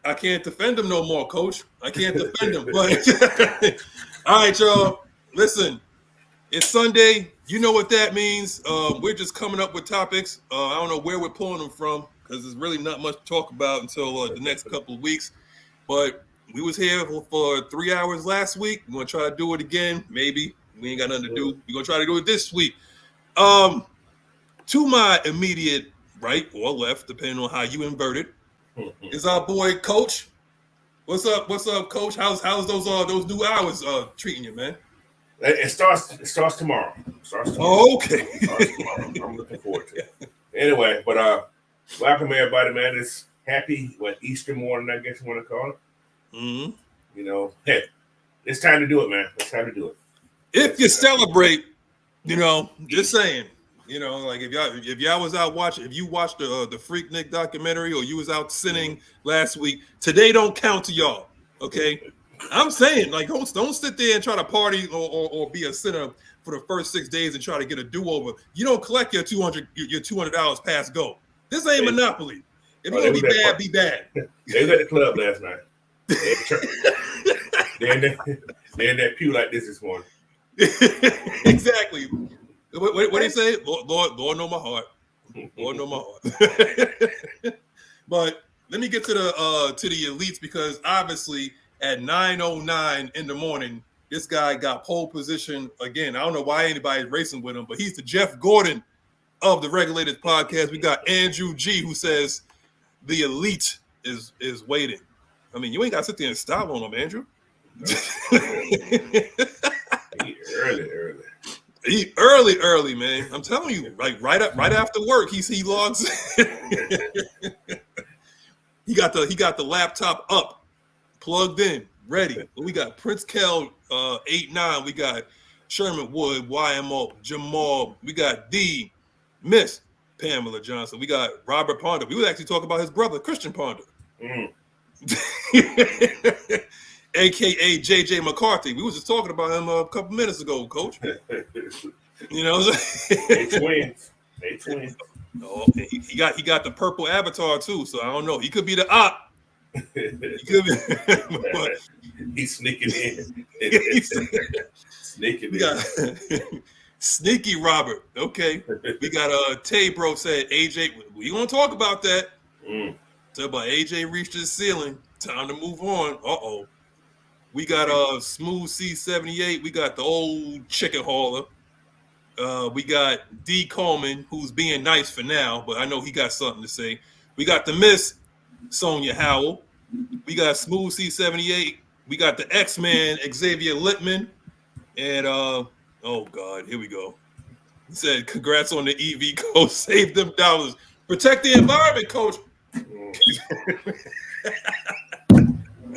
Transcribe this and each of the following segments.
I can't defend him no more, Coach. I can't defend him. But all right, y'all. Listen, it's Sunday. You know what that means. We're just coming up with topics. I don't know where we're pulling them from because there's really not much to talk about until the next couple of weeks. But we was here for 3 hours last week. We're gonna try to do it again. Maybe we ain't got nothing to do. We're gonna try to do it this week. To my immediate right or left, depending on how you invert it, is our boy Coach. What's up, Coach? How's those new hours treating you, man? It starts tomorrow. Oh, okay. It starts tomorrow. I'm looking forward to it. Anyway, but welcome everybody, man. It's happy Easter morning, I guess you want to call it. Mm-hmm. You know, hey, it's time to do it, man. It's time to do it. If you celebrate, just saying. Like if y'all was out watching, if you watched the Freaknik documentary or you was out sinning last week, today don't count to y'all. Okay, I'm saying like don't sit there and try to party or be a sinner for the first 6 days and try to get a do-over. You don't collect your $200 past go. This ain't Monopoly. If you're gonna be bad, be bad. They was at the club last night. They're in that pew like this morning. Exactly. What do you say? Lord know my heart. Lord know my heart. But let me get to the elites because obviously at 9:09 in the morning, this guy got pole position again. I don't know why anybody's racing with him, but he's the Jeff Gordon of the Regulators podcast. We got Andrew G, who says the elite is waiting. I mean, you ain't got to sit there and stop on him, Andrew. Early, man. I'm telling you, like right after work, he logs in. he got the laptop up, plugged in, ready. We got Prince Kel 8-9. We got Sherman Wood, YMO, Jamal. We got D, Miss Pamela Johnson. We got Robert Ponder. We would actually talk about his brother, Christian Ponder. AKA JJ McCarthy. We was just talking about him a couple minutes ago, Coach. You know what I'm saying? They twins. Oh, he got the purple avatar too, so I don't know. He could be the op. He could be, but he's sneaking in. Sneaking in. Sneaky Robert. Okay. We got Tay Bro said AJ. We gonna talk about that. Talk about AJ reached his ceiling. Time to move on. Uh-oh. We got Smooth C78. We got the old chicken hauler. We got D Coleman, who's being nice for now, but I know he got something to say. We got the Miss Sonia Howell. We got Smooth C78. We got the X-Man Xavier Littman. And oh God, here we go. He said, "Congrats on the EV coach. Save them dollars. Protect the environment, Coach."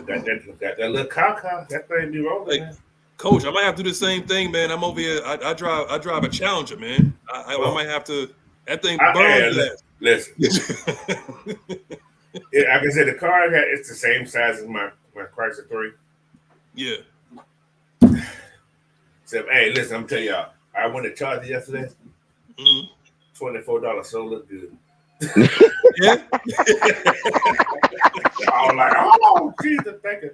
That little caca, that thing be rolling. Like, Coach, I might have to do the same thing, man. I'm over here. I drive a Challenger, man. I might have to. That thing burns. Listen. Like I said, the car it's the same size as my Chrysler 3. Yeah. So, hey, listen, I'm telling y'all, I went to charge it yesterday. $24, so look good. Yeah. I was like, oh, Jesus, thank you.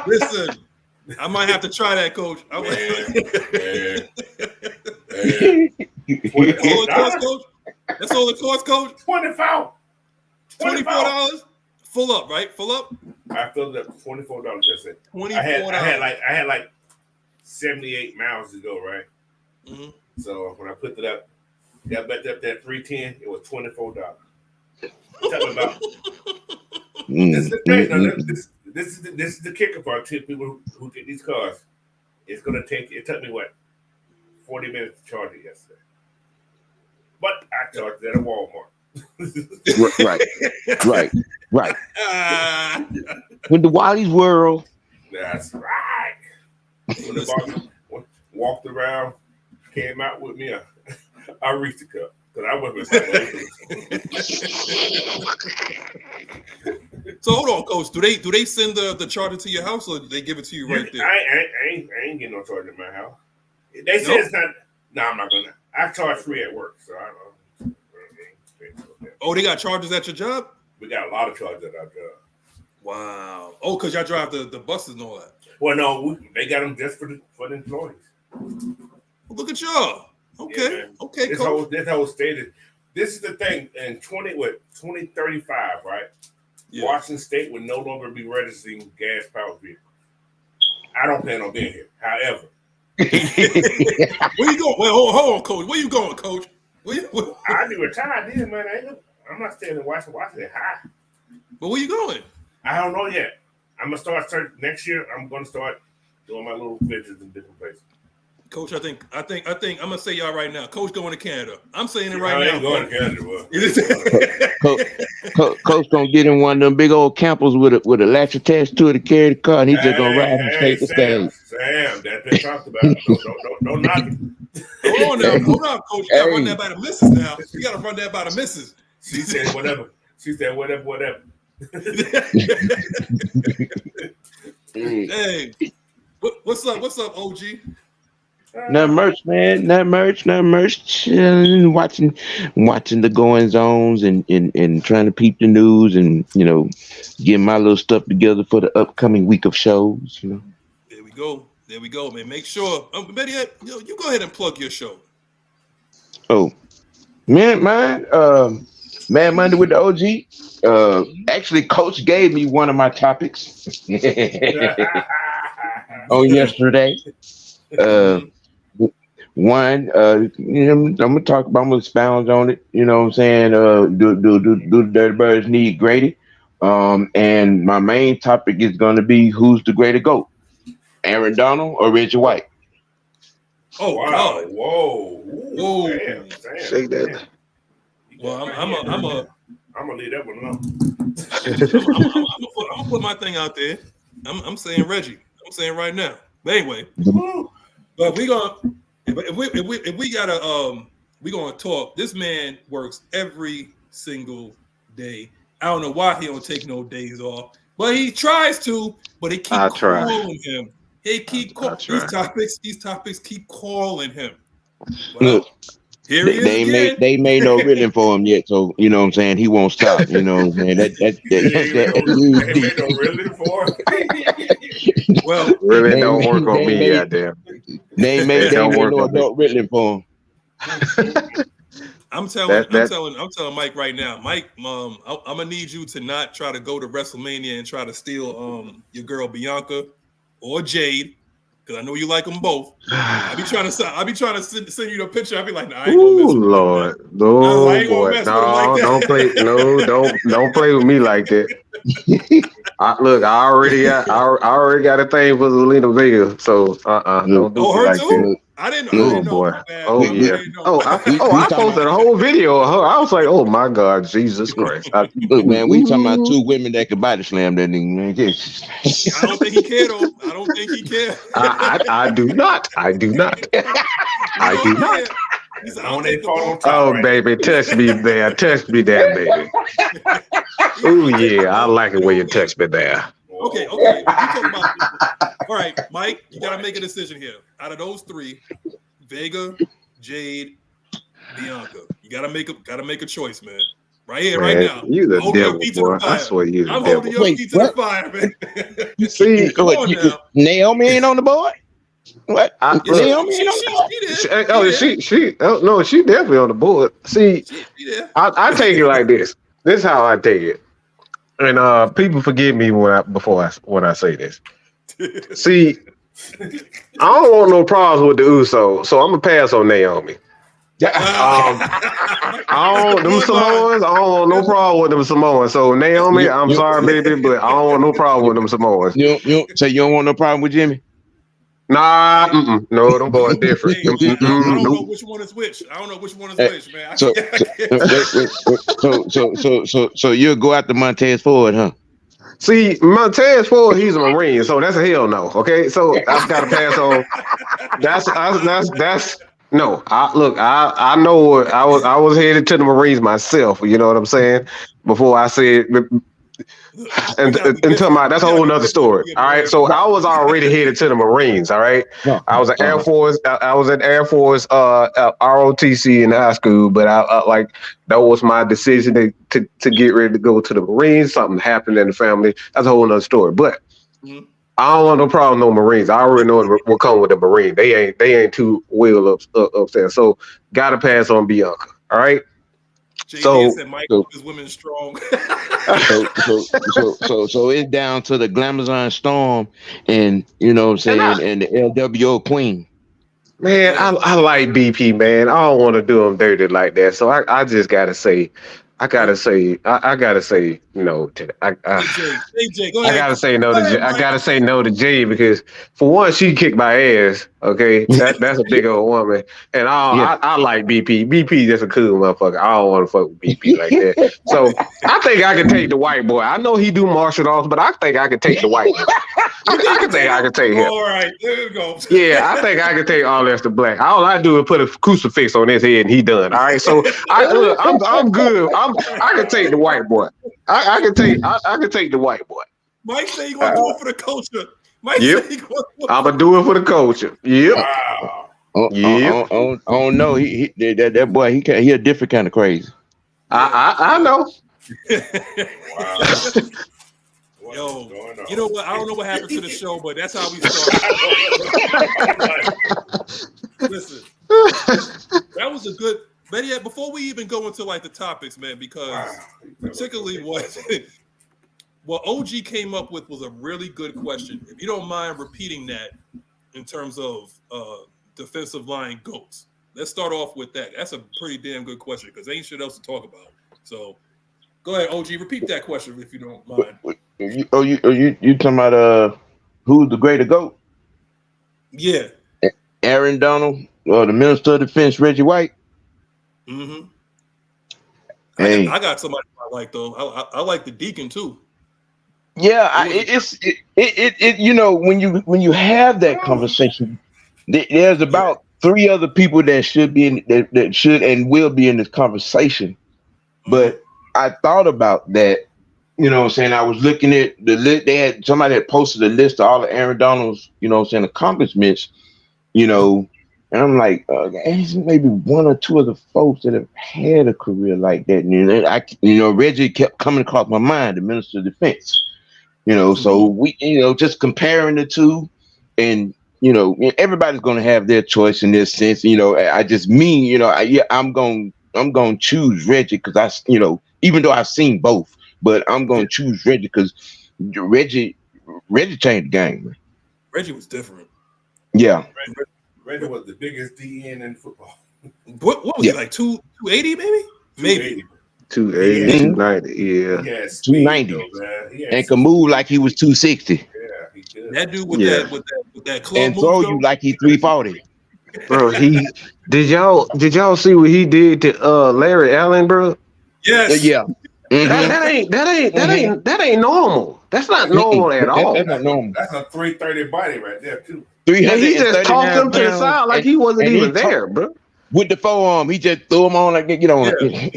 Listen, I might have to try that, Coach. $24, That's all it costs, Coach? $24? Full up, right? Full up? I filled up $24 yesterday. $24. I had like 78 miles to go, right? Mm-hmm. So when I put it up, got back up that 310, it was $24. Talking about this is the thing. This is the kicker part to people who get these cars. It took me 40 minutes to charge it yesterday. But I charged it at a Walmart. Right. With the Wally's World. That's right. When the boss walked around, came out with me, I reached the cup. Because I wasn't. So hold on, Coach. Do they send the charger to your house or do they give it to you right there? I ain't getting no charger in my house. They said it's not. No, I'm not gonna. I charge free at work, so I don't know. Oh, they got chargers at your job? We got a lot of charges at our job. Wow. Oh, because y'all drive the buses and all that. Well, no, they got them just for the employees. Well, look at y'all. Okay. Yeah, Okay, this Coach. whole state this is the thing. In 2035, right? Yeah. Washington State would no longer be registering gas-powered vehicles. I don't plan on being here. However, where you going? Well, hold on, Coach. Where you going, Coach? I'll be retired then, man. I'm not staying in Washington high. But where you going? I don't know yet. I'm gonna start next year. I'm gonna start doing my little visits in different places. Coach, I think I'm gonna say y'all right now. Coach going to Canada. I'm saying it I right now. ain't going to Canada. Coach gonna get in one of them big old campers with a latch attached to it to carry the car, and he's just gonna ride from state to state. Sam, that's been talked about. Don't knock it. Hold on, Coach. You gotta run that by the missus now. You gotta run that by the missus. She said whatever. Hey, what's up, OG? Not merch, man. Not merch. Chilling, watching the goings ons and trying to peep the news and getting my little stuff together for the upcoming week of shows. There we go, man. Make sure, Betty, you go ahead and plug your show. Oh, man, mine. Mad Monday with the OG. Actually, Coach gave me one of my topics on yesterday. One, I'm gonna talk about. I'm gonna expound on it. You know what I'm saying? Do the Dirty Birds need Grady? And my main topic is gonna be who's the greater GOAT, Aaron Donald or Reggie White? Oh wow! God. Whoa! Damn. Say that. Well, I'm gonna leave that one alone. I'm gonna put my thing out there. I'm saying Reggie. I'm saying right now. But anyway, but if we gotta we gonna talk. This man works every single day. I don't know why he don't take no days off, but he tries to. But he keep calling him. He keep calling these topics keep calling him. Well, here he is again. They made no written for him yet, so you know what I'm saying. He won't stop. You know what I'm saying. They made no written for him. Well, really don't work on me, goddamn. They made no adult written for him. I'm telling Mike right now, Mike. I'm gonna need you to not try to go to WrestleMania and try to steal your girl Bianca or Jade, because I know you like them both. I be trying to send you the picture. I be like, nah, I ain't gonna mess with Lord, boy, no, don't play, don't play with me like that. I already got a thing for Zelina Vega, so don't do her like too? that. I didn't know. Boy. Yeah. I posted a whole video of her. I was like, oh my God, Jesus Christ. Look, man, we talking about two women that could body slam that nigga, man. I don't think he cared, though. I don't think he cared. I do not. I do not. Oh, baby, touch me there. Touch me there, baby. Oh, yeah, I like it when you touch me there. Okay. All right, Mike, you got to make a decision here. Out of those three, Vega, Jade, Bianca, you got to make a choice, man. Right here, man, right now. You the devil, boy. I swear you the devil. I'm holding your feet to the fire, man. See, Naomi ain't on the board? What? Naomi ain't on the board? She definitely on the board. See, I take it like this. This is how I take it. And people forgive me when I say this. See, I don't want no problems with the Usos, so I'm gonna pass on Naomi. I don't want no problem with them Samoans. So Naomi, I'm sorry, baby, but I don't want no problem with them Samoans. So you don't want no problem with Jimmy? Nah, no, them boys different. I don't know which one is which. Man. So you'll go after Montez Ford, huh? See, Montez Ford, he's a Marine, so that's a hell no. Okay, so I've got to pass on. That's no. I know I was headed to the Marines myself. You know what I'm saying? Before I said Until that's a whole nother story. All right. So I was already headed to the Marines. All right. I was at Air Force. I was at Air Force ROTC in high school, but I like that was my decision to get ready to go to the Marines. Something happened in the family. That's a whole nother story. But I don't want no problem, no Marines. I already know what will come with the Marine. They ain't too well upstairs. So gotta pass on Bianca. All right. JD said Michael is women strong. so it's down to the Glamazon Storm and you know what I'm saying and the LWO Queen. Man, I like BP, man. I don't want to do them dirty like that. So I just gotta say, I gotta say no to AJ, go ahead. I gotta say no to Jay. I gotta say no to Jay because for one, she kicked my ass. Okay, that's a big old woman, and I like BP. BP just a cool motherfucker. I don't want to fuck with BP like that. So I think I can take the white boy. I know he do martial arts, but I think I can take the white boy. I think I can take him. All right, there we go. Yeah, I think I can take all Lester Black. All I do is put a crucifix on his head and he done. All right, so I'm good. I can take the white boy. I can take the white boy. Mike say you gonna do it for the culture. Mike yep. say I'm gonna do it for the culture. Yep. Wow. I don't know. That boy. He a different kind of crazy. I know. Wow. Yo, you know what? I don't know what happened to the show, but that's how we started. Listen, that was a good. But yeah, before we even go into like the topics, man, because particularly what OG came up with was a really good question. If you don't mind repeating that in terms of defensive line GOATs, let's start off with that. That's a pretty damn good question because ain't shit else to talk about. So go ahead, OG, repeat that question if you don't mind. You talking about who's the greater GOAT? Yeah, Aaron Donald or the Minister of Defense Reggie White? Mm-hmm. Hey. I got somebody I like though. I like the Deacon too. Yeah, it you know when you have that conversation, there's about 3 other people that should be in that should and will be in this conversation. But I thought about that. You know what I'm saying? I was looking at the list. Somebody had posted a list of all of Aaron Donald's, you know what I'm saying, accomplishments, you know, and I'm like, maybe 1 or 2 of the folks that have had a career like that. And Reggie kept coming across my mind, the Minister of Defense, you know, so we, you know, just comparing the two and, you know, everybody's going to have their choice in this sense. You know, I'm going to choose Reggie because you know, even though I've seen both. But I'm gonna choose Reggie because Reggie changed the game. Man. Reggie was different. Yeah, Reggie was the biggest DN in football. What was he like 280 maybe? Maybe 280, 290. Yeah, yes, 290, and could move like he was 260. Yeah, he could. That dude with that club and throw you like he 340. Bro, did y'all see what he did to Larry Allen, bro? Yes. Yeah. Mm-hmm. That ain't normal. That's not normal at all. That's not normal. That's a 330 body right there too. And he just tossed him to the side like he wasn't even there, bro. With the forearm, he just threw him on like get on. Yeah.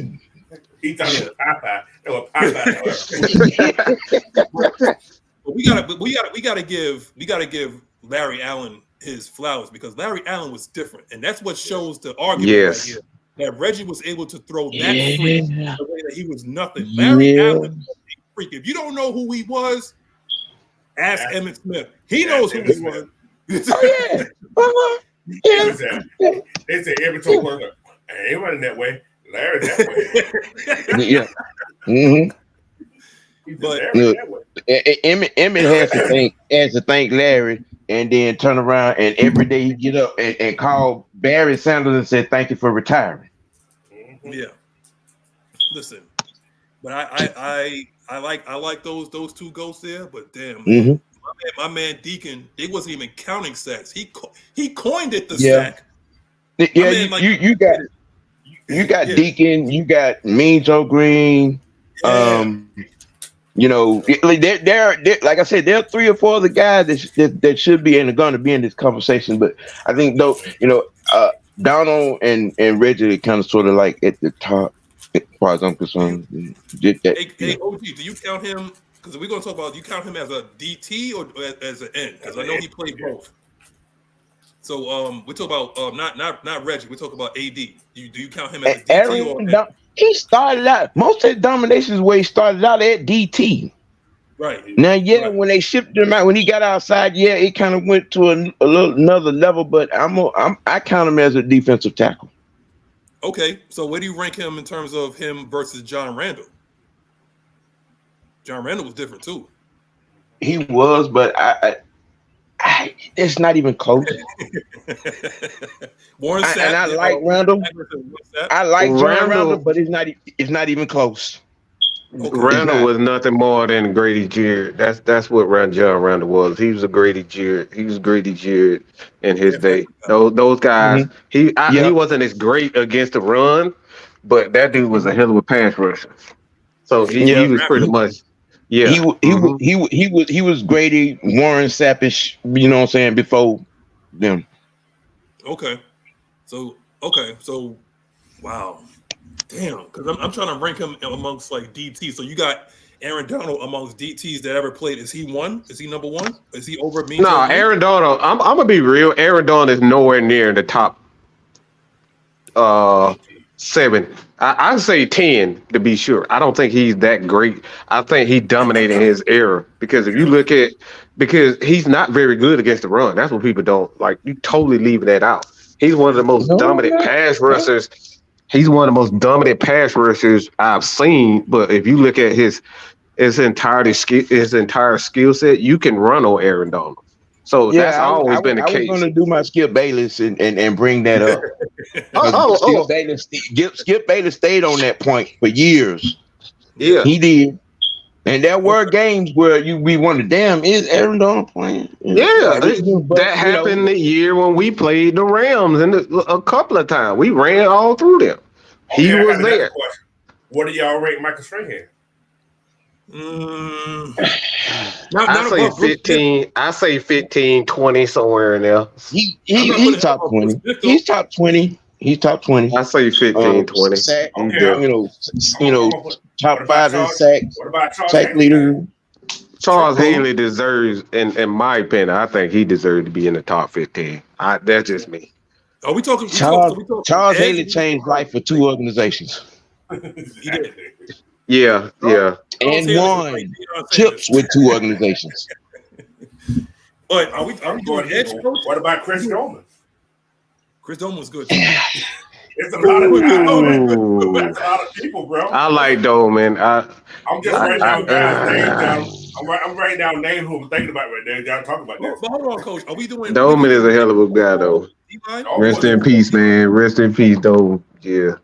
He thought it was Popeye. But we gotta give Larry Allen his flowers because Larry Allen was different, and that's what shows the argument right here. That Reggie was able to throw that freak the way that he was nothing. Larry Allen was a freak. If you don't know who he was, ask Emmett Smith. He knows who he was. Oh yeah. They say every time worker, I ain't running that way. Larry that way. Yeah. Mm-hmm. But Emmett has to thank Larry and then turn around and every day he get up and call Barry Sanders and say thank you for retiring. Yeah. Listen, but I like those 2 ghosts there, but damn, my man Deacon, they wasn't even counting sacks. He coined it sack. Yeah, you got Deacon, you got Mean Joe Green. You know, there like I said, there are 3 or 4 other guys that should be and are going to be in this conversation. But I think though, you know, Donald and Reggie are kind of sort of like at the top. As far as I'm concerned, did that. Hey, OG, do you count him? Because we're going to talk about. Do you count him as a DT or as an N? Because I know he played both. So we talk about not Reggie. We talk about AD. Do you count him as a DT or N? He started out most of the dominations where he started out at DT. Right. Now, when they shipped him out, when he got outside, it kind of went to another level. But I count him as a defensive tackle. Okay, so where do you rank him in terms of him versus John Randall? John Randall was different too. He was, but it's not even close. Warren Sapp, and I like Randall. I like John Randall, but it's not even close. Okay. Randall was nothing more than Grady Jarrett. That's what John Randall was. He was a Grady Jarrett. He was Grady Jarrett in his day. Those guys. Mm-hmm. He wasn't as great against the run, but that dude was a hell of a pass rusher. So he was pretty much. Yeah, he was Grady, Warren Sappish. You know what I'm saying, before them. Okay, so wow. Damn, because I'm trying to rank him amongst like DTs. So you got Aaron Donald amongst DTs that ever played. Is he one? Is he number one? Is he over me? No, Aaron Donald. I'm gonna be real. Aaron Donald is nowhere near the top 7. I'd say 10 to be sure. I don't think he's that great. I think he dominated his era because if you look at because he's not very good against the run. That's what people don't like. You totally leave that out. He's one of the most dominant pass rushers. He's one of the most dominant pass rushers I've seen. But if you look at his entire skill set, you can run on Aaron Donald. So that's always been the case. I was going to do my Skip Bayless and bring that up. Skip Bayless stayed on that point for years. Yeah, he did. And there were games where we wondered, damn, is Aaron Donald playing? Yeah, that happened the year when we played the Rams and a couple of times. We ran all through them. Okay, he was there. What do y'all rate Michael Strahan? I say 15. I say 15, 20, somewhere in there. He's top 20. He's top 20. He's top 20. I say 15, 20. Sack, top 5 in sacks. What about Charles sack leader? Charles Haley deserves, in my opinion, I think he deserves to be in the top 15. That's just me. Are we talking? Charles Haley changed life for 2 organizations. He did. Yeah. And won chips with 2 organizations. But are we doing edge coach? What about Chris Doman? Chris Doman was good. It's a lot of people. That's a lot of people, bro. I like Doman. I'm just writing down guys' names down. I'm writing down names who I'm thinking about right there. Y'all talking about this. But hold on, coach. Are we doing? Doman is a hell of a guy, though. Rest in peace, man. Rest in peace, Doman. Yeah.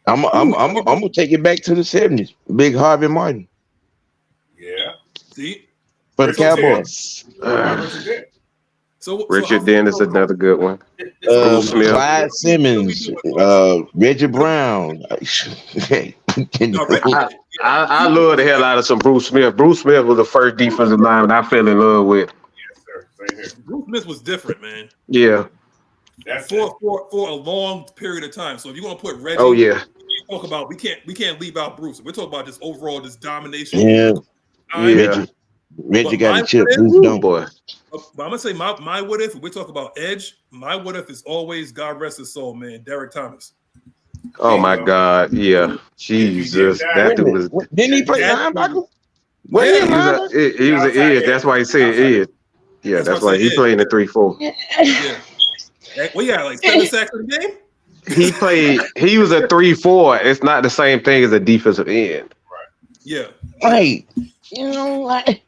I'm gonna take it back to the 70s. Big Harvey Martin. Yeah. See? For the Cowboys. Richard Dennis, another good one. Clyde Simmons, Reggie Brown. I love the hell out of some Bruce Smith. Bruce Smith was the first defensive lineman I fell in love with. Yes, sir. Same here. Bruce Smith was different, man. Yeah. That's for a long period of time. So if you want to put Reggie, talk about we can't leave out Bruce. We're talking about just overall this domination. Yeah. Reggie got a chip. Boy. But I'm gonna say my what if we talk about edge. My what if is always, God rest his soul, man. Derek Thomas. Oh my God, yeah, Jesus, that dude was. Didn't he play linebacker? He was an edge. That's why he said edge. Yeah, that's why he played in the 3-4. Yeah. Well, yeah, like 7 sacks in the game. He was a 3-4. It's not the same thing as a defensive end. Right. Yeah. Right. You know what?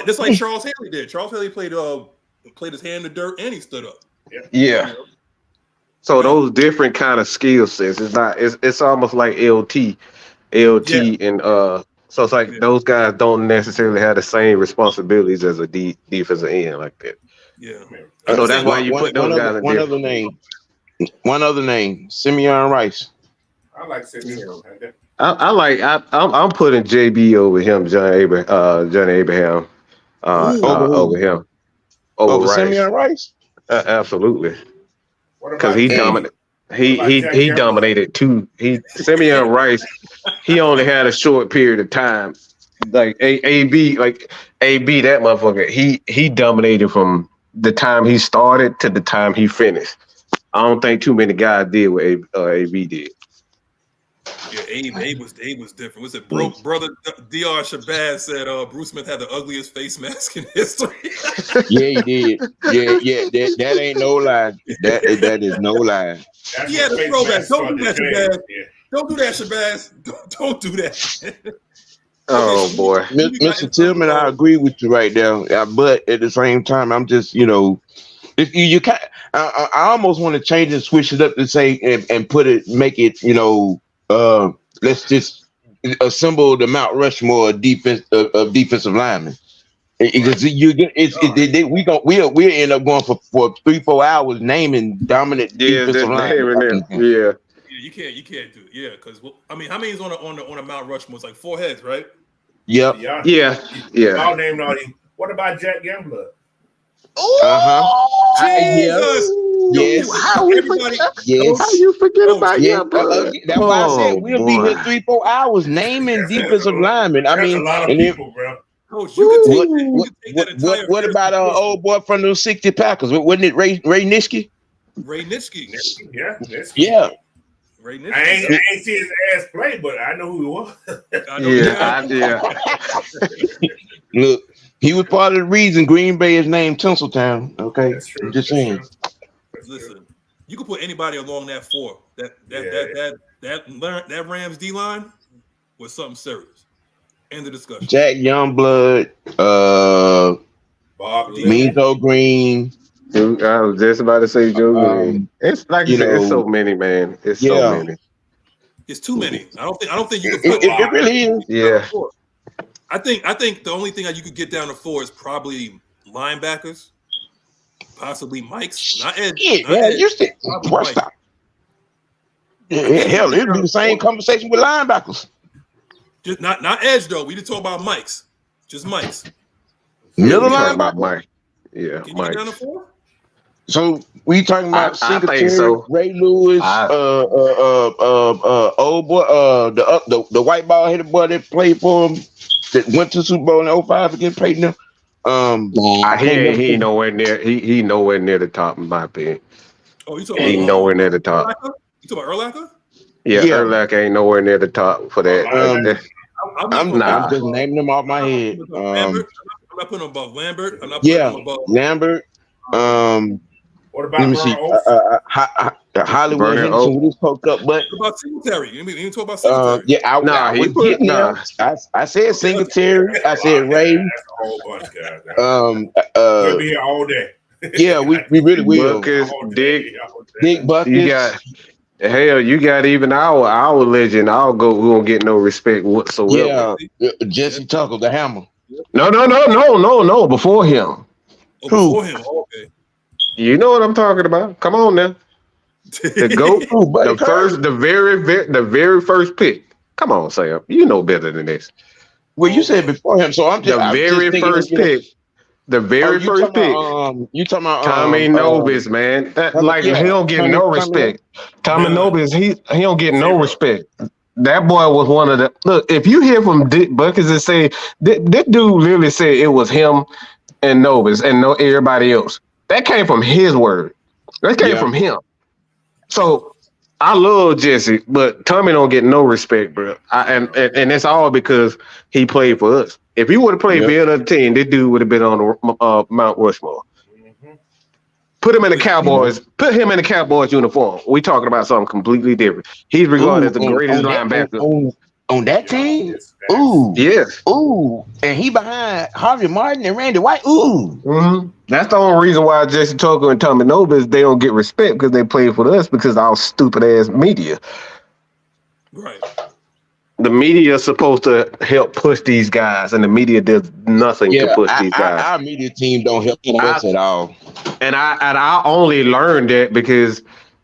Just like Charles Haley did. Charles Haley played his hand in the dirt and he stood up. Yeah. So those different kind of skill sets. It's almost like LT, and so it's like those guys don't necessarily have the same responsibilities as a defensive end like that. Yeah. So that's why you put those guys in one other name, Simeon Rice. I like Simeon. I'm putting JB over him, John Abraham, over him. Over Rice. Simeon Rice? Absolutely. Because he dominant. He dominated too. Simeon Rice, he only had a short period of time. Like AB that motherfucker. He dominated from the time he started to the time he finished. I don't think too many guys did what AB did. Yeah, Abe was different. Was it brother Dr. Shabazz said Bruce Smith had the ugliest face mask in history? Yeah, he did. Yeah. That ain't no lie. That is no lie. Yeah, the throwback. Don't do that, Shabazz. Yeah. Don't do that, Shabazz. Don't do that. Oh boy, Mr. Tillman, I agree with you right there. But at the same time, I'm just, if you can't, I almost want to change and switch it up to say and make it, let's just assemble the Mount Rushmore of defensive linemen. Because we'll end up going for 3-4 hours naming dominant defensive linemen. Yeah. You can't do it. Yeah, because how many is on a Mount Rushmore? It's like 4 heads, right? Yep. Yeah. All named all these. What about Jack Gambler? Jesus. Yes. How you forget about Youngblood? That's why I said we'll be here 3-4 hours naming defensive linemen. That's a lot of people, bro. Coach, you could take that entire. What about our old boy from those 60 Packers? Wasn't it Ray Nitschke? Ray Nitschke. Yeah. Ray Nitschke. I ain't see his ass play, but I know who he was. Look, he was part of the reason Green Bay is named Tinseltown. Okay, That's true. I'm just saying. Listen, you can put anybody along that 4. That Rams D line was something serious. End of discussion. Jack Youngblood, Mean Green. Dude, I was just about to say Joe Green. It's like it's so many, man. It's so many. It's too many. I don't think you can put it really is. Yeah. I think the only thing that you could get down to 4 is probably linebackers, possibly Mike's, not Edge. You said stop. Hell, it'd be the same conversation with linebackers. Just not Edge though. We didn't talk about Mike's, just Mike's. Middle linebacker. Mike. Yeah, can you Mike. get down to 4? So we talking about Singletary, Ray Lewis, old boy, the white ball headed boy that played for him, that went to Super Bowl in 05 against Peyton. He nowhere near. He nowhere near the top in my opinion. Oh, you talking? He nowhere near the top. You talking about Urlacher? Yeah, Urlacher ain't nowhere near the top for that. I'm just naming them off my head. I'm not putting him above Lambert. I'm not putting him above Lambert. What about let me see. Hollywood Henderson with his poked up butt. What about Singletary? You didn't talk about Singletary? I said Singletary. I said Ray. That's a whole bunch of guys. We'll be here all day. Yeah, we really will. Dick Buckets. You got even our legend. We won't get no respect whatsoever. Yeah, Jesse Tucker, the Hammer. No. Before him. Before him. Oh, okay. You know what I'm talking about. Come on now. The GOAT, the very first pick. Come on, Sam. You know better than this. Well, you said before him, so I'm just the very first pick. The very first pick. You talking about Tommy Nobis, man. He don't get no respect. Tommy Nobis, he don't get no respect. That boy was one of the look. If you hear from Dick Buckets and say this dude literally said it was him and Nobis and no everybody else. That came from his word. That came from him. So I love Jesse, but Tommy don't get no respect, bro. And it's all because he played for us. If he would have played for another team, this dude would have been on the Mount Rushmore. Mm-hmm. Put him in the Cowboys. Put him in the Cowboys uniform. We talking about something completely different. He's regarded as the greatest linebacker on that team. Ooh, yes. Ooh, and he behind Harvey Martin and Randy White. Ooh, mm-hmm. That's the only reason why Jesse Tucker and Tommy Nobis they don't get respect because they play for us because of our stupid ass media. Right. The media is supposed to help push these guys, and the media does nothing to push these guys. Our media team don't help us at all. And I only learned that because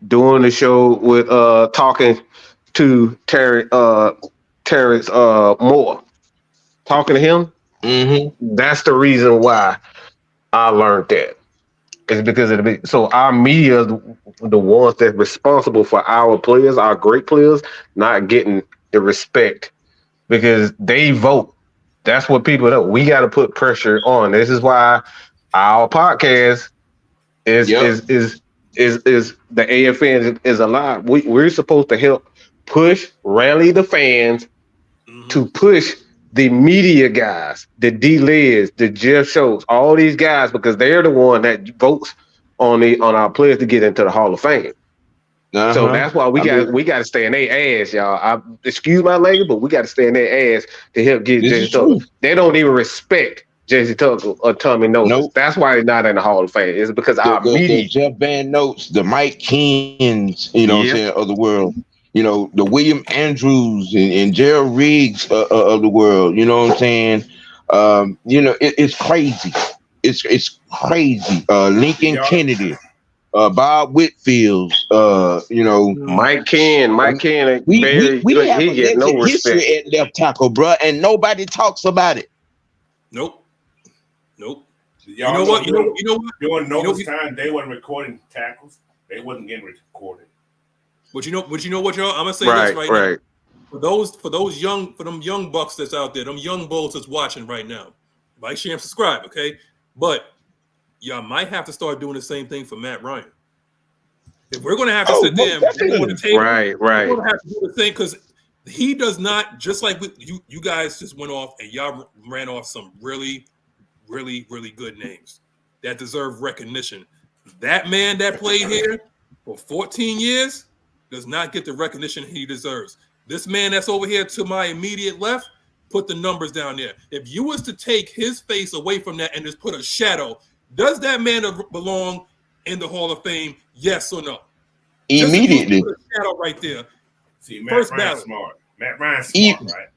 doing the show with talking to Terrence Moore, talking to him. Mm-hmm. That's the reason why I learned that. It's because of so our media is the ones that's responsible for our players, our great players, not getting the respect because they vote. That's what people know. We got to put pressure on. This is why our podcast is the AFN is alive. We're supposed to help rally the fans to push the media guys, the D-Liz, the Jeff Schultz, all these guys, because they're the one that votes on our players to get into the Hall of Fame. So that's why we got to stay in their ass, y'all. Excuse my language, but we got to stay in their ass to help get Jesse Tucker. They don't even respect Jesse Tucker or Tommy Nobles. Nope. That's why they're not in the Hall of Fame. It's because our media, the Jeff Van Notes, the Mike Kens, what I'm saying, of the world. The William Andrews and Gerald Riggs of the world. You know what I'm saying? It's crazy. It's crazy. Lincoln Kennedy, Bob Whitfield, Mike Ken. We have a no history at left tackle, bro, and nobody talks about it. Nope. You know what? During Nova's time, they weren't recording tackles. They wasn't getting recorded. But you know what, y'all? I'm gonna say this right now. For them young bucks that's out there, them young bulls that's watching right now, like, share, and subscribe, okay? But y'all might have to start doing the same thing for Matt Ryan. If we're gonna have to sit there and on the table, we're gonna have to do the thing because he does not, just like you guys just went off and y'all ran off some really, really, really good names that deserve recognition. That man that played here for 14 years does not get the recognition he deserves. This man that's over here to my immediate left, put the numbers down there. If you was to take his face away from that and just put a shadow, does that man belong in the Hall of Fame? Yes or no? Immediately. Just put a shadow right there. See, Matt Ryan's smart. Matt Ryan's smart, right?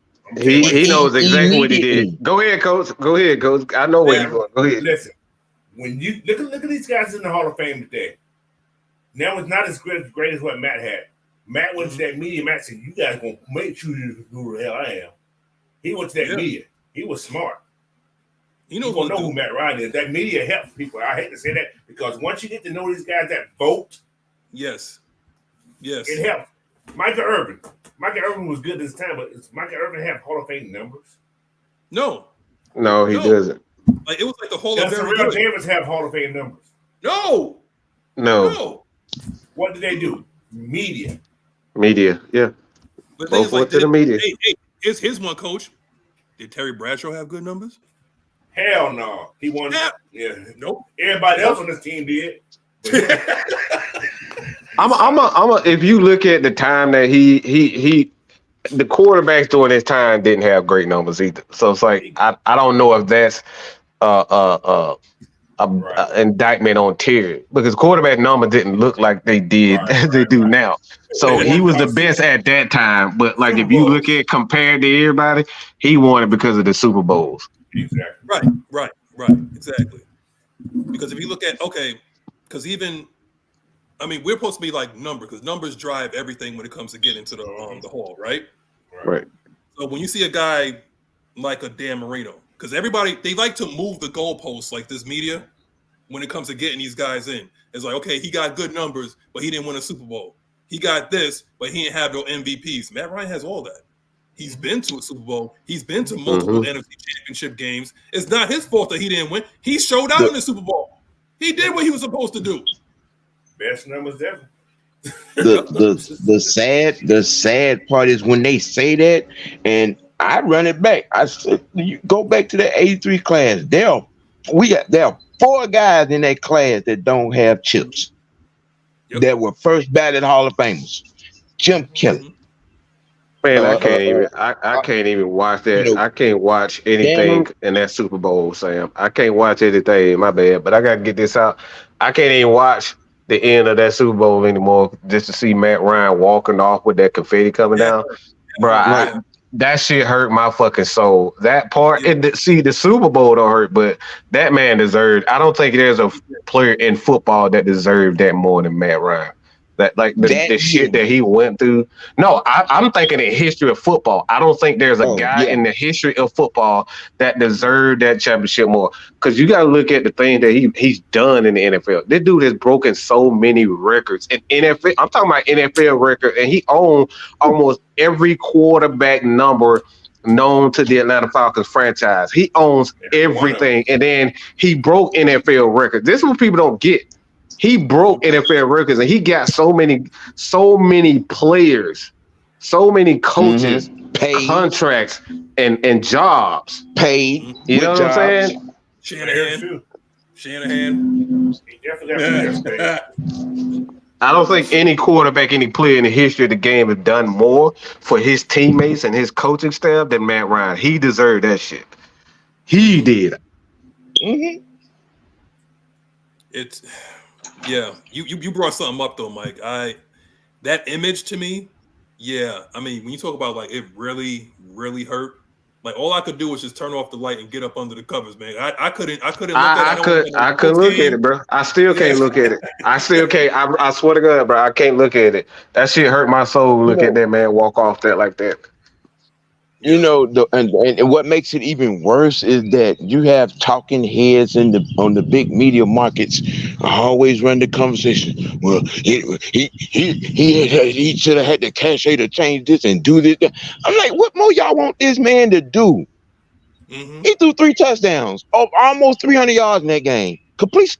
He knows exactly what he did. Go ahead, coach. I know where you're going. Go ahead. Listen, when you look at these guys in the Hall of Fame today, now it's not as great as what Matt had. Matt went to that media. Matt said, "You guys gonna make sure you do who the hell I am." He went to that media. He was smart. You gonna know who Matt Ryan is. That media helps people. I hate to say that because once you get to know these guys that vote, yes, it helps. Michael Irvin was good this time, but does Michael Irvin have Hall of Fame numbers? No, he doesn't. Like, it was like the Hall of Fame. Terrell Davis have Hall of Fame numbers? No. What did they do? Media, yeah. But both went to the media. Hey, here's one, coach. Did Terry Bradshaw have good numbers? Hell no. He won. Yeah. Nope. Everybody else on this team did. If you look at the time that he the quarterbacks during his time didn't have great numbers either. So it's like I don't know if that's indictment on Terry because quarterback numbers didn't look like they did as they do now. So he was the best at that time. But like if you look at compared to everybody, he won it because of the Super Bowls. Exactly. Right. Exactly. Because if you look at because even we're supposed to be like numbers because numbers drive everything when it comes to getting into the hall, right? Right. So when you see a guy like a Dan Marino, because everybody they like to move the goalposts like this media when it comes to getting these guys in. It's like, okay, he got good numbers, but he didn't win a Super Bowl. He got this, but he didn't have no MVPs. Matt Ryan has all that. He's been to a Super Bowl. He's been to multiple NFC Championship games. It's not his fault that he didn't win. He showed out in the Super Bowl. He did what he was supposed to do. Best numbers ever. The sad part is when they say that, and I run it back. I said, you go back to the 83 class. There are 4 guys in that class that don't have chips. That were first ballot Hall of Famers. Jim Kelly. Man, I can't even watch that. I can't watch anything in that Super Bowl, Sam. I can't watch anything. My bad, but I gotta get this out. I can't even watch the end of that Super Bowl anymore just to see Matt Ryan walking off with that confetti coming down. Bro, that shit hurt my fucking soul. That part, the Super Bowl don't hurt, but that man deserved. I don't think there's a player in football that deserved that more than Matt Ryan. That like the shit that he went through. No, I'm thinking in history of football. I don't think there's a guy in the history of football that deserved that championship more. Because you got to look at the thing that he's done in the NFL. This dude has broken so many records in NFL. I'm talking about NFL record, and he owned almost every quarterback number known to the Atlanta Falcons franchise. He owns everything, and then he broke NFL records. This is what people don't get. He broke NFL records, and he got so many players, so many coaches, paid, contracts, and jobs paid. You know what I'm saying? Shanahan. He definitely got I don't think any quarterback, any player in the history of the game has done more for his teammates and his coaching staff than Matt Ryan. He deserved that shit. He did. Mm-hmm. It's. Yeah, you brought something up though, Mike. That image to me, yeah. I mean, when you talk about like it really, really hurt. Like all I could do was just turn off the light and get up under the covers, man. I couldn't look at it. I couldn't look at it, bro. I still can't look at it. I still can't. I swear to God, bro, I can't look at it. That shit hurt my soul. Look at that man walk off that like that. You know, and what makes it even worse is that you have talking heads on the big media markets always run the conversation. Well, he should have had the cachet to change this and do this. I'm like, what more y'all want this man to do? Mm-hmm. He threw 3 touchdowns, almost 300 yards in that game. Complete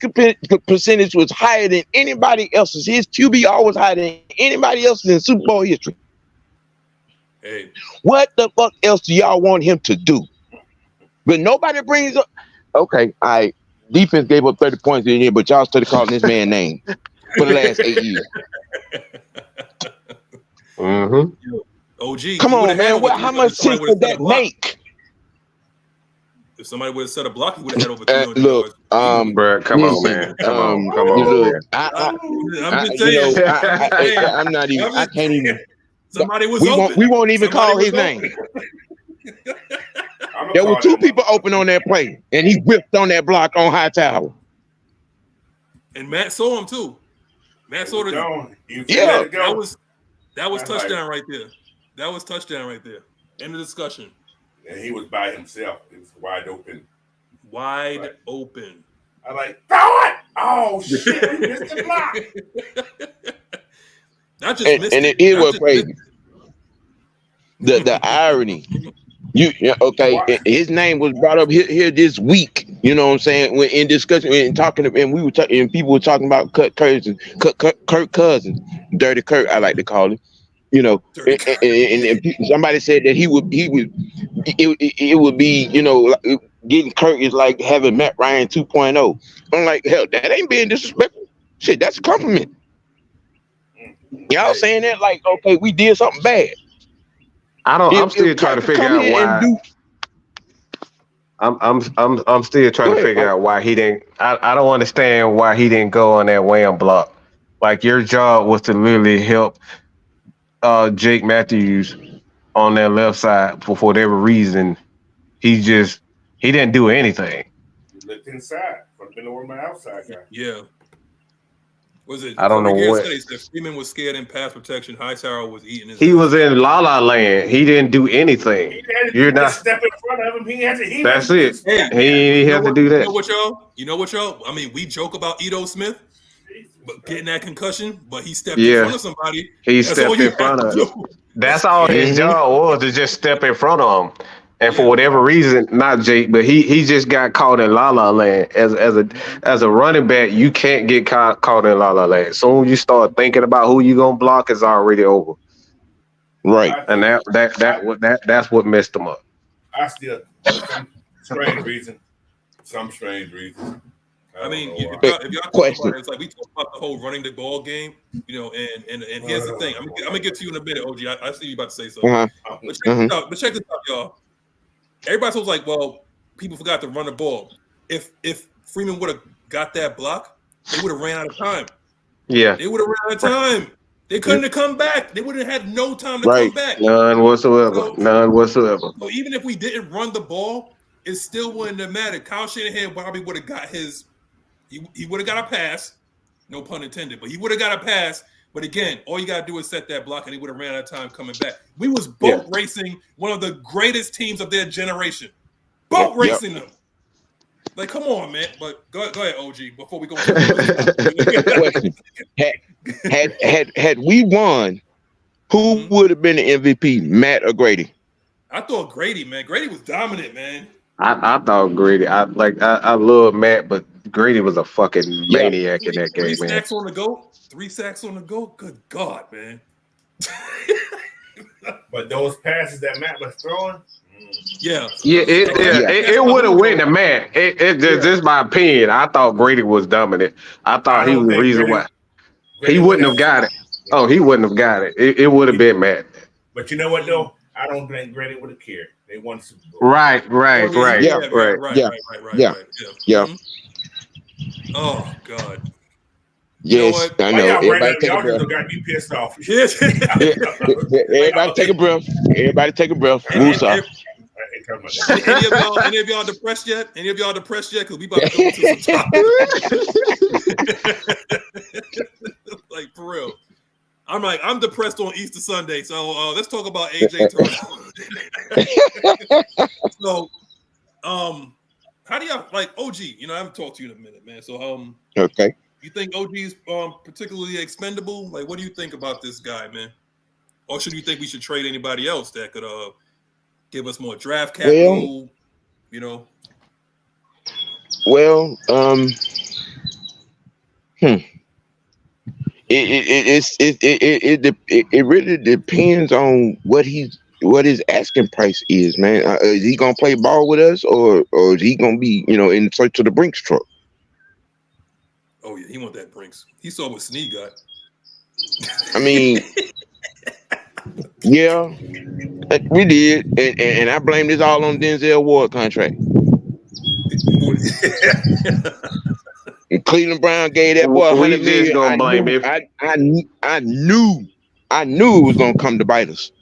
percentage was higher than anybody else's. His QBR was higher than anybody else's in Super Bowl history. Hey. What the fuck else do y'all want him to do? But nobody brings up. Okay, defense gave up 30 points in here, but y'all started calling this man's name for the last 8 years. Mm-hmm. OG, come on, man. How much sense would that make? If somebody would have set a block, he would have had over 300 look, yards. Bro, come on, man. Come on. Look, I'm just saying. I'm not even. I can't even. Somebody was open. We won't even call his name. There were 2 people open on that play, and he whipped on that block on Hightower. And Matt saw him too. Matt saw it. Yeah, that was touchdown right there. That was touchdown right there. End of discussion. And he was by himself. It was wide open. Open. I like, throw it! Oh shit! We missed the block. Not just missed and it was crazy. The irony. Okay, his name was brought up here this week. You know what I'm saying? When in discussion and talking, and we were talking, and people were talking about Kirk Cousins, Dirty Kirk, I like to call him. You know, and somebody said that it would be, you know, getting Kirk is like having Matt Ryan 2.0. I'm like, hell, that ain't being disrespectful. Shit, that's a compliment. Y'all saying that like, okay, we did something bad. I'm still trying to figure out why. I'm still trying to figure out why he didn't. I don't understand why he didn't go on that wham block. Like your job was to literally help Jake Matthews on that left side for whatever reason. He didn't do anything. He looked inside. I've been over my outside guy. Yeah. Was it? I don't know what. Freeman was scared in pass protection. Hightower was eating his. He was in La La Land. He didn't do anything. You're not step in front of him. He had to. That's it. He had to do that. You know what, y'all? I mean, we joke about Ito Smith, but getting that concussion, but he stepped in front of somebody. He stepped in front of him. That's all his job was, to just step in front of him. And for whatever reason, not Jake, but he just got caught in La La Land. As a running back, you can't get caught in La La Land. As soon as you start thinking about who you gonna block, it's already over. Right. And that's what messed him up. I still some strange reason. I mean, if y'all talk about it, it's like we talk about the whole running the ball game, you know, and here's the thing. I'm gonna get to you in a minute, OG. I see you about to say something. But check this out, y'all. Everybody was like, well, people forgot to run the ball. If Freeman would have got that block, they would have ran out of time. Yeah. They would have ran out of time. They couldn't have come back. They would have had no time to come back. None whatsoever. So even if we didn't run the ball, it still wouldn't have mattered. Kyle Shanahan probably would have got his – he would have got a pass, no pun intended, but he would have got a pass, But again, all you gotta do is set that block, and he would have ran out of time coming back. We was boat racing one of the greatest teams of their generation. Boat racing them. Like, come on, man. But go ahead, OG. Before we go question. Had we won, who would have been the MVP, Matt or Grady? I thought Grady, man. Grady was dominant, man. I thought Grady. I love Matt, but Grady was a fucking maniac in that game, man. 3 sacks on the go. 3 sacks on the go. Good God, man. But those passes that Matt was throwing. It would have went to Matt. Just my opinion. I thought Grady was dominant. I thought he was the reason why. He wouldn't have got it. Oh, he wouldn't have got it. It would have been Matt. But you know what though? I don't think Grady would have cared. They won Super Bowl. Right. Yeah. Oh God. Yes, I know. Everybody y'all just got me pissed off. Yes. Everybody take a breath. Everybody take a breath. Woosah. Any of y'all depressed yet? Because we about to go into some topics. Like, for real. I'm depressed on Easter Sunday. So let's talk about AJ Terrell. So, how do y'all like OG? You know, I haven't talked to you in a minute, man. So, okay. You think OG is particularly expendable? Like, what do you think about this guy, man? Or should you think we should trade anybody else that could give us more draft capital? You know. Well, it really depends on what his asking price is, man. Is he gonna play ball with us, or is he gonna be, in search of the Brinks truck? Oh yeah, he want that Brinks. He saw what Snead got. I mean, yeah, we did, and I blame this all on Denzel Ward contract. And Cleveland Brown gave that boy $100 million. I knew it was gonna come to bite us.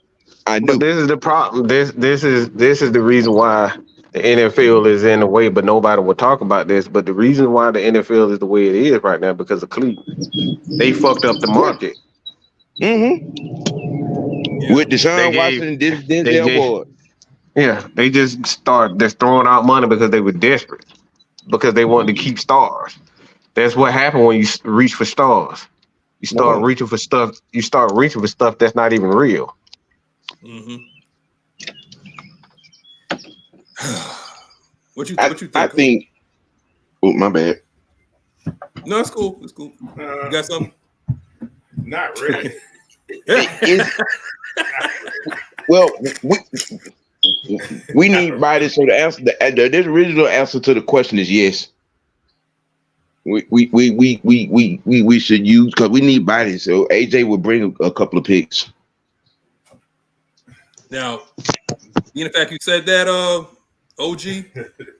I knew. But this is the problem. This is the reason why the NFL is in the way, but nobody will talk about this. But the reason why the NFL is the way it is right now because of Cleveland. They fucked up the market. Mm-hmm. With Deshaun Watson and Denzel Ward. Yeah, they just started throwing out money because they were desperate. Because they wanted to keep stars. That's what happened when you reach for stars. You start reaching for stuff. You start reaching for stuff that's not even real. Mm-hmm. What you think? I think. Oh, my bad. No, it's cool. It's cool. You got something? Not really. Well, we need bodies. So the answer, the original answer to the question is yes. We should use because we need bodies. So AJ will bring a couple of picks. Now, being the fact you said that, OG.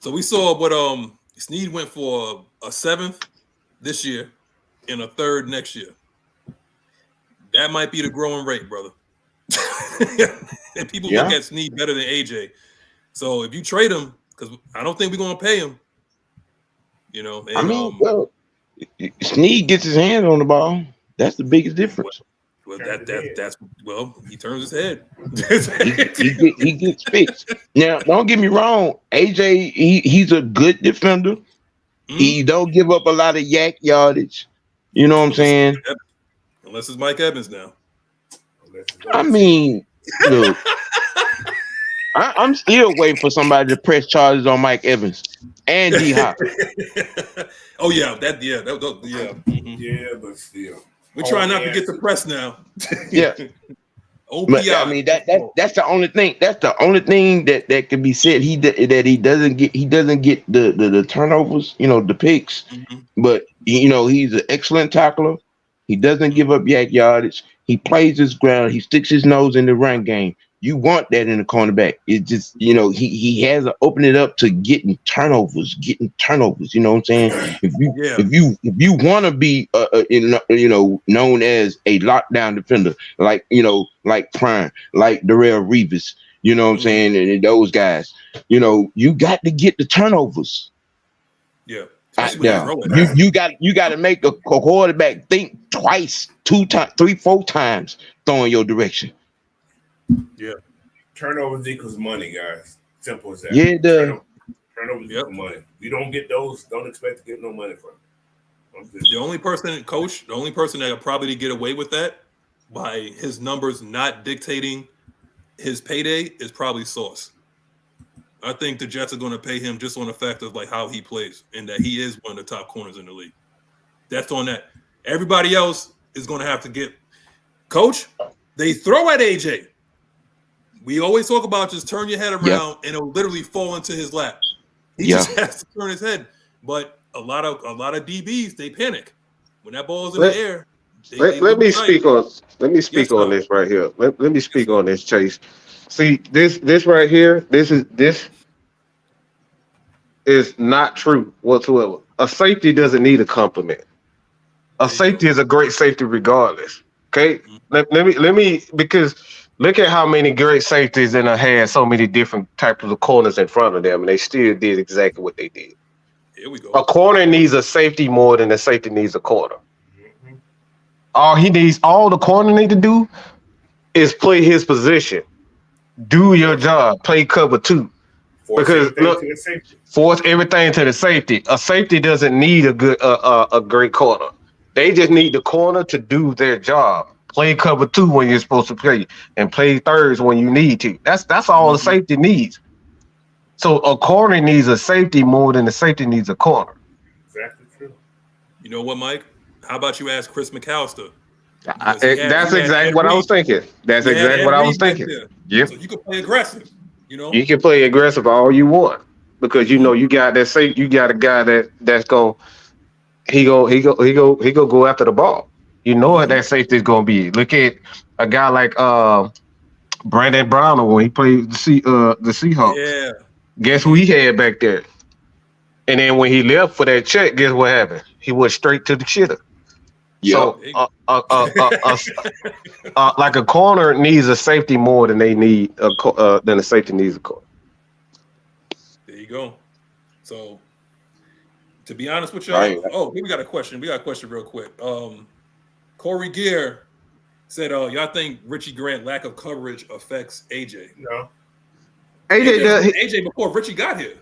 So we saw what Snead went for a 7th this year and a 3rd next year. That might be the growing rate, brother. And people look at Snead better than AJ. So if you trade him, because I don't think we're gonna pay him. And, well, Snead gets his hand on the ball. That's the biggest difference. Well, that's he turns his head. he gets fixed. Now, don't get me wrong, AJ, he's a good defender. Mm-hmm. He don't give up a lot of yak yardage. You know what I'm saying? Unless it's Mike Evans now. I mean, look, I'm still waiting for somebody to press charges on Mike Evans and D Hop. Oh yeah, mm-hmm. Yeah, but still. We're trying not to get the press now. Yeah. But, I mean that's the only thing. That's the only thing that can be said. He doesn't get the turnovers, the picks. Mm-hmm. But he's an excellent tackler. He doesn't give up yak yardage. He plays his ground. He sticks his nose in the run game. You want that in the cornerback. It's just, he has to open it up to getting turnovers. You know what I'm saying? If you want to be, known as a lockdown defender, like Prime, like Darrell Revis, you know what I'm saying? And those guys, you got to get the turnovers. Yeah. You got to make a quarterback think twice, 2 times, 3, 4 times throwing your direction. Yeah. Turnovers equals money, guys. Simple as that. Yeah, it does. Turnovers equals money. You don't get those, don't expect to get no money from them. The only person that will probably get away with that by his numbers not dictating his payday is probably Sauce. I think the Jets are going to pay him just on the fact of like how he plays and that he is one of the top corners in the league. That's on that. Everybody else is going to have to get. Coach, they throw at AJ. We always talk about just turn your head around and it'll literally fall into his lap. He just has to turn his head. But a lot of DBs, they panic when that ball is in the air. Let me speak on this right here. Let me speak on this, Chase. See, this right here, this is not true whatsoever. A safety doesn't need a compliment. A safety is a great safety regardless. Okay? Let me because look at how many great safeties that had so many different types of corners in front of them, and they still did exactly what they did. Here we go. A corner needs a safety more than a safety needs a corner. All the corner need to do is play his position. Do your job. Play cover 2. Force everything to the safety. A safety doesn't need a great corner. They just need the corner to do their job. Play cover 2 when you're supposed to play, and play thirds when you need to. That's all the safety needs. So a corner needs a safety more than the safety needs a corner. Exactly true. You know what, Mike? How about you ask Chris McAllister? That's exactly what I was thinking. That's exactly what I was thinking. Yeah. So you can play aggressive. You know, you can play aggressive all you want because you know you got that safe. You got a guy that's going. He go after the ball. You know what that safety is going to be. Look at a guy like Brandon Browner when he played the Seahawks. Yeah. Guess who he had back there? And then when he left for that check, guess what happened? He went straight to the shitter. So, like a corner needs a safety more than they need than a safety needs a corner. There you go. So, to be honest with y'all, we got a question. We got a question real quick. Corey Gear said, "Y'all think Richie Grant's lack of coverage affects AJ?" No. AJ before Richie got here.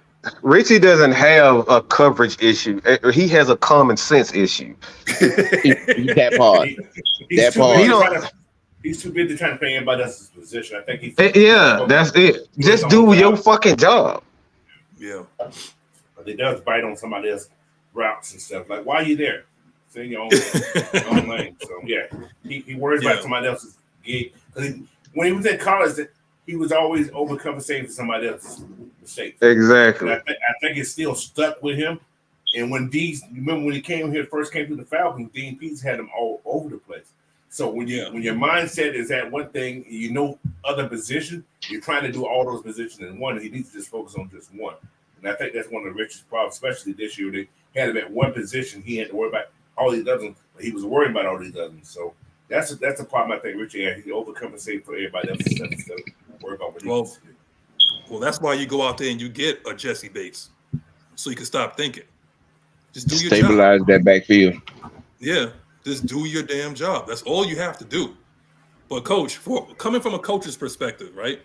Richie doesn't have a coverage issue. He has a common sense issue. That part. He's too busy trying to pay anybody else's position. I think he's. That's it. Just do your fucking job. Yeah. But he does bite on somebody else's routes and stuff. Like, why are you there? Stay in your own lane. So, yeah. He worries about somebody else's gig. When he was in college, he was always overcompensating for somebody else's mistakes. Exactly. I think it's still stuck with him. And when remember when he first came to the Falcons, Dean Pease had him all over the place. So when your mindset is at one thing, you know other position, you're trying to do all those positions in one. He needs to just focus on just one. And I think that's one of the richest problems, especially this year. They had him at one position. He had to worry about all these others, but he was worrying about all these others. So that's a problem I think Richie had. He overcompensated for everybody else's stuff instead of worry about what he needs to do. Well, that's why you go out there and you get a Jesse Bates, so you can stop thinking. Just do your job. Stabilize that backfield. Yeah, just do your damn job. That's all you have to do. But coach, coming from a coach's perspective, right?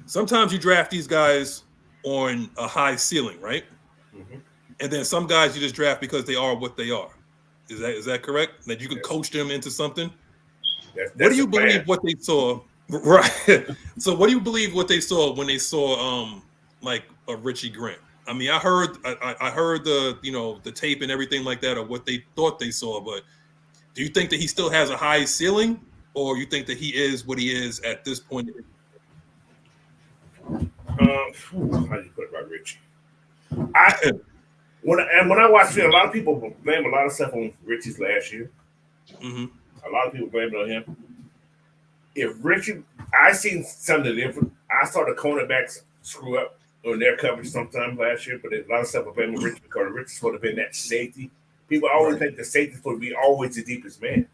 Sometimes you draft these guys on a high ceiling, right? Mm-hmm. And then some guys you just draft because they are what they are. Is that correct? That you can coach them into something? What do you believe what they saw? Right. So what do you believe what they saw when they saw like a Richie Grant? I mean, I heard the the tape and everything like that of what they thought they saw, but do you think that he still has a high ceiling, or you think that he is what he is at this point? How do you put it about Richie? When I watched it, a lot of people blame a lot of stuff on Richie's last year. Mm-hmm. A lot of people blame it on him. If Richie, I seen something different. I saw the cornerbacks screw up on their coverage sometime last year, but a lot of stuff was blaming Richie because Richie's supposed to be that safety. People always think the safety's supposed to be always the deepest man.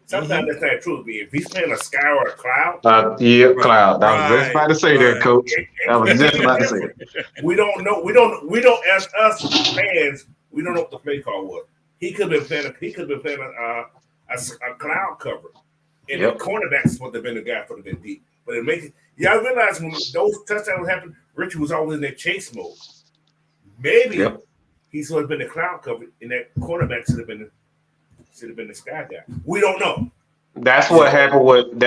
Sometimes that's not true. If he's playing a sky or a cloud. Cloud. I was just about to say that, Coach. I was just about to say it. We don't know. We don't as us fans We don't know what the play call was. He could have been playing a cloud cover, and the cornerback is supposed to have been the guy for the deep. But it makes y'all realize when those touchdowns happened, Richard was always in that chase mode. Maybe he should have been the cloud cover, and that cornerback should have been the sky guy. We don't know. That's what happened with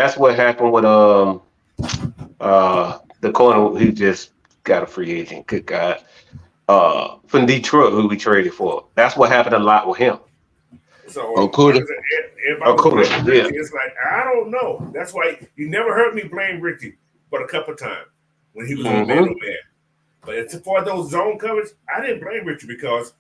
the corner who just got a free agent. Good God. From Detroit, who we traded for. That's what happened a lot with him. So yeah. It's like I don't know. That's why you never heard me blame Ricky but a couple of times when he was on man. But as far as those zone coverage, I didn't blame Richard because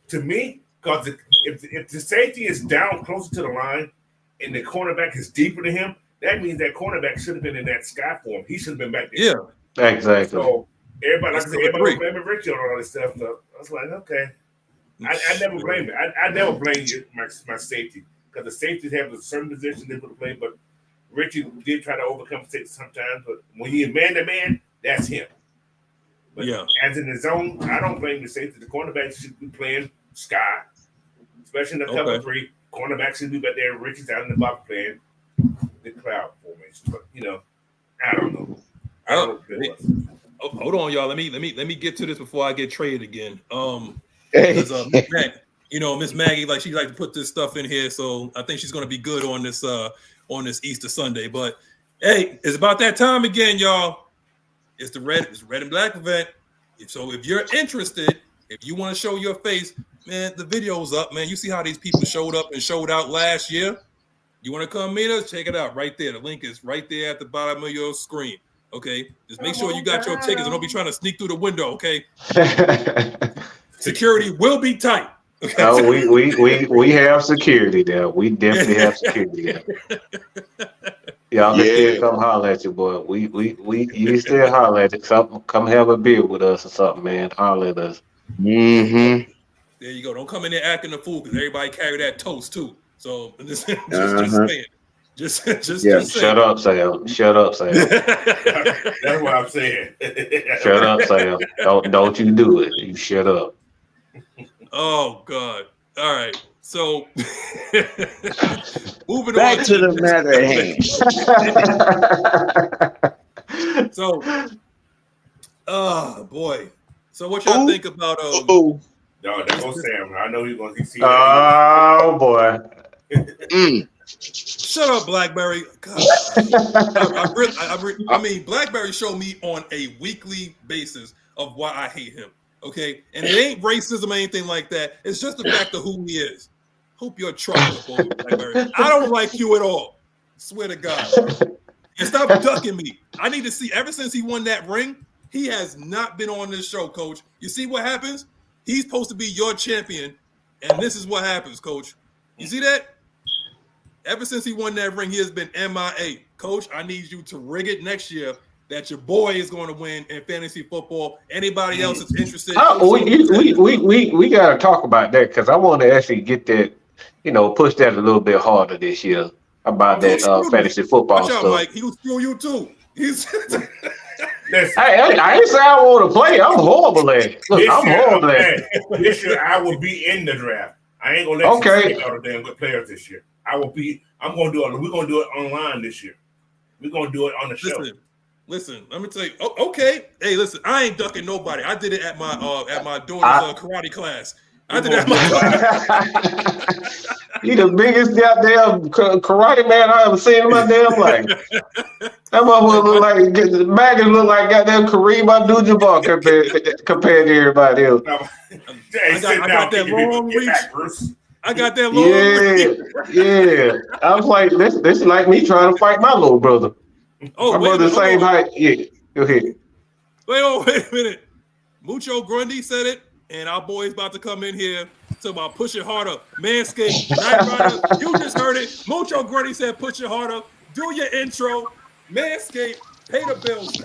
to me, because if the safety is down closer to the line and the cornerback is deeper than him, that means that cornerback should have been in that sky form. He should have been back there. Yeah, exactly. So everybody was blaming Richard on all this stuff. So I was like, okay. I never blamed it. I never blamed my safety because the safeties have a certain position they would play, but Richie did try to overcompensate sometimes. But when he is man to man, that's him. But as in the zone, I don't blame the safety. The cornerbacks should be playing sky, especially in the cover three. Cornerbacks should be back there. Richie's out in the box playing the cloud formation. But I don't know. I don't know. Hold on, y'all. Let me get to this before I get traded again. Ms Maggie, like she like to put this stuff in here, so I think she's gonna be good on this Easter Sunday. But hey, it's about that time again, y'all. It's the red and black event. So if you're interested, if you want to show your face, man, the video's up, man. You see how these people showed up and showed out last year? You want to come meet us? Check it out right there. The link is right there at the bottom of your screen. Okay, just make sure you got your tickets and don't be trying to sneak through the window. Okay, security will be tight. Okay? No, we have security there. We definitely have security there. Y'all can still come holler at you, boy. You still holler at you. Come have a beer with us or something, man. Holler at us. Mm-hmm. There you go. Don't come in there acting a fool because everybody carry that toast too. So just saying. Just shut up, Sam. Shut up, Sam. That's what I'm saying. Shut up, Sam. Don't you do it. You shut up. Oh God. All right. So moving back on to the matter at hand. So boy. So what y'all think about No, that goes Sam. I know he's gonna see that. Oh boy. Shut up, Blackberry. God. I mean, Blackberry showed me on a weekly basis of why I hate him. Okay, and it ain't racism or anything like that. It's just the fact of who he is. Hope you're trouble, Blackberry. I don't like you at all. Swear to God. And stop ducking me. I need to see. Ever since he won that ring, he has not been on this show, Coach. You see what happens? He's supposed to be your champion, and this is what happens, Coach. You see that? Ever since he won that ring, he has been MIA. Coach, I need you to rig it next year that your boy is going to win in fantasy football. Anybody else that's interested? We got to talk about that because I want to actually get that, push that a little bit harder this year about that fantasy football stuff. Watch out, Mike. He will screw you too. I ain't say I want to play. I'm horrible at it. Look, I'm horrible at it. This year I will be in the draft. I ain't gonna let you take all the damn good players this year. We're gonna do it online this year. We're gonna do it on the show. Listen, let me tell you. Oh, okay. Hey, listen, I ain't ducking nobody. I did it at my daughter's karate class. I did that. He the biggest goddamn karate man I ever seen in my damn life. That motherfucker look like Maggiet look like goddamn Kareem Abdul-Jabbar compared to everybody else. I got that long reach. I got that long reach. Yeah. I was like, this is like me trying to fight my little brother. Oh, my brother the same height. Yeah, go ahead. Wait a minute. Mucho Grundy said it, and our boy's about to come in here talking about push it harder. Manscaped, Nyght Ryder, you just heard it. Mucho Grundy said push it harder. Do your intro. Manscaped, pay the bills.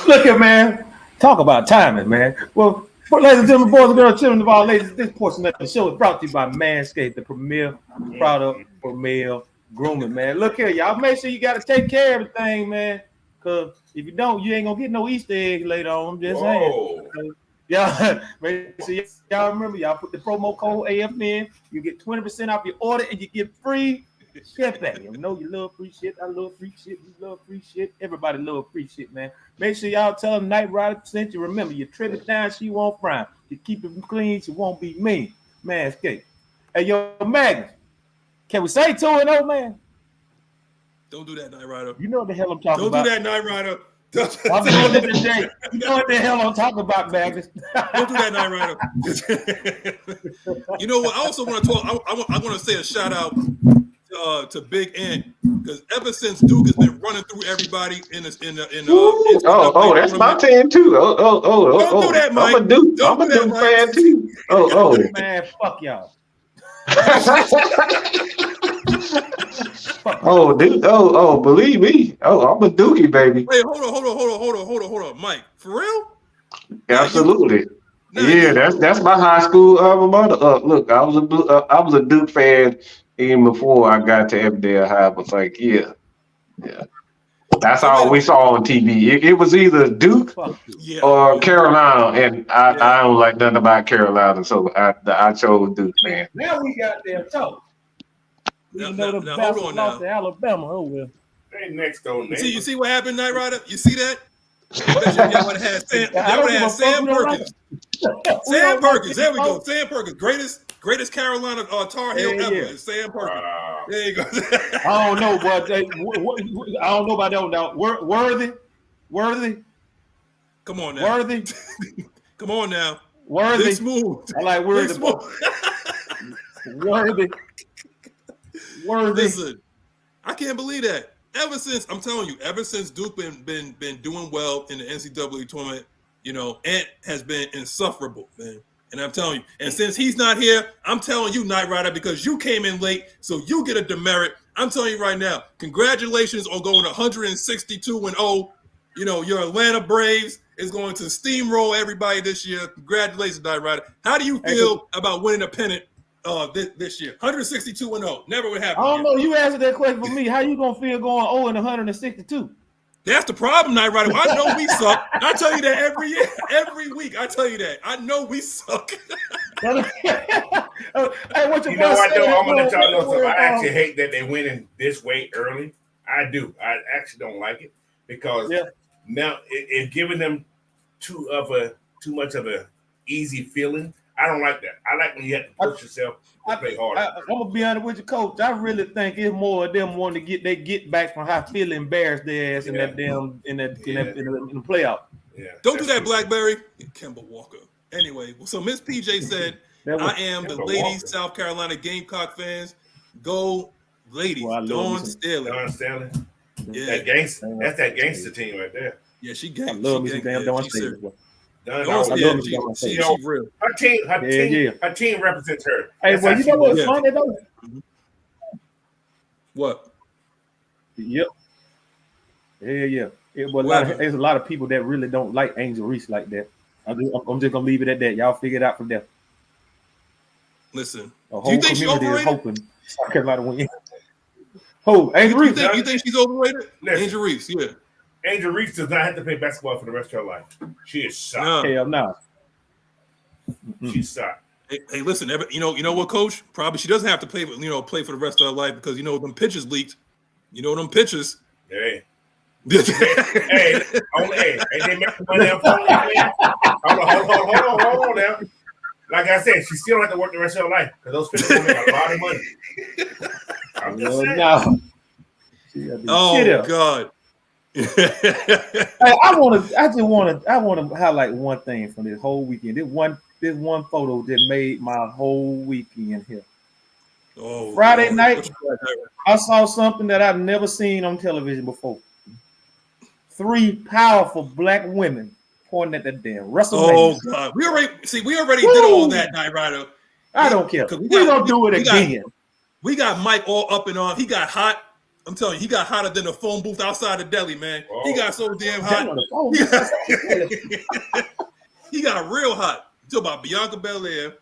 Look at man. Talk about timing, man. Well, ladies and gentlemen, boys and girls, children of all ladies, this portion of the show is brought to you by Manscaped, the premier product for male grooming, man. Look here, y'all. Make sure you got to take care of everything, man. Because if you don't, you ain't going to get no Easter eggs later on. I'm just saying. Yeah, make sure y'all remember, y'all put the promo code AFN. You get 20% off your order and you get free shipping. You know you love free shit. I love free shit. You love free shit. Everybody love free shit, man. Make sure y'all tell them Nyght Ryder sent you. Remember, you trim it down, she won't frown. You keep it clean, she won't be mean. Manscaped. Hey, yo, Magnus, can we say 2-0, man? Don't do that, Nyght Ryder. You know what the hell I'm talking about. Don't do that, Nyght Ryder. I'm doing it today. You know what the hell I'm talking about, Magnus. Don't do that, Nyght Ryder. You know what? I also want to talk. I want to say a shout out to Big Ant, because ever since Duke has been running through everybody in that's my team too. Don't do that, Mike. I'm a Duke fan too. Man, fuck y'all. Dude. Believe me. I'm a Dookie, baby. Wait, hold on, Mike. For real? Absolutely. That's my high school alma mater. Look, I was a Duke fan even before I got to Everdale High. I was like, yeah. That's all we saw on TV. It was either Duke or Carolina, and I don't like nothing about Carolina, so I chose Duke, man. Now we got them talk. Even though the Falcons lost to Alabama, oh well. Hey, next door. You see what happened, Nyght Ryder? You see that? Y'all would have had Sam Perkins. Sam Perkins. There we go. Sam Perkins, greatest Carolina Tar Heel ever. Is Sam Perkins. There you go. I don't know, but I don't know about that one now. Worthy. Come on now. Worthy. Come on now. Worthy. Big smooth. I like Worthy. Worthy. Listen, I can't believe that. Ever since Duke been doing well in the NCAA tournament, Ant has been insufferable, man. And I'm telling you, and since he's not here, I'm telling you, Nyght Ryder, because you came in late, so you get a demerit. I'm telling you right now, congratulations on going 162-0. Your Atlanta Braves is going to steamroll everybody this year. Congratulations, Nyght Ryder. How do you feel about winning a pennant this year? 162-0. Never would happen. I don't know. You answered that question for me. How you gonna feel going 0-162? That's the problem, Nyght Ryder. I know we suck. I tell you that every year, every week. I tell you that. I know we suck. Hey, what you know what, though? I'm gonna let y'all know something. I actually hate that they went in this way early. I do. I actually don't like it because now it's giving them too much of a easy feeling. I don't like that. I like when you have to push yourself to play harder. I'm gonna be honest with you, Coach. I really think it's more of them wanting to get back from how feeling embarrassed their ass in that damn in the playoff. Yeah. Don't do that, Blackberry. Kemba Walker. Anyway, so Miss PJ said, "I am the ladies, South Carolina Gamecock fans. Go, ladies! Dawn Staley. Yeah. That's that gangster team right there. Yeah, she gangster. I love me some damn Dawn Staley. She's real. Her team represents her. Hey, well, you know what's funny though? What? Yep. Yeah. There's a lot of people that really don't like Angel Reese like that. I'm just gonna leave it at that. Y'all figure it out from there. Listen, do you think she's overrated? Hoping South Carolina win. Oh, Angel Reese. You think she's overrated? Angel Reese, yeah. Angel Reese does not have to play basketball for the rest of her life. She is sucked. Hell no. She's sucked. Hey, listen. You know what, Coach? Probably she doesn't have to play for the rest of her life because them pitches leaked. Them pitches. Hey. Hey, they make money up for you. Hold on now. Like I said, she still don't have to work the rest of her life because those pitches will make a lot of money. I'm just saying. No. Oh God. I want to highlight one thing from this whole weekend. This one photo that made my whole weekend here. Oh, Friday night, I saw something that I've never seen on television before. 3 powerful black women pointing at the damn WrestleMania. Oh God, we already did all that, Nyght Ryder. I don't care. We're gonna do it again. We got Mike all up and on. He got hot. I'm telling you, he got hotter than the phone booth outside the deli, man. Whoa. He got so damn hot. He got real hot. You talk about Bianca Belair.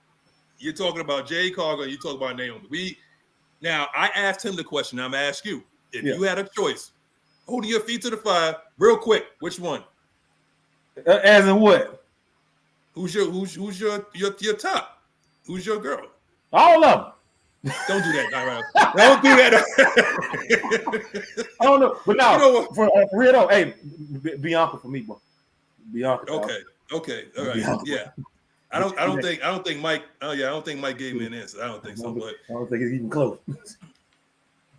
You're talking about Jay Cargill. You talk about Naomi. Now, I asked him the question. I'm going to ask you. If you had a choice, holding your feet to the fire, real quick, which one? As in what? Who's your top? Who's your girl? All of them. Don't do that, Nyght. Don't do that. I don't know, but now You know what? for real though, hey, Bianca for me, bro. Bianca. Okay, all right, yeah. I don't think Mike. Oh yeah, I don't think Mike gave me an answer. I don't think so, but I don't think it's even close.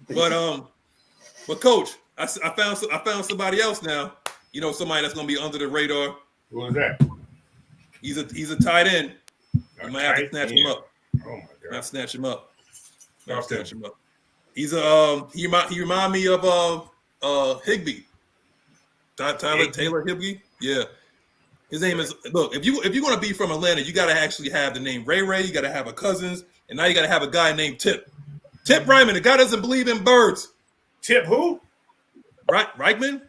but Coach, I found somebody else now. You know, somebody that's gonna be under the radar. Who is that? He's a tight end. You might have to snatch him up. Oh my God! Not snatch him up. Okay. Snatch him up. He's he remind me of Higbee. Tyler Taylor Higbee. Yeah. His name is, look, if you're gonna be from Atlanta, you gotta actually have the name Ray. You gotta have a Cousins, and now you gotta have a guy named Tip. Tip Ryman. The guy doesn't believe in birds. Tip who? Reichman?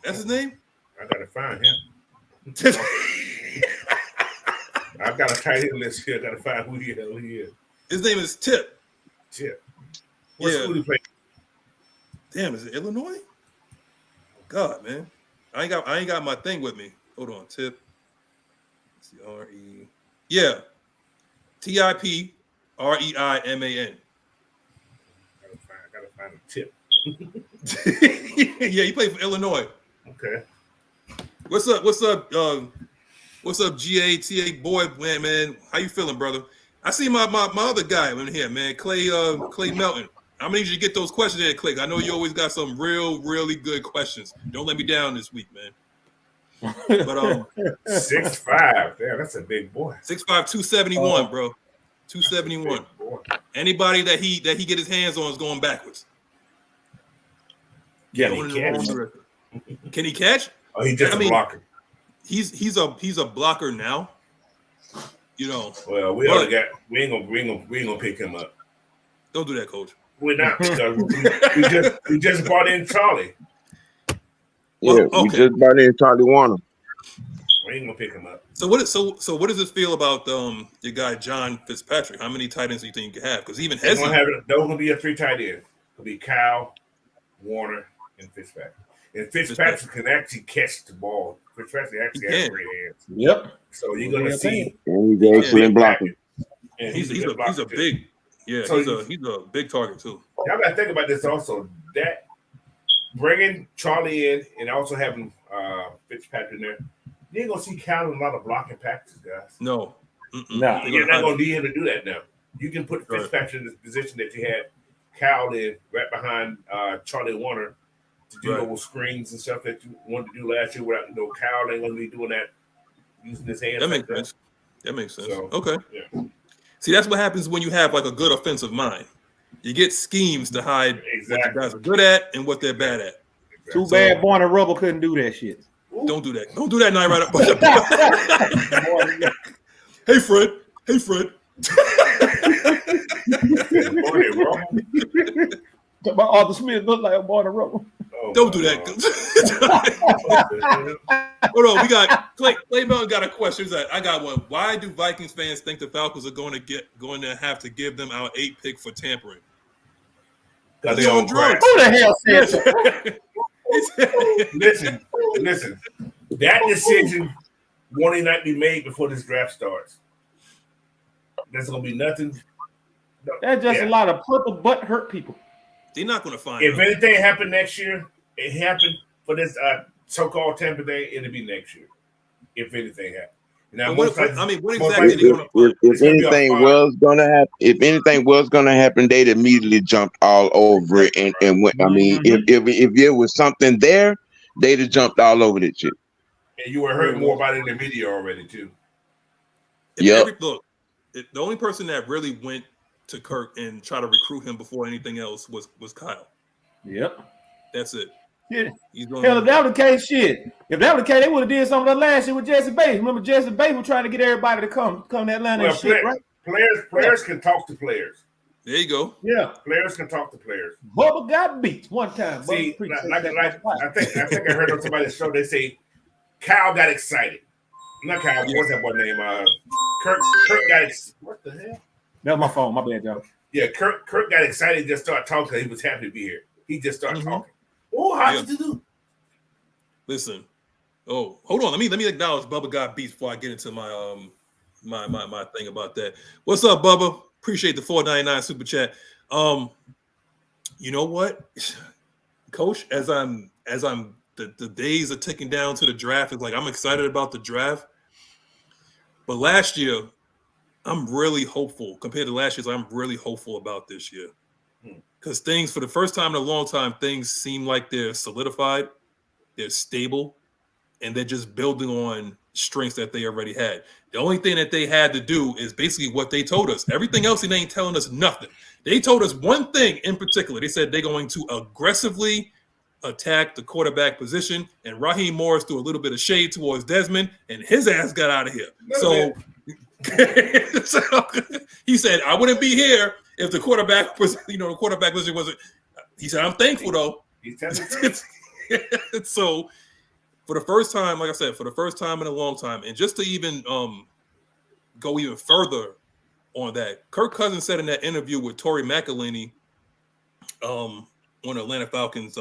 That's his name? I gotta find him. I've got a tight end list here. I gotta find who the hell he is. His name is Tip. Tip. What school he play? Damn, is it Illinois? God, man. I ain't got my thing with me. Hold on, Tip. C-R-E. Yeah. TIPREIMAN. I gotta find a Tip. Yeah, he played for Illinois. Okay. What's up, GATA boy, man? How you feeling, brother? I see my other guy in here, man, Clay Melton. I'm gonna need you to get those questions in, Clay. I know you always got some really good questions. Don't let me down this week, man. But 6'5". Damn, that's a big boy. 6'5", 271, bro. 271. Anybody that he get his hands on is going backwards. Yeah, Can he catch? Oh, he's just a blocker. He's a blocker now. You know. Well, we ain't gonna pick him up. Don't do that, Coach. We're not, because we just brought in Charlie. Yeah, we just brought in Charlie Warner. We ain't gonna pick him up. So what does it feel about your guy John Fitzpatrick? How many tight ends do you think you can have? Because even There's Hezzy, gonna be a 3 tight end. It'll be Kyle, Warner, and Fitzpatrick. And Fitzpatrick can actually catch the ball. Fitzpatrick actually has great hands. Yep. So you're gonna see. And he's excellent blocking. And he's a big, So he's a big target too. Y'all gotta think about this also. That bringing Charlie in and also having Fitzpatrick in there, you ain't gonna see Kyle in a lot of blocking packages, guys. No. No. You're not gonna need him to do that now. You can put Fitzpatrick in this position that you had Kyle in right behind Charlie Warner to do those screens and stuff that you wanted to do last year without Kyle ain't gonna be doing that using his hands. That makes sense. That makes sense. So, okay. Yeah. See, that's what happens when you have like a good offensive mind. You get schemes to hide what the guys are good at and what they're bad at. Exactly. Too bad Born and Rubble couldn't do that shit. Don't do that. Don't do that, Nyght. Hey, Fred. Arthur Smith looked like a Born and Rubble. Oh, don't do that. Hold on, we got Clay Melton got a question. He's like, I got one. Why do Vikings fans think the Falcons are going to have to give them our 8th pick for tampering? Because they on drugs. Who the hell said so? Listen. That decision won't not be made before this draft starts. There's gonna be nothing. That's just a lot of purple butt hurt people. They're not going to find. If anything happened next year, it happened for this so-called Tampa Day. It'll be next year. If anything happened. Now, what exactly? If anything was gonna happen, they'd immediately jumped all over it and went. I mean, if there was something there, they'd have jumped all over that shit. And you were heard more about it in the media already too. Look, the only person that really went to Kirk and try to recruit him before anything else was Kyle. Yep. That's it. Yeah. Hell, if that was the case, shit. If that was the case, they would have did something that last year with Jesse Bates. Remember, Jesse Bates was trying to get everybody to come to Atlanta and shit, right? Players can talk to players. There you go. Yeah. Players can talk to players. Bubba got beat one time. See, I think I heard on somebody's show, they say Kyle got excited. Not Kyle, what's that boy name? Kirk got excited. What the hell? That was my phone. My bad, y'all. Yeah, Kirk got excited and just started talking. He was happy to be here. He just started talking. Oh, how did you do? Listen, Oh, hold on. Let me acknowledge Bubba got beats before I get into my my thing about that. What's up, Bubba? Appreciate the $4.99 super chat. You know what, Coach? As I'm the days are ticking down to the draft. It's like I'm excited about the draft, but last year I'm really hopeful compared to last year's. I'm really hopeful about this year because things for the first time in a long time, things seem like they're solidified, they're stable, and they're just building on strengths that they already had. The only thing that they had to do is basically what they told us. Everything else, they ain't telling us nothing. They told us one thing in particular. They said they're going to aggressively attack the quarterback position, and Raheem Morris threw a little bit of shade towards Desmond, and his ass got out of here. So he said, I wouldn't be here if the quarterback was, the quarterback position wasn't. He said, I'm thankful though. So for the first time, like I said, for the first time in a long time, and just to even go even further on that, Kirk Cousins said in that interview with Tori McElhaney on the Atlanta Falcons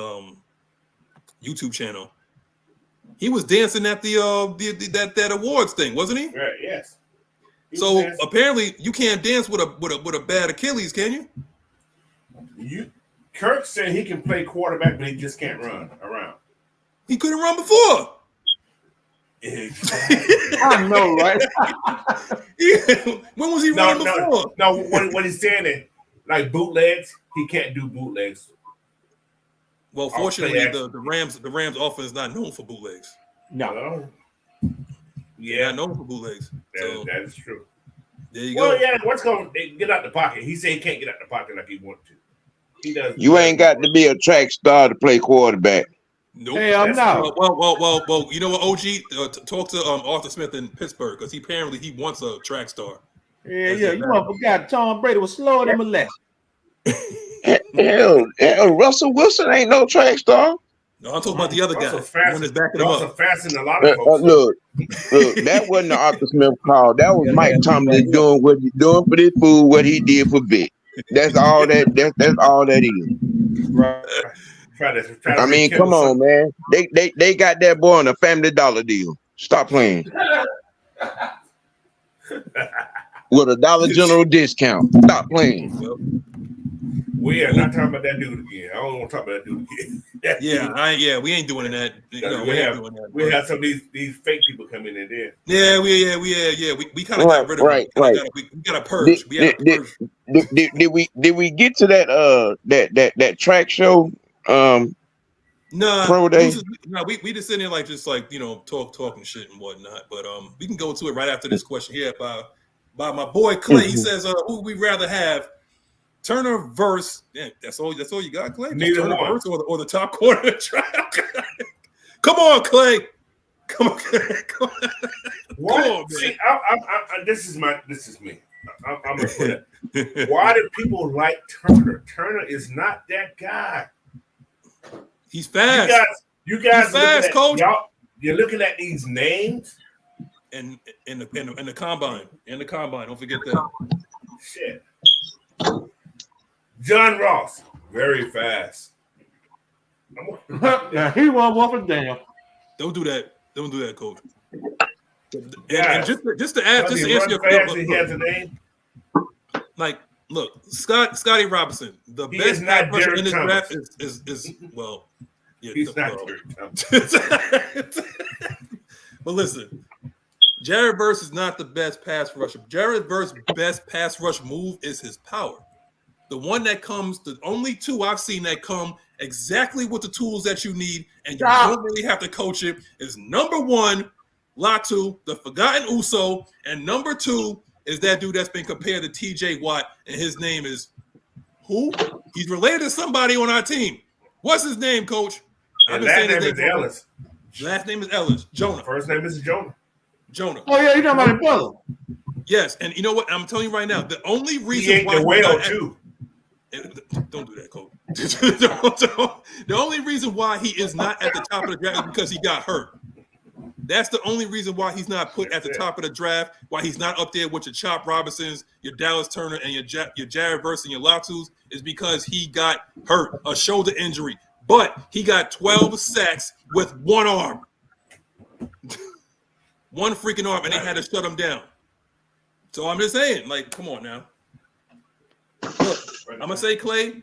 YouTube channel, he was dancing at that awards thing, wasn't he? Right. Yes. So apparently, you can't dance with a bad Achilles, can you? Kirk said he can play quarterback, but he just can't run around. He couldn't run before. I know, right? When was he running before? No, what he's saying is, like bootlegs, he can't do bootlegs. Well, fortunately, the Rams offense is not known for bootlegs. No. Yeah, not known for bootlegs. That is true. There you go. Well, yeah, they get out the pocket. He said he can't get out the pocket like he wanted to. He does. You ain't got to be a track star to play quarterback. Nope. Hey, I'm not. Well. You know what, OG? Talk to Arthur Smith in Pittsburgh because he wants a track star. Yeah. You must forgot Tom Brady was slower than molested. Hell, Russell Wilson ain't no track star. No, I'm talking about the other guy. Russell faster than a lot of folks. Look, that wasn't the Arthur Smith call. That was Mike Tomlin doing what he's doing for this fool, what he did for Vic. That's all that. That's all that is. Right. I mean, come on, man. They got that boy on a Family Dollar deal. Stop playing. With a Dollar General discount. Stop playing. We are not talking about that dude again. I don't want to talk about that dude again. We ain't doing that. We have some of these fake people come in there. We kind of got rid of right. We got to purge. Did we get to that track show? Pro day? We just sitting there talking shit and whatnot. But we can go to it right after this question here by my boy Clay. He says, who would we rather have? Turner verse. Yeah, that's all you got, Clay? Neither Turner one. Verse or the top corner of the track. Come on, Clay. Come on. What? Come on, see, this is me. I'm gonna put it. Why do people like Turner? Turner is not that guy. He's fast. You guys He's fast, Coach. You're looking at these names and the combine. In the combine. Don't forget that. Shit. John Ross, very fast. Yeah, he won't walk a damn. Don't do that. Don't do that, Coach. Yeah. And just to answer your question, he has a name. Like, look, Scotty Robinson, the best pass rusher in this draft is well, yeah, he's not Derek Thomas. But listen, Jared Verse is not the best pass rusher. Jared Verse's best pass rush move is his power. The one that comes, the only two I've seen that come exactly with the tools that you need, and you don't really have to coach it, is number one, Latu, the forgotten Uso, and number two is that dude that's been compared to TJ Watt, and his name is who? He's related to somebody on our team. What's his name, Coach? I've been saying his name is Ellis. Last name is Ellis. Jonah. First name is Jonah. Oh yeah, you're talking about his brother. Yes, and you know what? I'm telling you right now, the only reason he ain't why the whale too. Don't do that, Coach. The only reason why he is not at the top of the draft is because he got hurt. That's the only reason why he's not put at the top of the draft, why he's not up there with your Chop Robinsons, your Dallas Turner, and your Jared Verse and your Latus, is because he got hurt, a shoulder injury. But he got 12 sacks with one arm. One freaking arm, and they had to shut him down. So I'm just saying, like, come on now. Look, I'm gonna say, Clay,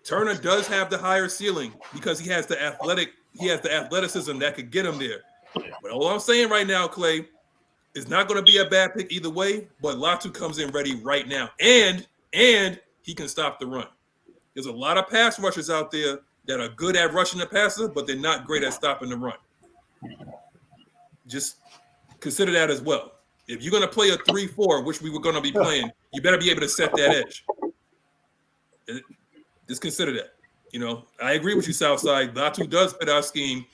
Turner does have the higher ceiling because he has the athleticism that could get him there. But all I'm saying right now, Clay, is not going to be a bad pick either way. But Latu comes in ready right now, and he can stop the run. There's a lot of pass rushers out there that are good at rushing the passer, but they're not great at stopping the run. Just consider that as well. If you're going to play a 3-4, which we were going to be playing, you better be able to set that edge. Just consider that. You know, I agree with you, Southside. Latu does fit our scheme.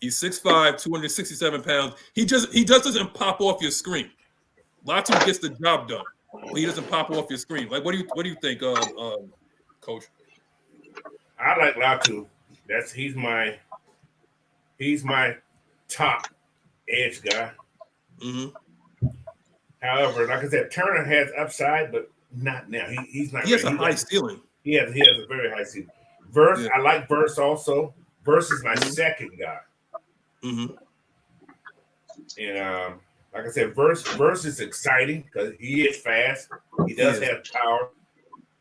He's 6'5", 267 pounds. He just doesn't pop off your screen. Latu gets the job done, but he doesn't pop off your screen. Like, what do you think, Coach? I like Latu. He's my top edge guy. Mm-hmm. However, like I said, Turner has upside, but not now. He's not. He has a high ceiling. He has a very high ceiling. Verse, I like Verse also. Verse is my second guy. Mm-hmm. And like I said, Verse is exciting because he is fast. He does have power,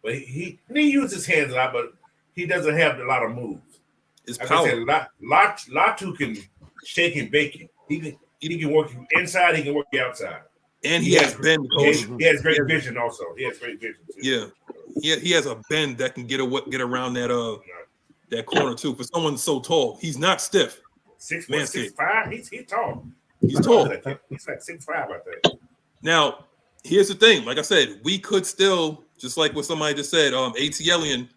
but he uses his hands a lot, but he doesn't have a lot of moves. It's like power. I said, Latu can shake and bake you. He can work you inside. He can work you outside. And he has bend, Coach. He has great vision also. He has great vision too. Yeah. He has a bend that can get around that corner too. For someone so tall, he's not stiff. 6'5". He's tall. He's tall. He's like 6'5", I think. Now, here's the thing. Like I said, we could still, just like what somebody just said, ATLian,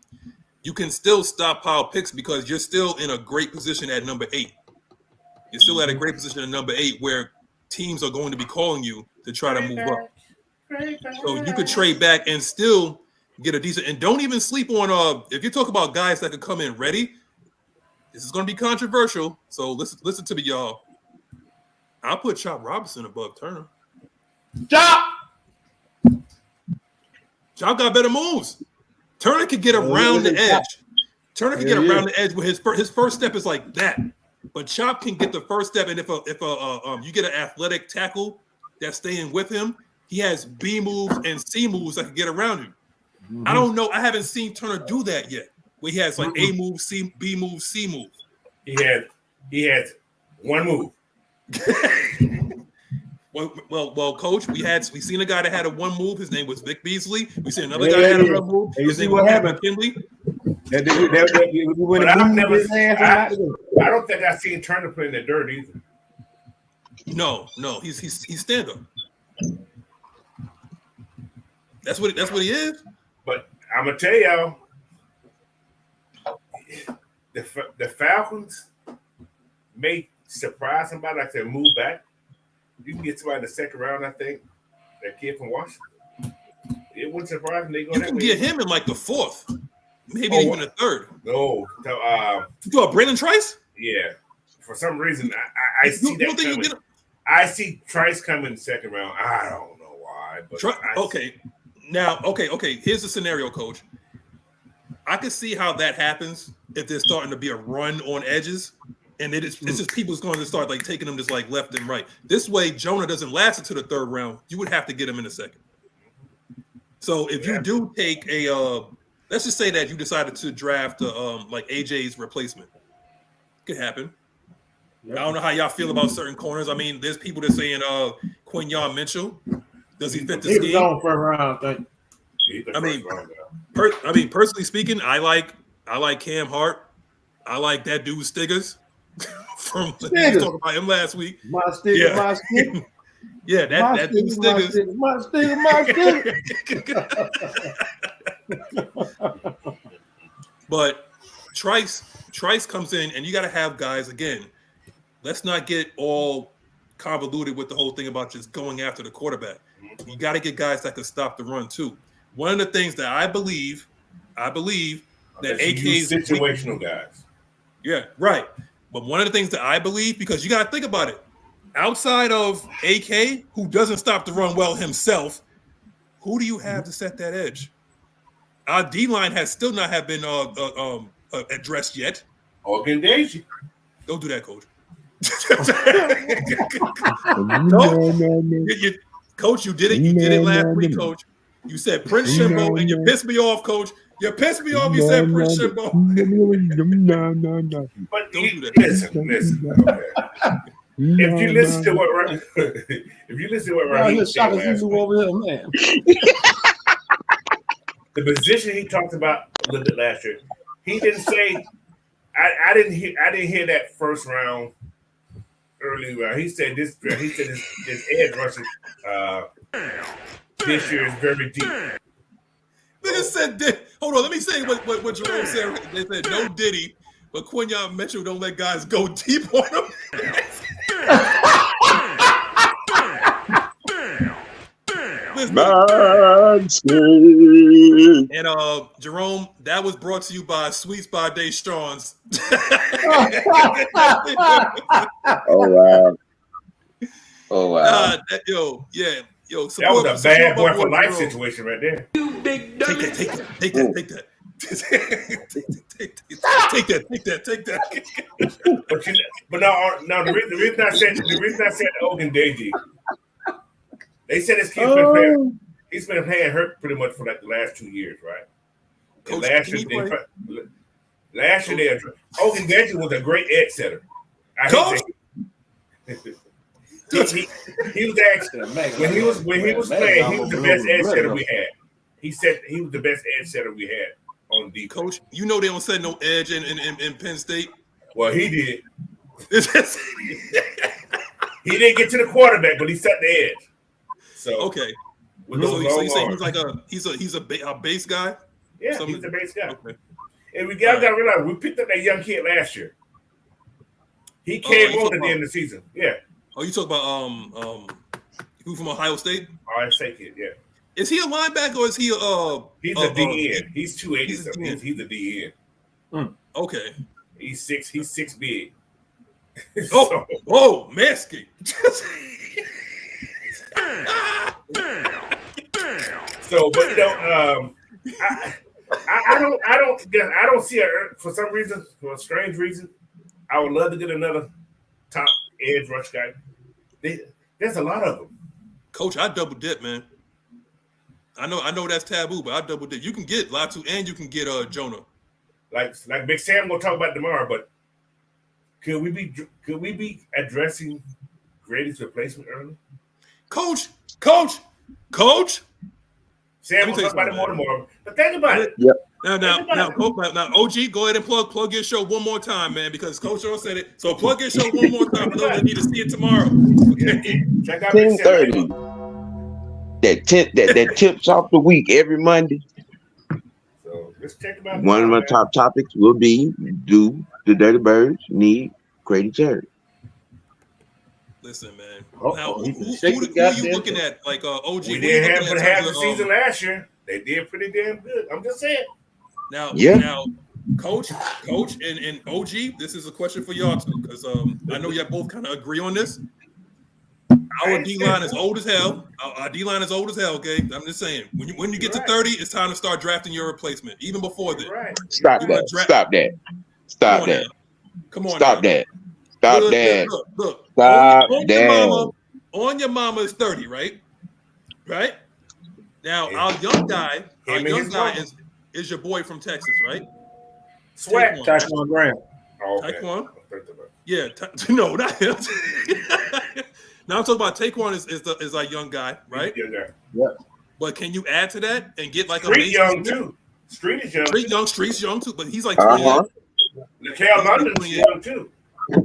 you can still stockpile picks because you're still in a great position at number 8. You're still at a great position at number 8 where teams are going to be calling you to try to move up. So you could trade back and still get a decent. And don't even sleep on if you talk about guys that could come in ready. This is going to be controversial. So listen to me, y'all. I'll put Chop Robinson above Turner. Chop got better moves. Turner could get around the edge. Turner can get around the edge with his first step is like that. But Chop can get the first step, and if you get an athletic tackle that's staying with him, he has B moves and C moves that can get around him. Mm-hmm. I don't know. I haven't seen Turner do that yet. Where he has like A move, C, B move, C move. He had one move. Well, Coach, we seen a guy that had a one move. His name was Vic Beasley. We seen another guy that had a one move. You see what happened, I don't think I've seen Turner play in the dirt either. No, he's stand up. That's what he is. But I'm gonna tell y'all, the Falcons may surprise somebody like they move back. You can get somebody in the second round, I think. That kid from Washington. It wouldn't surprise me. You can get him in like the 4th, maybe even the 3rd. No, you got Brandon Trice? Yeah. For some reason, I see that coming. I see Trice coming in the second round. I don't know why, but okay. Here's the scenario, Coach. I can see how that happens if there's starting to be a run on edges. And it's just people's going to start like taking them just like left and right. This way, Jonah doesn't last into the 3rd round. You would have to get him in the 2nd. So if you do take let's just say that you decided to draft like AJ's replacement, it could happen. Yep. I don't know how y'all feel about certain corners. I mean, there's people that are saying Quinyon Mitchell. Does he fit the scheme? Going for a round, I mean, personally speaking, I like Cam Hart. I like that dude Stiggers. We talked about him last week. My Stiggers. Yeah, that dude Stiggers. My Stiggers. But Trice comes in, and you got to have guys again. Let's not get all convoluted with the whole thing about just going after the quarterback. You got to get guys that can stop the run too. One of the things that I believe that AK's situational guys. Yeah, right. But one of the things that I believe, because you got to think about it, outside of AK, who doesn't stop the run well himself, who do you have to set that edge? Our D-line has still not have been addressed yet. Ogundeji. Don't do that, Coach. Coach, you did it. You did it last week, Coach. You said Prince Shimbo, and you pissed me off, Coach. You pissed me off. You said Prince Shimbo. But listen. Okay. If you listen to what Raheem said last week, the position he talked about a little bit last year, he didn't say. I didn't hear that first round early round. He said this edge rushing this year is very deep. Nigga said, hold on, let me say what Jerome said. They said no Diddy, but Quinyon Mitchell don't let guys go deep on him. And Jerome, that was brought to you by Sweets by Day Strong's. Oh wow. Yo. That was a bad boy for life situation right there. You big dummy. Take that. Take that. But now the reason I said Ogun Deji, they said his kid's been playing hurt pretty much for like the last 2 years, right? And last year Ogun Deji was a great edge setter. He was actually when he was playing, he was the best edge setter we had. He said he was the best edge setter we had on defense. Coach, you know they don't set no edge in Penn State. Well, he did. He didn't get to the quarterback, but he set the edge. So okay. So you say he's a base guy? Yeah, he's a base guy. Okay. And we got to realize we picked up that young kid last year. He came on at the end of the season. Yeah. Oh, you talk about who from Ohio State? Ohio State kid, yeah. Is he a linebacker or is he he's a DN. He's 280 something. He's a DN. Okay. He's six big. Masky. So, but I don't see for some reason, for a strange reason, I would love to get another top edge rush guy. There's a lot of them. Coach, I double dip, man. I know that's taboo, but I double dip. You can get Latu and you can get Jonah. Like Big Sam gonna talk about it tomorrow, but could we be addressing Grady's replacement early? Coach. Sam will talk about it more tomorrow. But think about it. Yep. Now, OG, go ahead and plug your show one more time, man, because Coach Earl said it. So plug your show one more time for those that need to see it tomorrow. Okay. Check out 10:30. That tips off the week every Monday. So let's check them out. One of my top topics will be: do the Dirty Birds need Grady Jarrett? Listen, man. Now, who are you looking at? Like OG? We didn't have for half the season last year. They did pretty damn good. I'm just saying. Now, Coach, and OG, this is a question for y'all too, because I know y'all both kind of agree on this. Our D-line is old as hell. Our D-line is old as hell, okay? I'm just saying. When you get to 30, it's time to start drafting your replacement. Even before then. Right. Stop that. Come on. Stop that. Look. Stop that. On your mama is 30, right? Right? Now, our young guy is your boy from Texas, right? Swag. Taekwon Graham. Oh, okay. Taekwon? Yeah. No, not him. Now I'm talking about Taekwon is our young guy, right? Yeah. But can you add to that and get like Street young too? Street is young. Street's young too, but he's like Nikhil London's young too.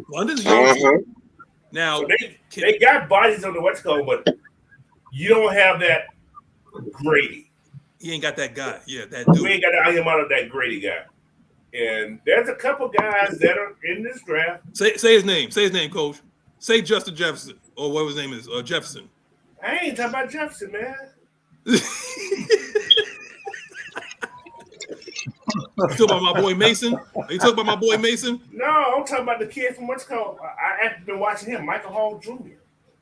London's young too. Now so they got bodies on the West Coast, but you don't have that Grady. He ain't got that guy. Yeah, that dude. We ain't got the amount of that Grady guy. And there's a couple guys that are in this draft. Say his name. Say his name, Coach. Say Justin Jefferson, or what his name is, Jefferson. I ain't talking about Jefferson, man. You talking about my boy Mason? Are you talking about my boy Mason? No, I'm talking about the kid from what's called. I actually been watching him, Michael Hall Jr.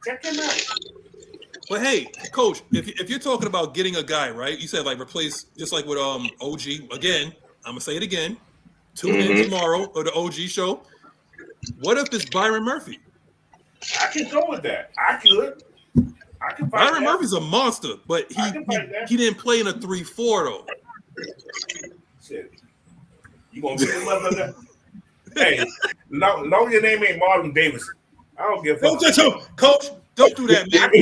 Check him out. But hey, Coach, if you're talking about getting a guy, right? You said like replace, just like with OG. Again, I'm gonna say it again. Tune in tomorrow or the OG show. What if it's Byron Murphy? I can go with that. I can fight Byron that. Murphy's a monster, but he didn't play in a 3-4 though. Shit. You gonna get him up there? Hey, long your name ain't Marlon Davidson. I don't give a fuck. Coach, don't do that, man. I can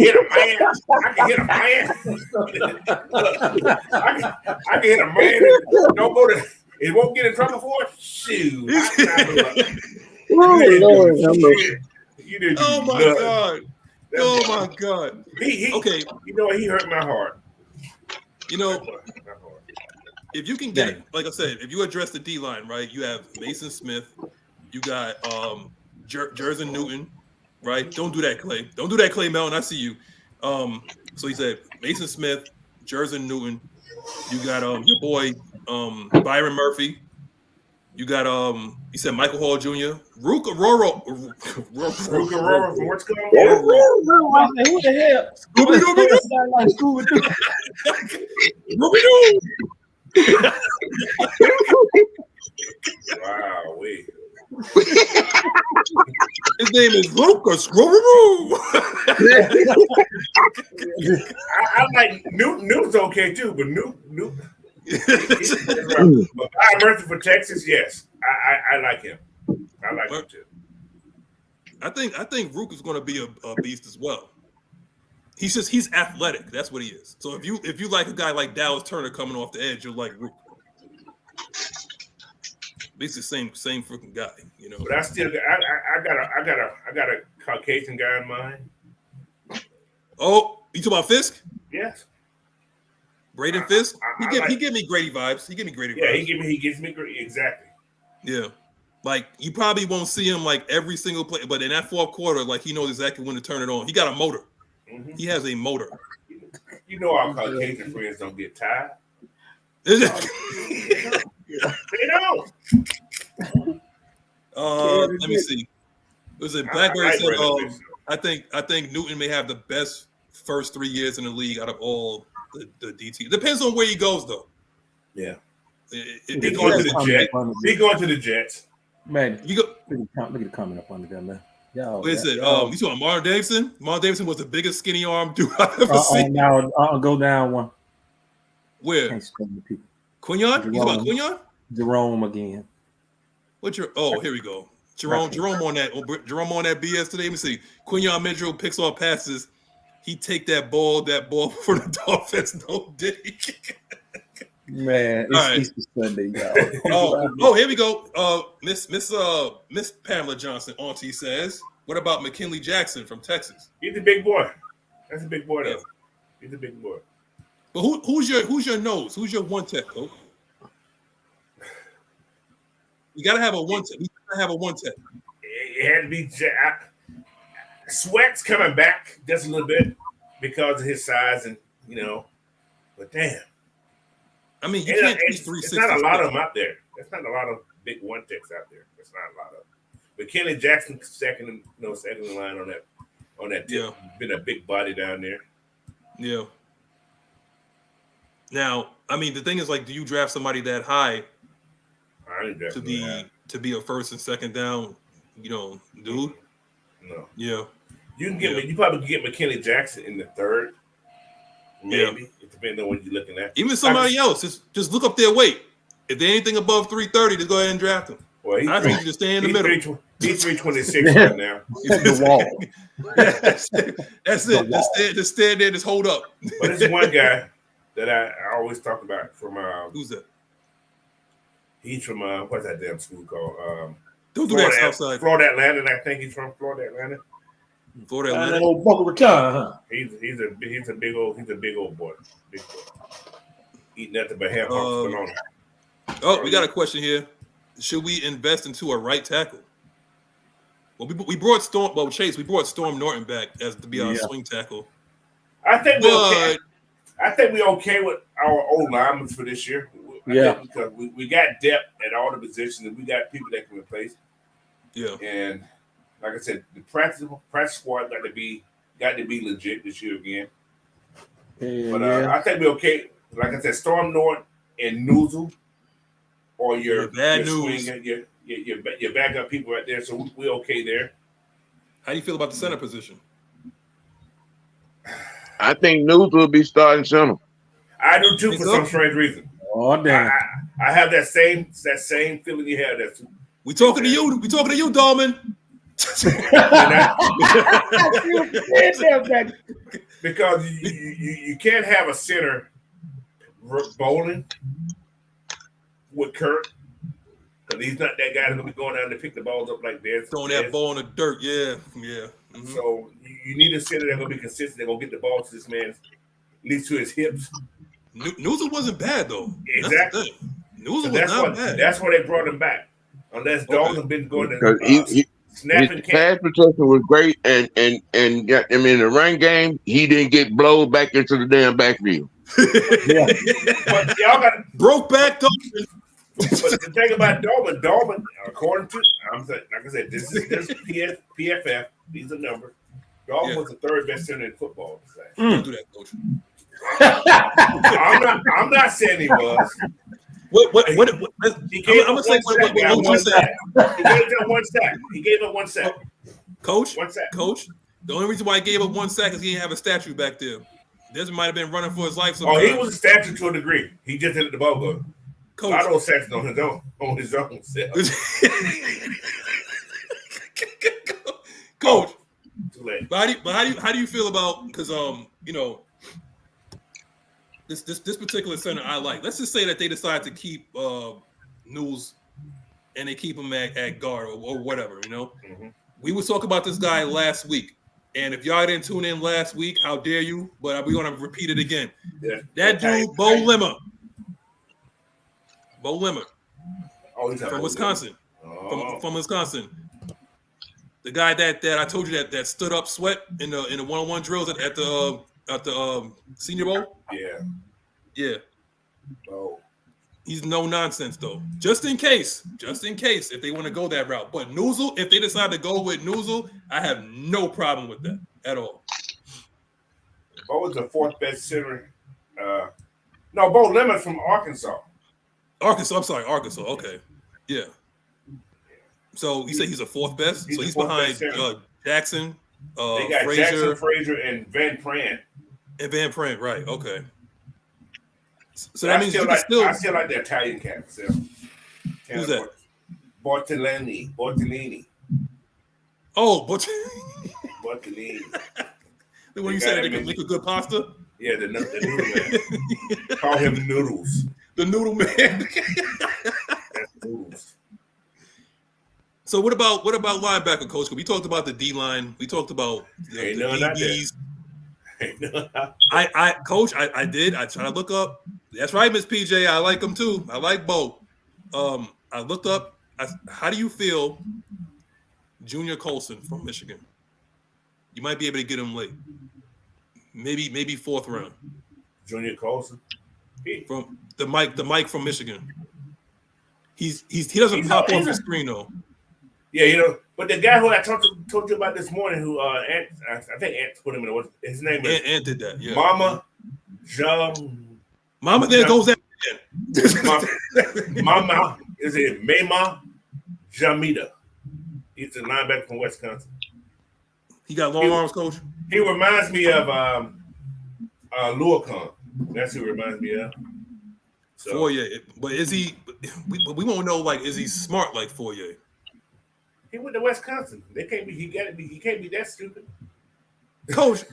hit a man. Don't go to. It won't get in trouble for it. Shoot. You did. Oh my god. Oh my god. Okay. You know what? He hurt my heart. You know, if you can get it, like I said, if you address the D line, right? You have Mason Smith, you got Jerson Newton, right? Don't do that, Clay. Don't do that, Clay Melton. I see you. So he said Mason Smith, Jerson Newton. You got your boy Byron Murphy. You got he said Michael Hall Jr. Rook Aurora from what's going on? Who the hell? Wow, wait. His name is Lucas. I like Newt's okay too, but Newt. But Byron Murphy for Texas, yes, I like him. I like him too. I think Rook is going to be a beast as well. He's athletic. That's what he is. So if you like a guy like Dallas Turner coming off the edge, you'll like Rook. Basically, same freaking guy, you know. But I got a Caucasian guy in mind. Oh, you talking about Fisk? Yes. Braden Fisk? He give me Grady vibes. He gives me Grady. Exactly. Yeah. Like, you probably won't see him like every single play, but in that fourth quarter, like he knows exactly when to turn it on. He got a motor. Mm-hmm. He has a motor. You know our Caucasian friends don't get tired. They don't. Let me see. Listen, Blackberry said, I think Newton may have the best first 3 years in the league out of all the DT. Depends on where he goes, though. Yeah. He going to the Jets. He going to the Jets. Man, you go. Look at the comment up under there, man. Yo, listen, you talking Marlon Davidson? Marlon Davidson was the biggest skinny arm dude I've ever seen. Now I'll go down one. Where? Quignon? You talking about Quignon? Jerome again. Here we go. Jerome on that BS today. Let me see. Quignon Mitchell picks off passes. He take that ball for the Dolphins. No, did he? Man, it's Easter Sunday, y'all. Here we go. Miss Pamela Johnson, Auntie says, what about McKinley Jackson from Texas? He's a big boy. That's a big boy, though. Yeah. He's a big boy. But who's your nose? Who's your one tech, coach? You gotta have a one tech. It had to be Sweat's coming back just a little bit because of his size, and but damn. I mean, you can't teach 360. It's not a lot of them out there. There's not a lot of big one techs out there. There's not a lot of them. But Kenny Jackson second in line on that tip. Yeah. Been a big body down there. Yeah. Now, I mean, the thing is, like, do you draft somebody that high to be a first and second down, dude? No. Yeah. You probably get McKinney Jackson in the third. Maybe. Yeah. It depends on what you're looking at. Even somebody else, just look up their weight. If they're anything above 330, just go ahead and draft them. Well, I think you just stay in the middle. He's 326 right now. The wall. That's it. Just stand there, just hold up. But there's one guy that I always talk about from who's that? He's from what's that damn school called? Don't do that outside. Florida Atlanta. I think he's from Florida Atlanta. Florida Atlanta. Old Boca Raton, huh? He's a big old boy. Big boy. Eat nothing but ham hocks banana. Oh, we got a question here. Should we invest into a right tackle? Well, we brought Storm. Well, Chase, we brought Storm Norton back as to be our swing tackle. I think we're okay. I think we're okay with our old linemen for this year. Because we got depth at all the positions, and we got people that can replace. Yeah. And like I said, the practice squad got to be legit this year again. But I think we're okay. Like I said, Storm Norton and Noozle, or your bad news, your backup people right there. So we're okay there. How do you feel about the center position? I think News will be starting center. I do too, for some strange reason. Oh damn! I have that same feeling you have. That we talking to you. We talking to you, Dolman. Because you can't have a center bowling with Kurt, because he's not that guy that's gonna be going down to pick the balls up like this. Throwing that ball in the dirt, yeah. Mm-hmm. So you need a center that's gonna be consistent. They're gonna get the ball to this man, at least to his hips. Newsom wasn't bad though. Exactly. Newsom was not bad. That's why they brought him back. Unless Dalton has been going to snapping. His pass protection was great, and in the run game, he didn't get blown back into the damn backfield. Yeah. But y'all got broke back Dolman. But the thing about Dolman, according to like I said, this is PFF. These are numbers. Dolman was the third best center in football. Don't do that, coach. I'm not saying he was. What? He gave up one sack. He gave up one sack. Coach, one sack. Coach, the only reason why he gave up one sack is he didn't have a statue back there. This might have been running for his life. Oh, he was a statue to a degree. He just hit the ball good. Coach, I don't sacks on his own self. Coach, too late. But how do you feel about, because this particular center I like. Let's just say that they decide to keep News and they keep him at guard or whatever, Mm-hmm. We was talking about this guy last week. And if y'all didn't tune in last week, how dare you? But we're going to repeat it again. Yeah. That dude, Bo Limmer. From Wisconsin. From Wisconsin. The guy that I told you that stood up sweat in the one-on-one drills at the Senior Bowl. Yeah. Oh. He's no nonsense though. Just in case, if they want to go that route. But Noozle, if they decide to go with Noozle, I have no problem with that at all. Bo was the fourth best center. No, Bo Lemon from Arkansas. Arkansas. Okay. Yeah. So you say he's a fourth best? So he's behind Jackson, they got Frazier, Jackson, Frazier, and Van Pran. Right, okay. So that means you can still... I still like the Italian cat. So. Who's that? Bortolini. Oh, Bortolini. When you said they can make a good pasta? Yeah, the noodle man. Call him Noodles. The noodle man. That's Noodles. So what about linebacker, coach? We talked about the D line. We talked about the DBs. Coach, I did. I tried to look up. That's right, Miss PJ. I like them too. I like both. I looked up. How do you feel, Junior Colson from Michigan? You might be able to get him late. Maybe fourth round. Junior Colson from the Mike from Michigan. He doesn't pop off the screen though. Yeah, but the guy who I told you about this morning, who I think Ant put him in. His name is Ant did that. Yeah. Mama there goes that. Mama is it Mema Jamida? He's a linebacker from Wisconsin. He got long arms, coach. He reminds me of Luakon. That's who he reminds me of. So. Fourier, but is he? We won't know. Like, is he smart like Fourier? He went to Wisconsin. They can't be. He can't be that stupid. Coach,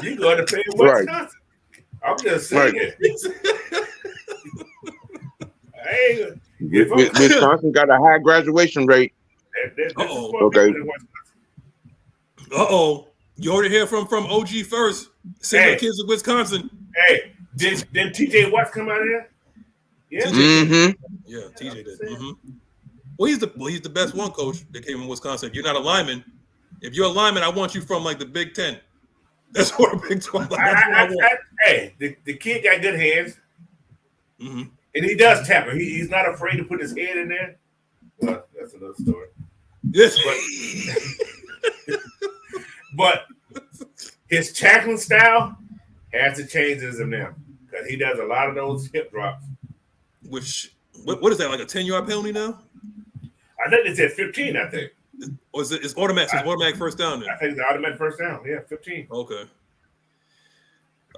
you going to play in Wisconsin? Right. I'm just saying. Right. Wisconsin got a high graduation rate. Okay. You already hear from OG first. Send the kids to Wisconsin. Hey, did TJ Watts come out of there? Yeah. Yeah, TJ did. Well, he's the best one, coach, that came from Wisconsin. If you're not a lineman, if you're a lineman, I want you from like the Big Ten. That's what a Big 12. Hey, the kid got good hands, and he does tackle. He's not afraid to put his head in there. Well, that's another story. Yes, but his tackling style has to change as of now because he does a lot of those hip drops. Which what is that, like a 10-yard penalty now? I think it's at 15. I think Or is it's automatic? So it's automatic first down then. I think it's automatic first down. Yeah, 15. Okay.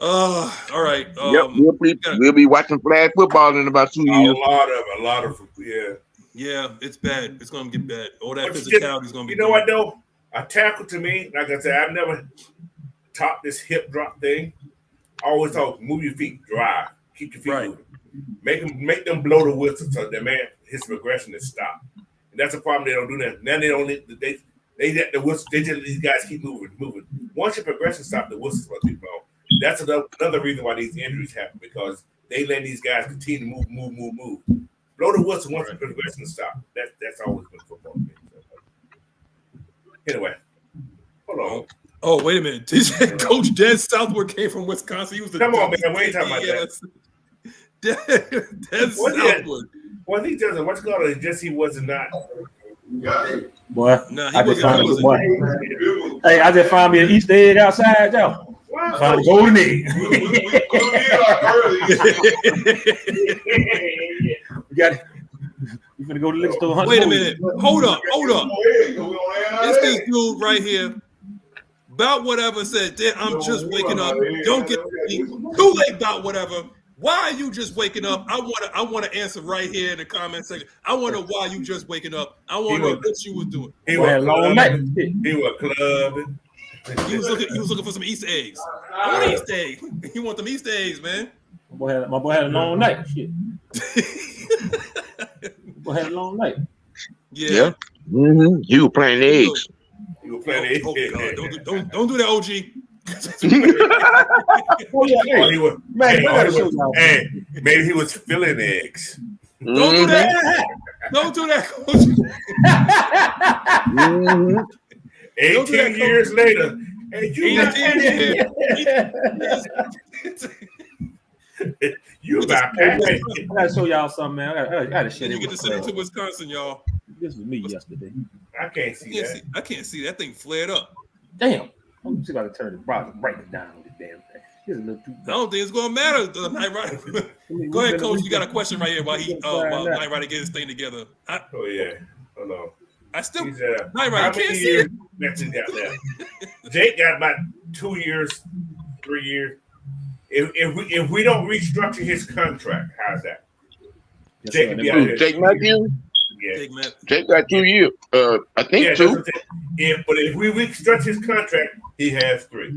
All right. Yep, we'll be watching flag football in about 2 years. A lot of, yeah. Yeah, it's bad. It's gonna get bad. All that physicality is gonna be. You know what though? A tackle to me, like I said, I've never taught this hip drop thing. I always thought, move your feet, drive, keep your feet moving, make them blow the whistle so that man his progression is stopped. And that's a problem. They don't do that. Now they don't. They let the whistle. They just these guys keep moving. Once your progression stops, the whistle's supposed to be blown. That's another reason why these injuries happen, because they let these guys continue to move. Blow the whistle once the progression stops. That's always been football. Anyway, hold on. Oh, wait a minute. Coach Dan Southwood came from Wisconsin. He was Come on, man. We ain't talking about that. Dan Southwood. Well, he doesn't. What's going on? Just he wasn't not. Boy, no, I just found me. Boy. Hey, I just found me an Easter egg outside, though. Wow. Found a golden egg. We got it. We're gonna go to the liquor store. Wait a minute. Hold up. It's this dude right here. About whatever said, I'm just waking up. Don't get too late about whatever. Why are you just waking up? I want to answer right here in the comment section. I want to know why you just waking up. I want to know what you was doing. He was clubbing. He was looking for some Easter eggs. I want Easter eggs. He want them Easter eggs, man. My boy had a long night. Shit. My boy had a long night. Yeah. Mm-hmm. You were playing eggs. You were playing eggs. Don't do that, OG. Maybe he was filling eggs. Don't do that. Don't do that, Coach. 18 years later. Hey, you about I gotta show y'all something, man. I gotta share You it. get to send it to Wisconsin, y'all. This was me yesterday. I can't see that. I can't see that thing flared up. Damn. Let me see if I can turn it, break it down with this damn thing. This is a little too I don't think it's gonna matter. Nyght Ryder. Go ahead, Coach. You got a question right here while Nyght Ryder get his thing together. Oh yeah. Hold on. I still Nyght Ryder can't see it. Jake got about 2 years, 3 years. If we don't restructure his contract, how's that? Jake Matthews? Yeah. Jake got 2 years. I think 2. But if we restructure his contract, he has 3.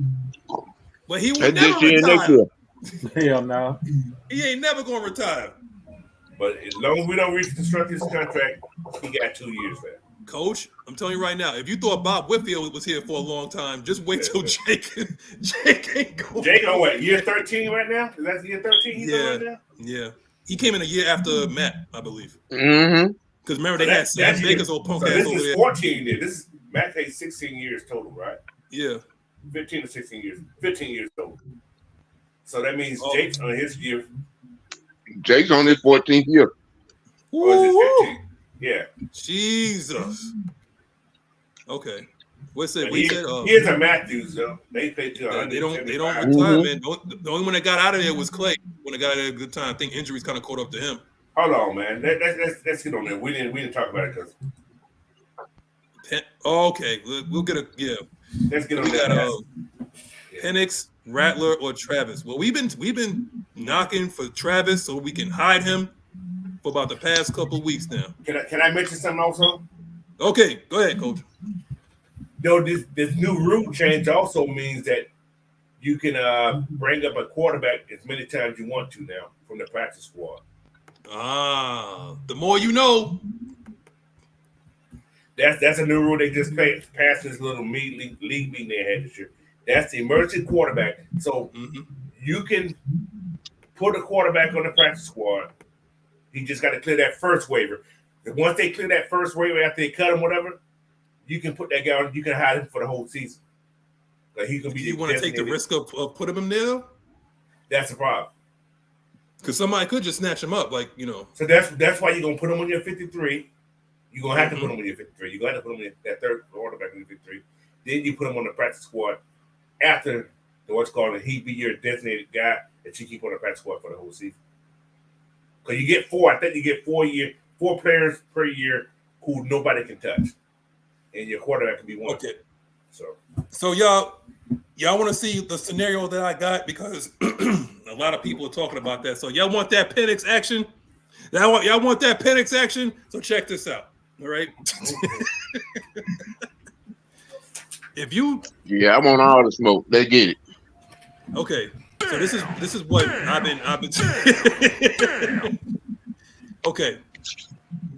But he would never retire. Hell no. He ain't never gonna retire. But as long as we don't restructure his contract, he got 2 years left. Coach, I'm telling you right now, if you thought Bob Whitfield was here for a long time, just wait till Jake ain't going. Jake on what, year 13 right now? Is that year 13 he's on right now? Yeah. He came in a year after Matt, I believe. Mm-hmm. Because remember, they had Sam Baker's old punk ass over there. This is 14 years. This is Matt had 16 years total, right? Yeah. 15 to 16 years. 15 years total. So that means Jake's on his year. Jake's on his 14th year. Or is it 15? Yeah. Jesus. Okay. What's it? Here's a Matthews though. They pay too. They don't retire, man. The only one that got out of there was Clay. When they got out of there a good time, I think injuries kind of caught up to him. Hold on, man. Let's get on there. We didn't talk about it because. Okay, we'll get a Let's get on that. Penix, Rattler, or Travis. Well, we've been knocking for Travis so we can hide him for about the past couple of weeks now. Can I mention something also? Okay, go ahead, Coach. Though this new rule change also means that you can bring up a quarterback as many times you want to now from the practice squad. The more you know. That's a new rule they just passed this little league meeting they had this year. That's the emergency quarterback. So you can put a quarterback on the practice squad. He just got to clear that first waiver. And once they clear that first waiver after they cut him, whatever, you can put that guy on. You can hide him for the whole season. Like he can be. You want to take the risk of putting him there? That's the problem. Because somebody could just snatch him up, like, you know. So that's why you're gonna put him on your 53. You're gonna have to put him on your 53. You're gonna have to put him in that third quarterback on your 53. Then you put him on the practice squad after what's called a he be your designated guy that you keep on the practice squad for the whole season. Because you get 4. I think you get 4 players per year who nobody can touch. and your quarterback can be one. Okay. So y'all want to see the scenario that I got because a lot of people are talking about that. So y'all want that Penix action? Y'all want that Penix action? So check this out. All right. If you I want all the smoke. Let's get it. Okay. So this is what I've been Okay.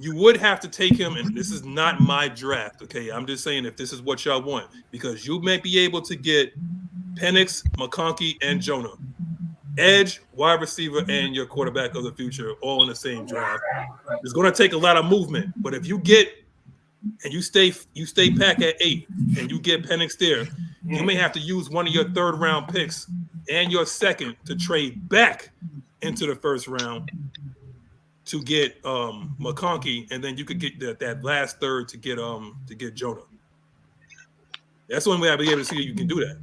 You would have to take him, and this is not my draft, okay? I'm just saying if this is what y'all want, because you may be able to get Penix, McConkey, and Jonah. Edge, wide receiver, and your quarterback of the future all in the same draft. It's going to take a lot of movement, but if you get and you stay pack at 8 and you get Penix there, you may have to use one of your third-round picks and your second to trade back into the first round to get McConkey, and then you could get that last third to get Jonah. That's the only way I'll be able to see you can do that.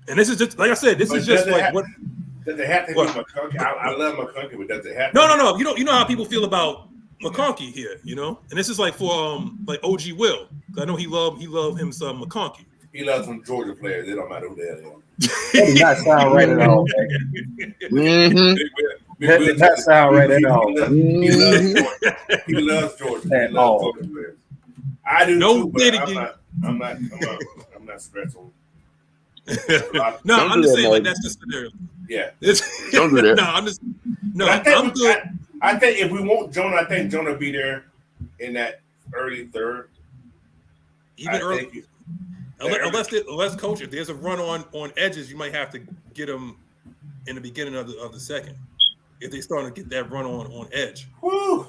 And this is just like I said. This is just like what. Does it have to be McConkey? I love McConkey, but does it have to? No. You know how people feel about McConkey here, you know. And this is like for like OG Will. I know he loved him some McConkey. He loves some Georgia players. It don't matter who they are. That does not sound right at all. That does not sound right at all. He loves Georgia. He loves Georgia players. I do too, but I'm not stressful. No, I'm just saying like that's the scenario. Yeah. Don't do that. I'm good. I think if we want Jonah, I think Jonah be there in that early third. Even early. Unless coach, if there's a run on edges, you might have to get them in the beginning of the second. If they starting to get that run on edge. Woo.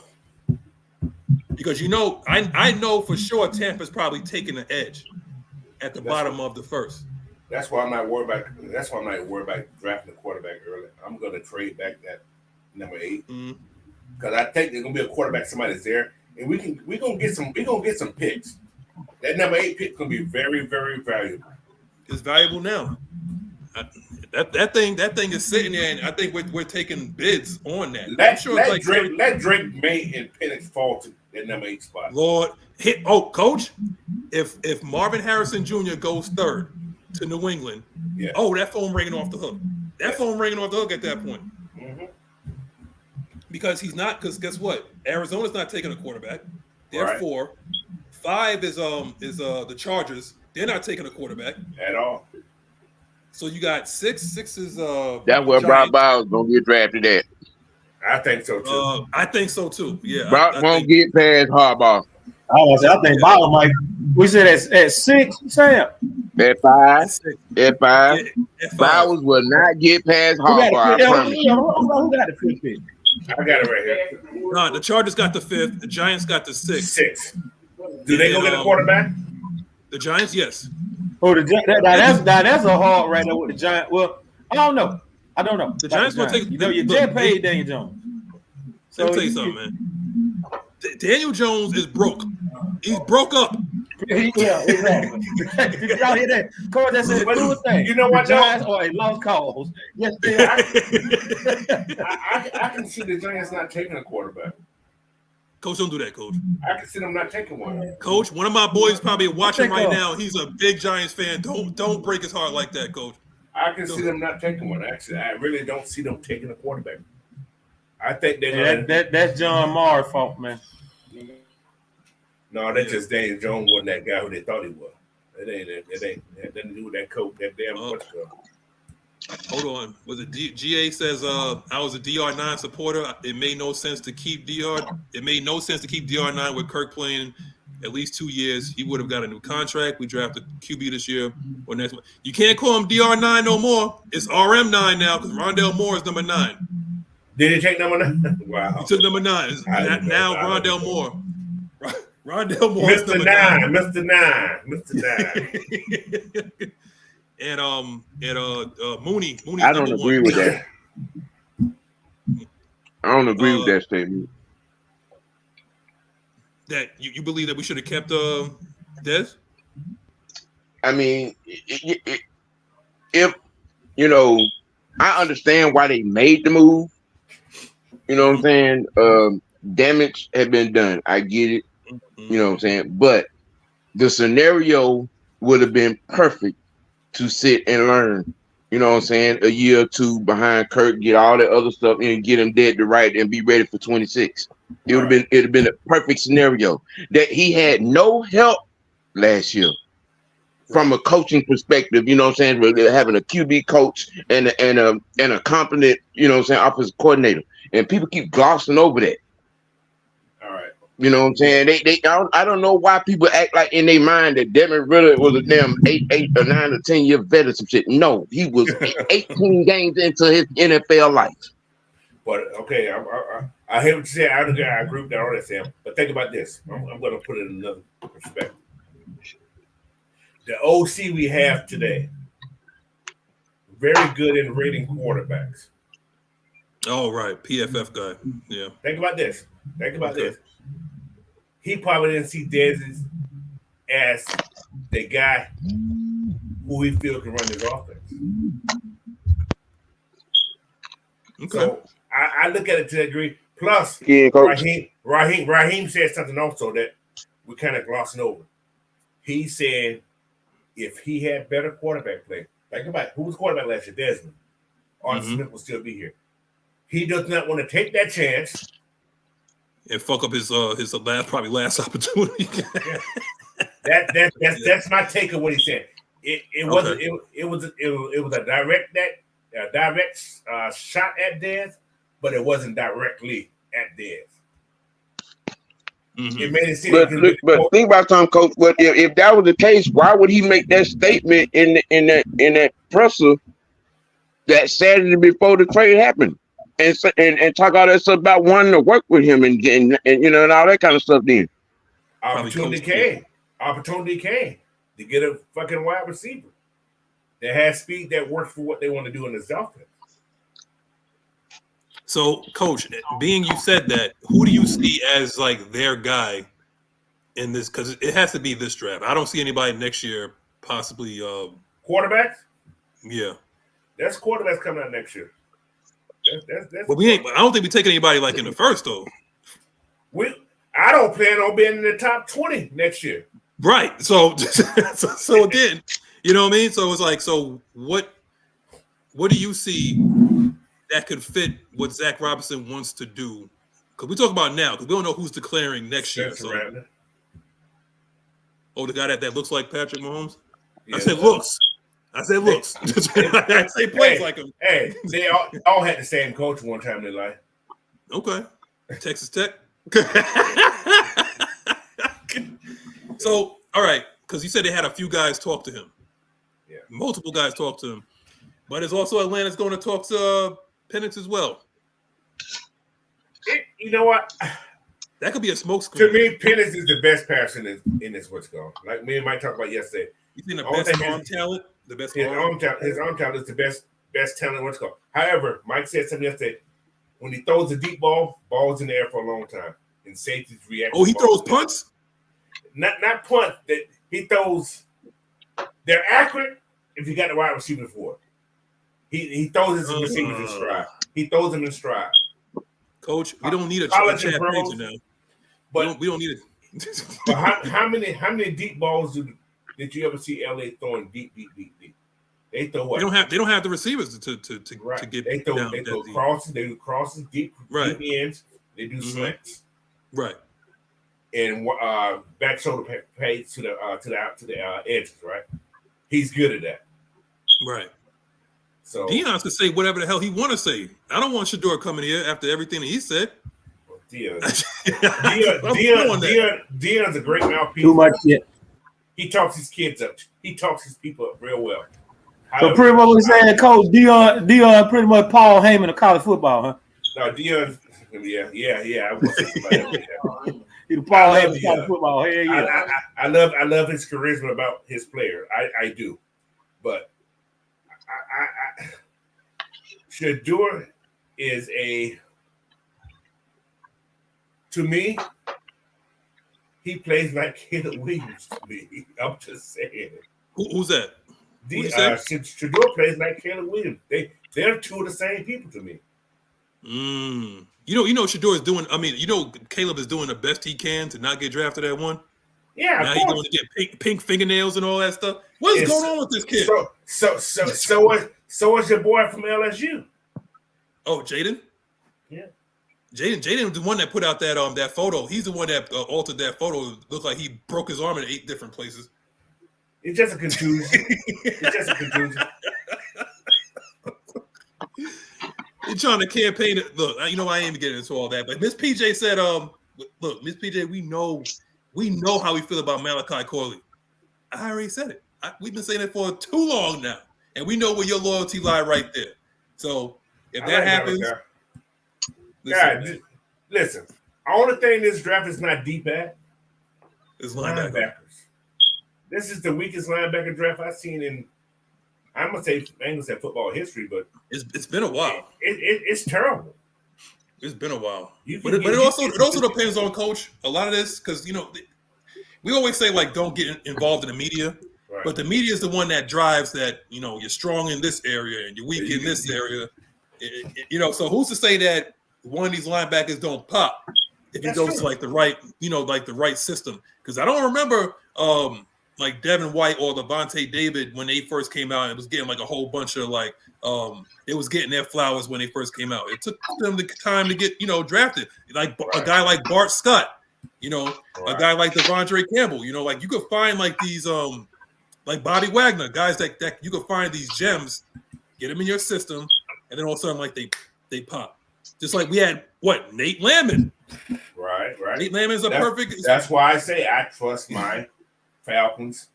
Because I know for sure Tampa's probably taking the edge at the bottom of the first. That's why I'm not worried about. That's why I'm not worried about drafting the quarterback early. I'm going to trade back that number 8 because I think there's going to be a quarterback. Somebody's there, and we're going to get some picks. That number 8 pick is going to be very, very valuable. It's valuable now. That thing is sitting there, and I think we're taking bids on that. Let Drake, May, and Penix fall to that number 8 spot. Lord, coach, if Marvin Harrison Jr. goes third to New England, that phone ringing off the hook. Phone ringing off the hook at that point. Because he's not. Because guess what? Arizona's not taking a quarterback. They're 4. 5 is the Chargers. They're not taking a quarterback at all. So you got 6. 6 is that's where Brock Bowers gonna get drafted at. I think so too. I think so too. Yeah. Brock won't get past Harbaugh. I think Bowers might. We said at 6, Sam. At 5. At 5. Bowers will not get past Harbaugh. Who got the 5th pick? I got it right here. No, the Chargers got the 5th. The Giants got the 6th. 6. Do they go get a quarterback? The Giants, yes. Oh, that's a hard right there with the Giants. Well, I don't know. The Giants will take. You just paid Daniel Jones. So let me tell you something, man. Daniel Jones is broke. He's broke up. Yeah, exactly. Did y'all hear that? Coach, that's a good thing. You know what, Giants are a lost cause. Yes, they are. I can see the Giants not taking a quarterback. Coach, don't do that, Coach. I can see them not taking one. Coach, one of my boys probably watching right now. He's a big Giants fan. Don't break his heart like that, Coach. I can see them not taking one. Actually, I really don't see them taking a quarterback. I think they're that's John Maher's fault, man. No, that's just Daniel Jones wasn't that guy who they thought he was. It ain't nothing to do with that coach. That damn Hold on. Was it GA says I was a DR9 supporter. It made no sense to keep DR. It made no sense to keep DR9 with Kirk playing at least 2 years. He would have got a new contract. We drafted QB this year or next one. You can't call him DR9 no more. It's RM9 now because Rondell Moore is number 9. Did he take number 9? Wow. He took number 9. Now Rondell Moore. Rondell Moore is number 9. Mr. 9. And Mooney. I don't agree with that. I don't agree with that statement. That you believe that we should have kept Dez? I mean, if I understand why they made the move. You know what I'm saying? damage had been done. I get it. Mm-hmm. You know what I'm saying? But the scenario would have been perfect to sit and learn. You know what I'm saying? A year or two behind Kirk, get all that other stuff and get him dead to right and be ready for 26. It'd have been a perfect scenario. That he had no help last year from a coaching perspective. You know what I'm saying? Having a QB coach and a competent, you know what I'm saying, offensive coordinator. And people keep glossing over that. All right. You know what I'm saying? I don't know why people act like in their mind that Devin really was a damn 8 or 9 or 10 year vet or some shit. No, he was 18 games into his NFL life. But okay, I hear what you say. I agree with that all that, Sam. But think about this. I'm going to put it in another perspective. The OC we have today, very good in rating quarterbacks. Oh, right. PFF guy. Yeah. Think about this. This. He probably didn't see Dez as the guy who he feels can run his offense. Okay. So I look at it to that degree. Plus, Raheem said something also that we're kind of glossing over. He said if he had better quarterback play, think about it, who was quarterback last year? Desmond. Arthur Smith will still be here. He does not want to take that chance and fuck up his last opportunity. Yeah. That's my take of what he said. It was a direct shot at Dez, but it wasn't directly at Dez. Mm-hmm. It made it seem but think about something, Coach. But if that was the case, why would he make that statement in that presser that Saturday before the trade happened, and talk all that stuff about wanting to work with him and you know and all that kind of stuff? Then opportunity came to get a fucking wide receiver that has speed that works for what they want to do in this offense. So, Coach, being you said that, who do you see as like their guy in this? Because it has to be this draft. I don't see anybody next year, possibly. Quarterbacks? Yeah. That's quarterbacks coming out next year. That's but we ain't. I don't think we take anybody like in the first though. I don't plan on being in the top 20 next year. Right. So again, you know what I mean? So it's like, so what do you see that could fit what Zach Robinson wants to do? Because we talk about now, because we don't know who's declaring next year. So. Oh, the guy that looks like Patrick Mahomes? Yeah, I said looks. I say plays like him. Hey, they all had the same coach one time in their life. Okay. Texas Tech. So, all right, because you said they had a few guys talk to him. Yeah. Multiple guys talk to him. But it's also Atlanta's going to talk to Penix as well. You know what? That could be a smokescreen. To me, Penix is the best passer in this what's going. Like me and Mike talked about yesterday. You think the best arm talent? The best arm talent. His arm talent is the best talent in what's going. However, Mike said something yesterday. When he throws a deep ball's in the air for a long time. And safeties react. Oh, he throws punts? Not punt. That he throws. They're accurate if you got the wide receiver for it. He throws his receivers in stride. He throws them in stride. Coach, we don't need a Chad Page now. But we don't need it. But how many deep balls did you ever see LA throwing deep? They throw what? They don't have the receivers to get. They throw crosses. They do crosses deep ends. They do slants. Right. And back shoulder pads to the edges. Right. He's good at that. Right. So Deion's can say whatever the hell he want to say. I don't want Shedeur coming here after everything that he said. Deion's a great mouthpiece. Too much shit. He talks his kids up. He talks his people up real well. So pretty much we're saying, Coach, Deion pretty much Paul Heyman of college football, huh? No, Deion, yeah. I was thinking about that. He's Paul Heyman of college football. Hell yeah. I love his charisma about his player. I do, but Shedeur is to me, he plays like Caleb Williams to me. I'm just saying. Who's that? Shedeur plays like Caleb Williams. They're two of the same people to me. You know, Shador is doing. I mean, you know, Caleb is doing the best he can to not get drafted at 1. Yeah, now he's going to get pink fingernails and all that stuff. What is going on with this kid? So was your boy from LSU? Oh, Jaden. Yeah, Jaden was the one that put out that photo. He's the one that altered that photo. It looked like he broke his arm in 8 different places. It's just a contusion. He's trying to campaign it. Look, you know I ain't even getting into all that, but Miss PJ said, look, Miss PJ, we know how we feel about Malachi Corley. I already said it. We've been saying it for too long now, and we know where your loyalty lie right there. So if that happens, listen. Only thing this draft is not deep at is linebackers. This is the weakest linebacker draft I've seen in. I'm gonna say football history, but it's been a while. It's terrible. It's been a while, but it also depends on coach. A lot of this, because you know, we always say like don't get involved in the media, right. But the media is the one that drives that. You know, you're strong in this area and you're weak in this area. You know, so who's to say that one of these linebackers don't pop if he goes to like the right, you know, like the right system? Because I don't remember like Devin White or Levante David when they first came out. It was getting like a whole bunch of like it was getting their flowers when they first came out. It took them the time to get, you know, drafted. Like a guy like Bart Scott, you know, a guy like Devondre Campbell, you know, like you could find like these like Bobby Wagner, guys that you could find these gems, get them in your system, and then all of a sudden like they pop. Just like we had Nate Landman. Right. Nate Landman's perfect. That's why I say I trust my Falcons.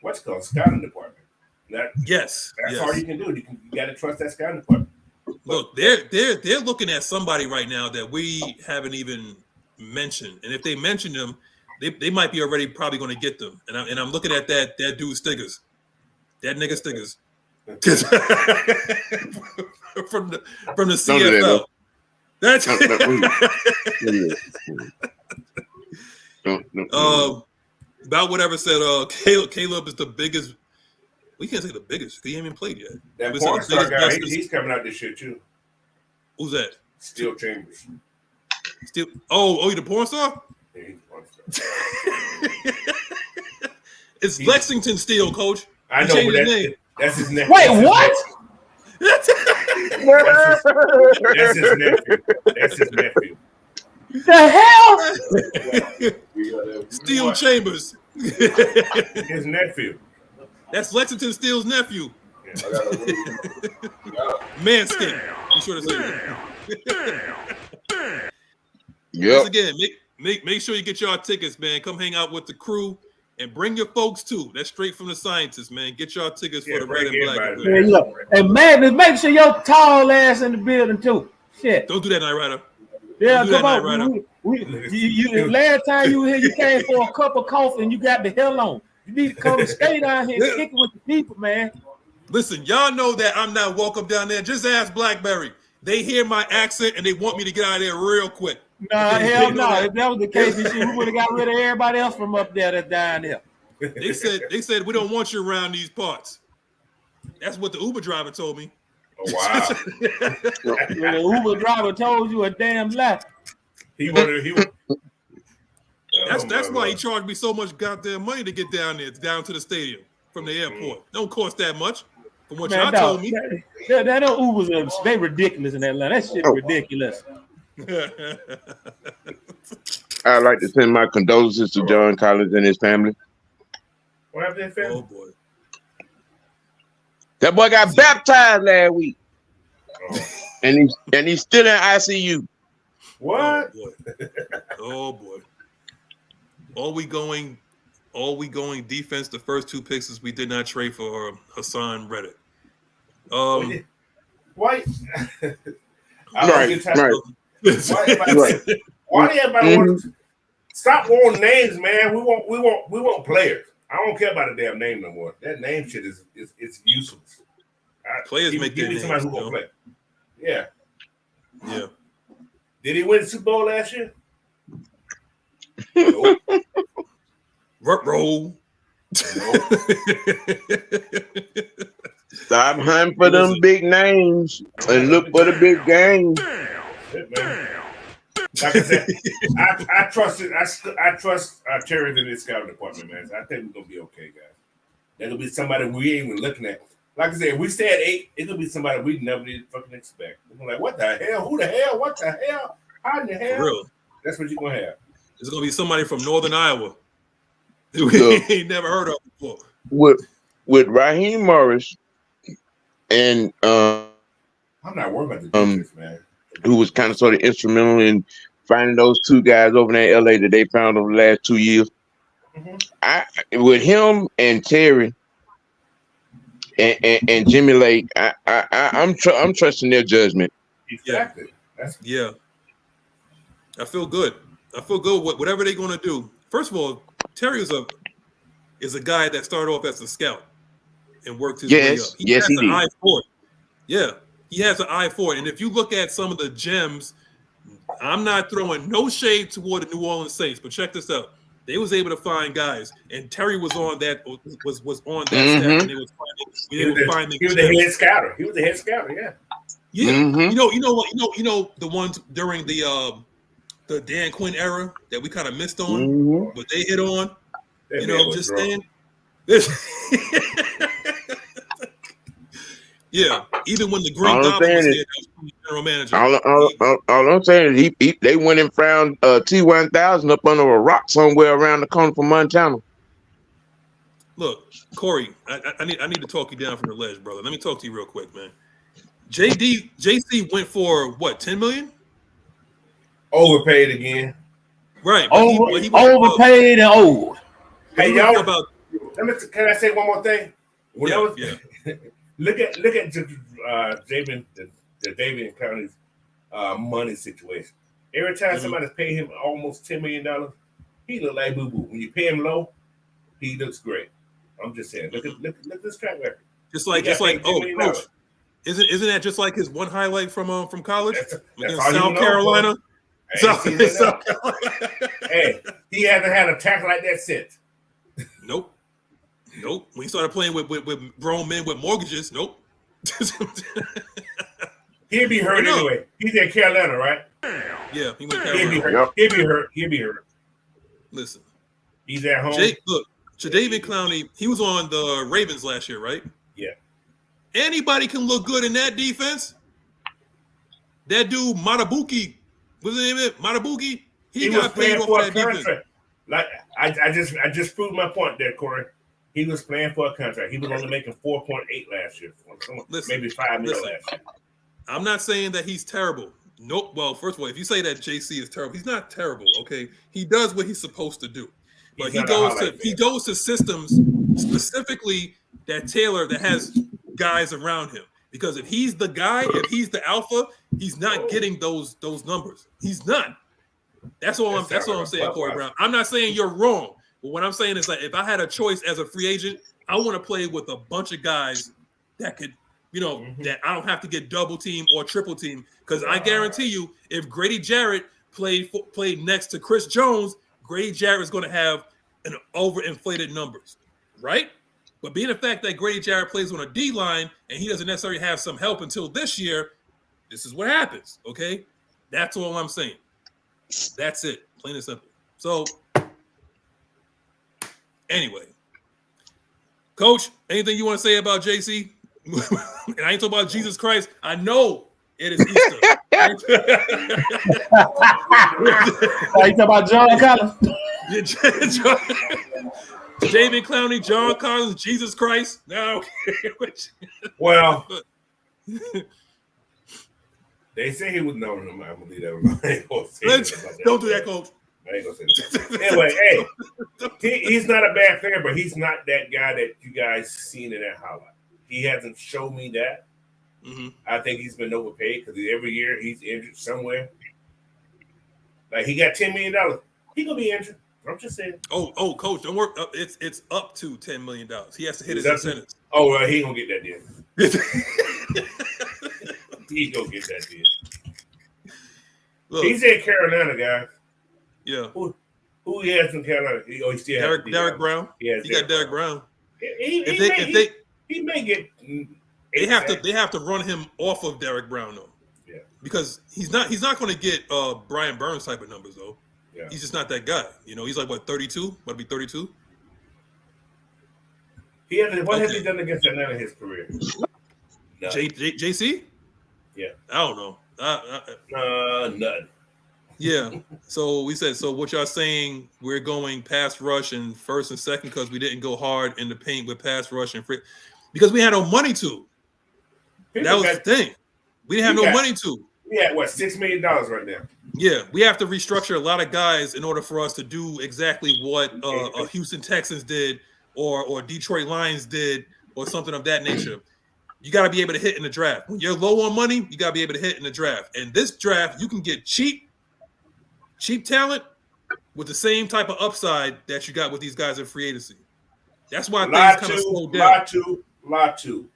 What's called scouting department. That's all you can do. You got to trust that scouting department. Look, they're looking at somebody right now that we haven't even mentioned, and if they mention them, they might be already probably going to get them. And I'm looking at that dude Stiggers, that nigga Stiggers, from the CFL. That's about whatever said. Caleb is the biggest. We can't say the biggest. He ain't even played yet. That porn star guy, he's coming out this shit too. Who's that? Steel Chambers. Oh, you the porn star? Yeah, he's the porn star. It's Lexington Steel, coach. I know, but that's his nephew. Wait, what? That's his nephew. The hell? Steel Chambers. His nephew. That's Lexington Steele's nephew. Manscaped. Be sure to say that. Yep. Once again, make sure you get y'all tickets, man. Come hang out with the crew and bring your folks too. That's straight from the scientists, man. Get y'all tickets for the red and black. And Magnus, make sure your tall ass in the building too. Shit. Don't do that, Nyght Ryder. Yeah, come on. Last time you were here, you came for a cup of coffee and you got the hell on. You need to come and stay down here and kick it with the people, man. Listen, y'all know that I'm not welcome down there. Just ask Blackberry. They hear my accent and they want me to get out of there real quick. Nah, hell no. If that was the case, we would have got rid of everybody else from up there that's down there. They said we don't want you around these parts. That's what the Uber driver told me. Oh, wow. The Uber driver told you a damn lie. That's why he charged me so much goddamn money to get down there, down to the stadium from the airport. Don't cost that much, from what y'all told me. That Ubers, they ridiculous in Atlanta. That shit ridiculous. I'd like to send my condolences to John Collins and his family. What happened to his family? Oh boy, that boy got baptized last week, and he's still in ICU. What? Oh boy. All we going defense. The first 2 picks is we did not trade for Hassan Reddick. Why? Right. Why do everybody want to stop wanting names, man? We want players. I don't care about a damn name no more. That name shit is useless. Players make their names. Somebody who won't play. Yeah. Yeah. Did he win the Super Bowl last year? Nope. Roll. Stop hunting for them big names and look for the big game. Man. Like I said, I trust Terry in this scouting department, man. So I think we're gonna be okay, guys. There'll be somebody we ain't even looking at. Like I said, if we stay at 8, it'll be somebody we never did fucking expect. We're like, what the hell? Who the hell? What the hell? How in the hell? For real. That's what you're gonna have. It's gonna be somebody from Northern Iowa we ain't never heard of before. With Raheem Morris and I'm not worried about the defense, man. Who was kind of sort of instrumental in finding those two guys over there in LA that they found over the last 2 years. Mm-hmm. With him and Terry and Jimmy Lake, I'm trusting their judgment. Exactly. Yeah. I feel good. Whatever they're gonna do. First of all, Terry is a guy that started off as a scout and worked his way up. He has an eye for it. Yeah, he has an eye for it. And if you look at some of the gems, I'm not throwing no shade toward the New Orleans Saints, but check this out. They was able to find guys, and Terry was on that was on that staff, and they was finding. He was the head scouter. He was the head scouter. Yeah. Yeah. Mm-hmm. You know the ones during the Dan Quinn era that we kind of missed on, but they hit on. Just saying. Yeah, even when the Green Goblin was here, that was the general manager. All I'm saying is they went and found T1000 up under a rock somewhere around the corner from Montana. Look, Corey, I need to talk you down from the ledge, brother. Let me talk to you real quick, man. JC went for what, 10 million? Overpaid again. Right. Overpaid and old. Hey, y'all. Can I say one more thing? Yeah. Look at David County's money situation. Every time somebody's paying him almost $10 million, he look like boo boo. When you pay him low, he looks great. I'm just saying. Look at this track record. Just like coach. Isn't that just like his one highlight from college against South Carolina? Hey, he hasn't had a tackle like that since. Nope. When he started playing with grown men with mortgages, nope. He'll be hurt anyway. He's in Carolina, right? Yeah, he went Carolina. He'll be hurt. Listen, he's at home. Look, Jadeveon Clowney, he was on the Ravens last year, right? Yeah. Anybody can look good in that defense. That dude Matabuki, what's his name? Matabuki. He got paid off that defense. Like I just proved my point there, Corey. He was playing for a contract. He was only making 4.8 last year. Maybe $5 million last year. I'm not saying that he's terrible. Nope. Well, first of all, if you say that JC is terrible, he's not terrible. Okay, he does what he's supposed to do, but he goes to systems specifically that has guys around him. Because if he's the guy, if he's the alpha, he's not getting those numbers. He's not. That's all I'm saying, Corey Brown. I'm not saying you're wrong. But what I'm saying is, like, if I had a choice as a free agent, I want to play with a bunch of guys that could, that I don't have to get double team or triple team. Because I guarantee you, if Grady Jarrett played next to Chris Jones, Grady Jarrett is going to have an overinflated numbers, right? But being the fact that Grady Jarrett plays on a D line and he doesn't necessarily have some help until this year, this is what happens. Okay, that's all I'm saying. That's it, plain and simple. So. Anyway, Coach, anything you want to say about JC? And I ain't talking about Jesus Christ. I know it is Easter. Are you talking about John Collins? David Clowney, John Collins, Jesus Christ. No. Well, they say he was known. I'm gonna leave that alone. Don't do that, Coach. I ain't gonna say that. Anyway, hey, he's not a bad player, but he's not that guy that you guys seen in that highlight. He hasn't shown me that. Mm-hmm. I think he's been overpaid because every year he's injured somewhere. Like he got $10 million. He gonna be injured. I'm just saying. Oh, Coach, don't worry. It's up to $10 million. He has to hit his incentives. Oh, well, he gonna get that deal. He gonna get that deal. Look, he's in Carolina, guys. Yeah. Who he has in Carolina? He still has Derek Brown. He got Derek Brown. He may get. They have to run him off of Derek Brown though. Yeah. Because he's not going to get Brian Burns type of numbers though. Yeah. He's just not that guy. You know, he's like what 32? About to be 32. What has he done against Atlanta in his career? JC? Yeah. I don't know. None. Yeah. So we said, so what y'all saying, we're going pass rush and first and second because we didn't go hard in the paint with pass rush and because we had no money to. That was the thing. We didn't have no money to. We had what, $6 million right now. Yeah, we have to restructure a lot of guys in order for us to do exactly what Houston Texans did or Detroit Lions did or something of that nature. You got to be able to hit in the draft. When you're low on money, you got to be able to hit in the draft. And this draft, you can get cheap talent with the same type of upside that you got with these guys in free agency. That's why things kind of slowed down. Latu.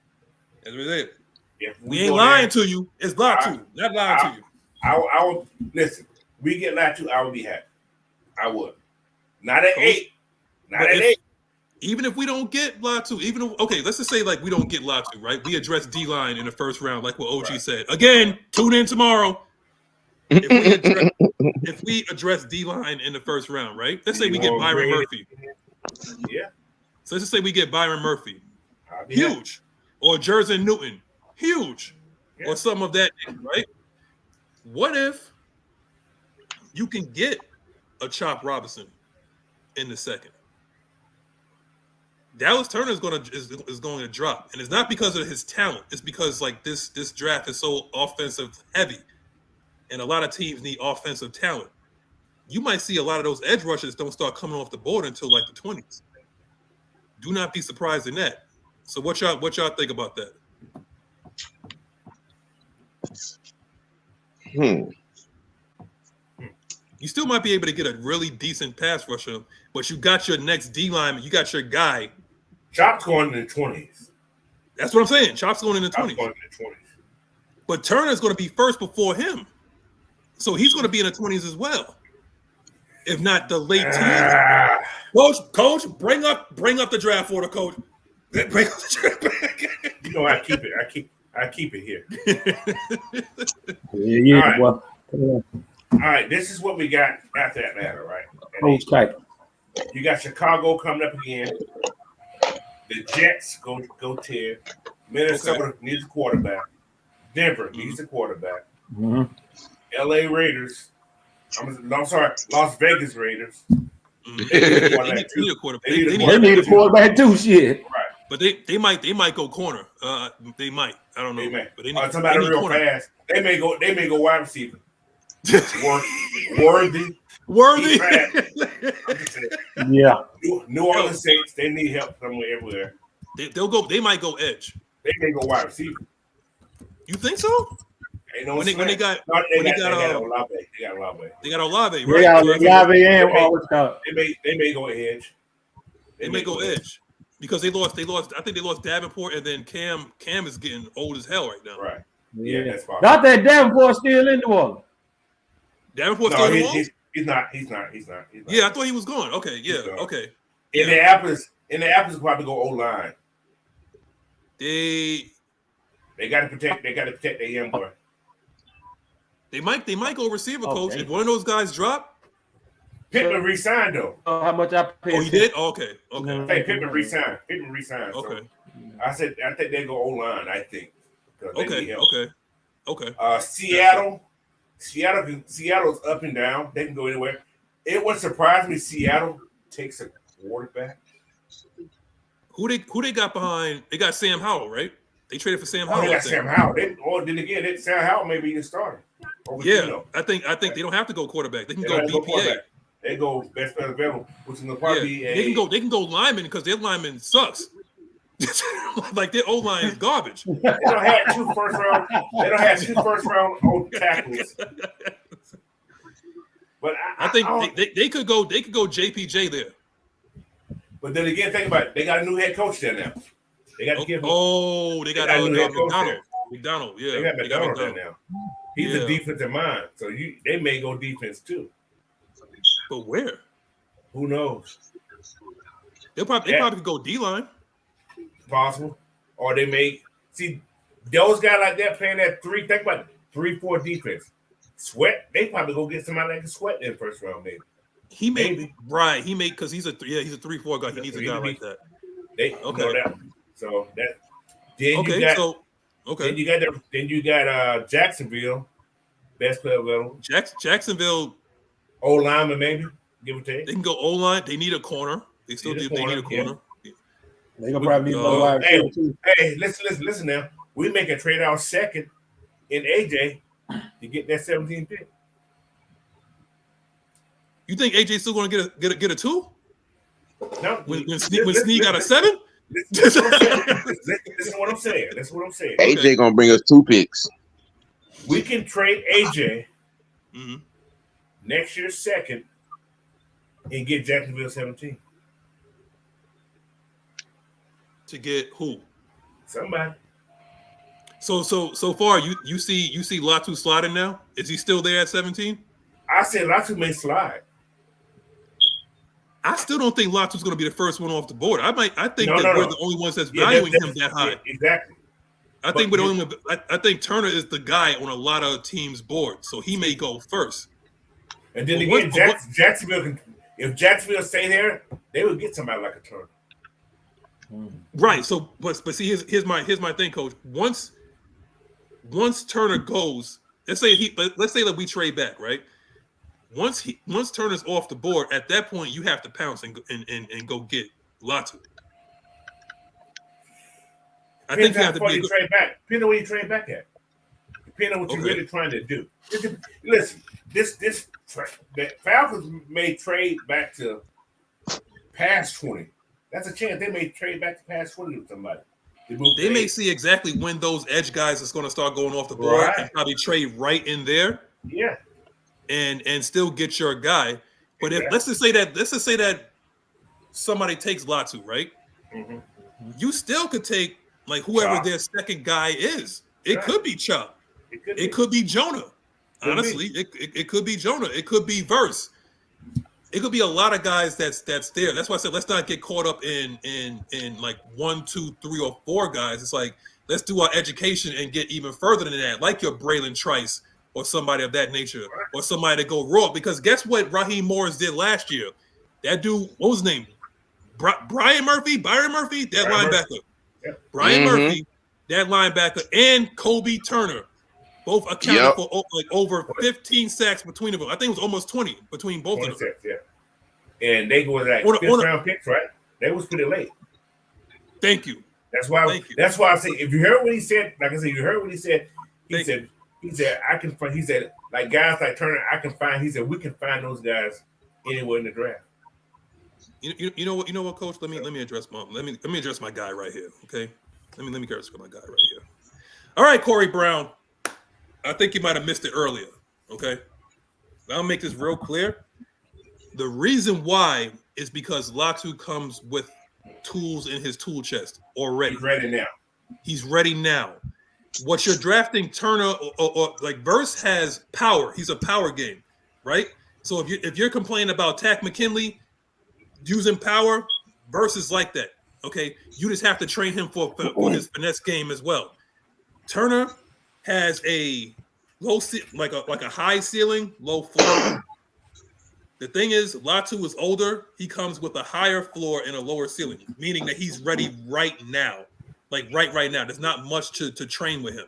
That's what it is. We ain't lying to you. It's Latu, not lying to you. I would listen. We get Latu, I would be happy. I would. Not at 8. Not at 8. Even if we don't get Latu, let's just say like we don't get Latu, right? We address D-line in the first round, like what OG said. Again, tune in tomorrow. If we address D-line in the first round, right? Let's say we get Byron Murphy. Yeah. So let's just say we get Byron Murphy. Huge. Or Jerson Newton. Huge. Yeah. Or some of that, right? What if you can get a Chop Robinson in the second? Dallas Turner is going to drop, and it's not because of his talent. It's because like this draft is so offensive heavy, and a lot of teams need offensive talent. You might see a lot of those edge rushers don't start coming off the board until like the 20s. Do not be surprised in that. So what y'all think about that? You still might be able to get a really decent pass rusher, but you got your next D lineman. You got your guy. Chop's going in the 20s. That's what I'm saying. Chop's going in the 20s. But Turner's going to be first before him. So he's going to be in the 20s as well. If not the late teens. Coach, bring up the draft order, coach. Bring up the draft. You know I keep it here. Yeah. All right, this is what we got after Atlanta, right? Okay. You got Chicago coming up again. The Jets go tear. Minnesota needs a quarterback. Denver needs a quarterback. Mm-hmm. LA Raiders. I'm sorry, Las Vegas Raiders. They need a quarterback. They need a quarterback too, shit. Right. But they might go corner. They might. I don't know. They may. But they need, somebody real corner. Fast. They may go wide receiver. Worthy. Yeah. New Orleans Saints, they need help somewhere everywhere. They might go edge. They may go wide receiver. You think so? Ain't no when they got Olave. They got Olave. They got Olave, right? Yeah, Olave and what's called. They may go edge. They may go edge. Because they lost. I think they lost Davenport, and then Cam is getting old as hell right now. Right. Yeah, that's fine. Not that Davenport still in the Orleans. Davenport still in the Orleans? He's not. Yeah, I thought he was gone. Okay, yeah, okay. Indianapolis probably go O-line. They got to protect their young boy. They might go receiver, coach. If one of those guys drop. Pittman re-signed though. How much I paid? Oh, he did? Oh, okay. Hey, Pittman re-signed. Okay. So I think they go O-line. I think. Okay. Seattle's up and down. They can go anywhere. It would surprise me. Seattle takes a quarterback. Who they got behind? They got Sam Howell, right? They traded for Sam Howell. They got Sam Howell. Sam Howell may be the starter. Yeah, I think they don't have to go quarterback. They can go BPA. They go best player available, which is probably they can go lineman because their lineman sucks. Like their O line is garbage. They don't have two first round old tackles. But I think they could go JPJ there. But then again, think about it. They got a new head coach there now. They got to give him. Oh, they got McDonald. Yeah, they got McDonald there now. He's a defensive mind, so they may go defense too. But where? Who knows? They probably could go D-line. Possible. Or they may see those guys like that playing that 3. Think about it. 3-4 defense. Sweat, they probably go get somebody like a Sweat in the first round, maybe. He may right. He may because he's a 3-4 guy. He needs a guy like that. They know that. So that then okay. You got, so okay. Then you got Jacksonville, best player available. Jacksonville. O lineman maybe. Give or take. They can go O line. They need a corner. They still do. They need a corner. Yeah. They gonna probably need another wide receiver too. Hey, listen now. We make a trade out second in AJ to get that 17 pick. You think AJ's still going to get a 2? No. When Sneak got a 7? Listen to what I'm saying. That's what I'm saying. AJ gonna bring us 2 picks. We can trade AJ next year's second and get Jacksonville 17. To get who? Somebody. So far you see Latu sliding now? Is he still there at 17? I said Latu may slide. I still don't think Latu's going to be the first one off the board. I think we're the only ones that's valuing him that high. Yeah, exactly. I think Turner is the guy on a lot of teams' boards, so he may go first. And then again, Jacksonville, if Jacksonville stay there, they would get somebody like a Turner. Right. So, but see, here's my thing, Coach. Once Turner goes, let's say that we trade back, right? Once Turner's off the board, at that point you have to pounce and go get Latu. I think you have to trade back. Depending on where you trade back at. Depending on what you're really trying to do. Listen, the Falcons may trade back to past 20. That's a chance they may trade back to past 20 with somebody. They may see exactly when those edge guys is going to start going off the board and probably trade right in there. Yeah. And still get your guy. But if let's just say that somebody takes Latu, right? Mm-hmm. You still could take like whoever their second guy is. It could be Chop. It could be Jonah. Honestly, it could be Jonah. It could be Verse. It could be a lot of guys that's there. That's why I said let's not get caught up in like 1, 2, 3, or 4 guys. It's like let's do our education and get even further than that, like your Braylon Trice or somebody of that nature, or somebody to go raw. Because guess what Raheem Morris did last year? That dude, what was his name? Byron Murphy, that linebacker. Yeah. Brian Murphy, that linebacker, and Kobe Turner, both accounted for like over 15 sacks between them. I think it was almost 20 between both of them. Yeah. And they go like 5th round picks, right? They was pretty late. Thank you. That's why I say if you heard what he said, like I said, you heard what he said. He said, I can find. He said, like guys like Turner, I can find. He said, we can find those guys anywhere in the draft. You know what, Coach? Let me address my guy right here. Okay, let me address my guy right here. All right, Corey Brown. I think you might have missed it earlier. Okay, I'll make this real clear. The reason why is because Latu comes with tools in his tool chest already. He's ready now. What you're drafting Turner or like Verse has power. He's a power game, right? So if you're complaining about Tack McKinley using power, Verse is like that. Okay, you just have to train him for his finesse game as well. Turner has a low like a high ceiling, low floor. The thing is, Latu is older. He comes with a higher floor and a lower ceiling, meaning that he's ready right now. Like right now. There's not much to train with him.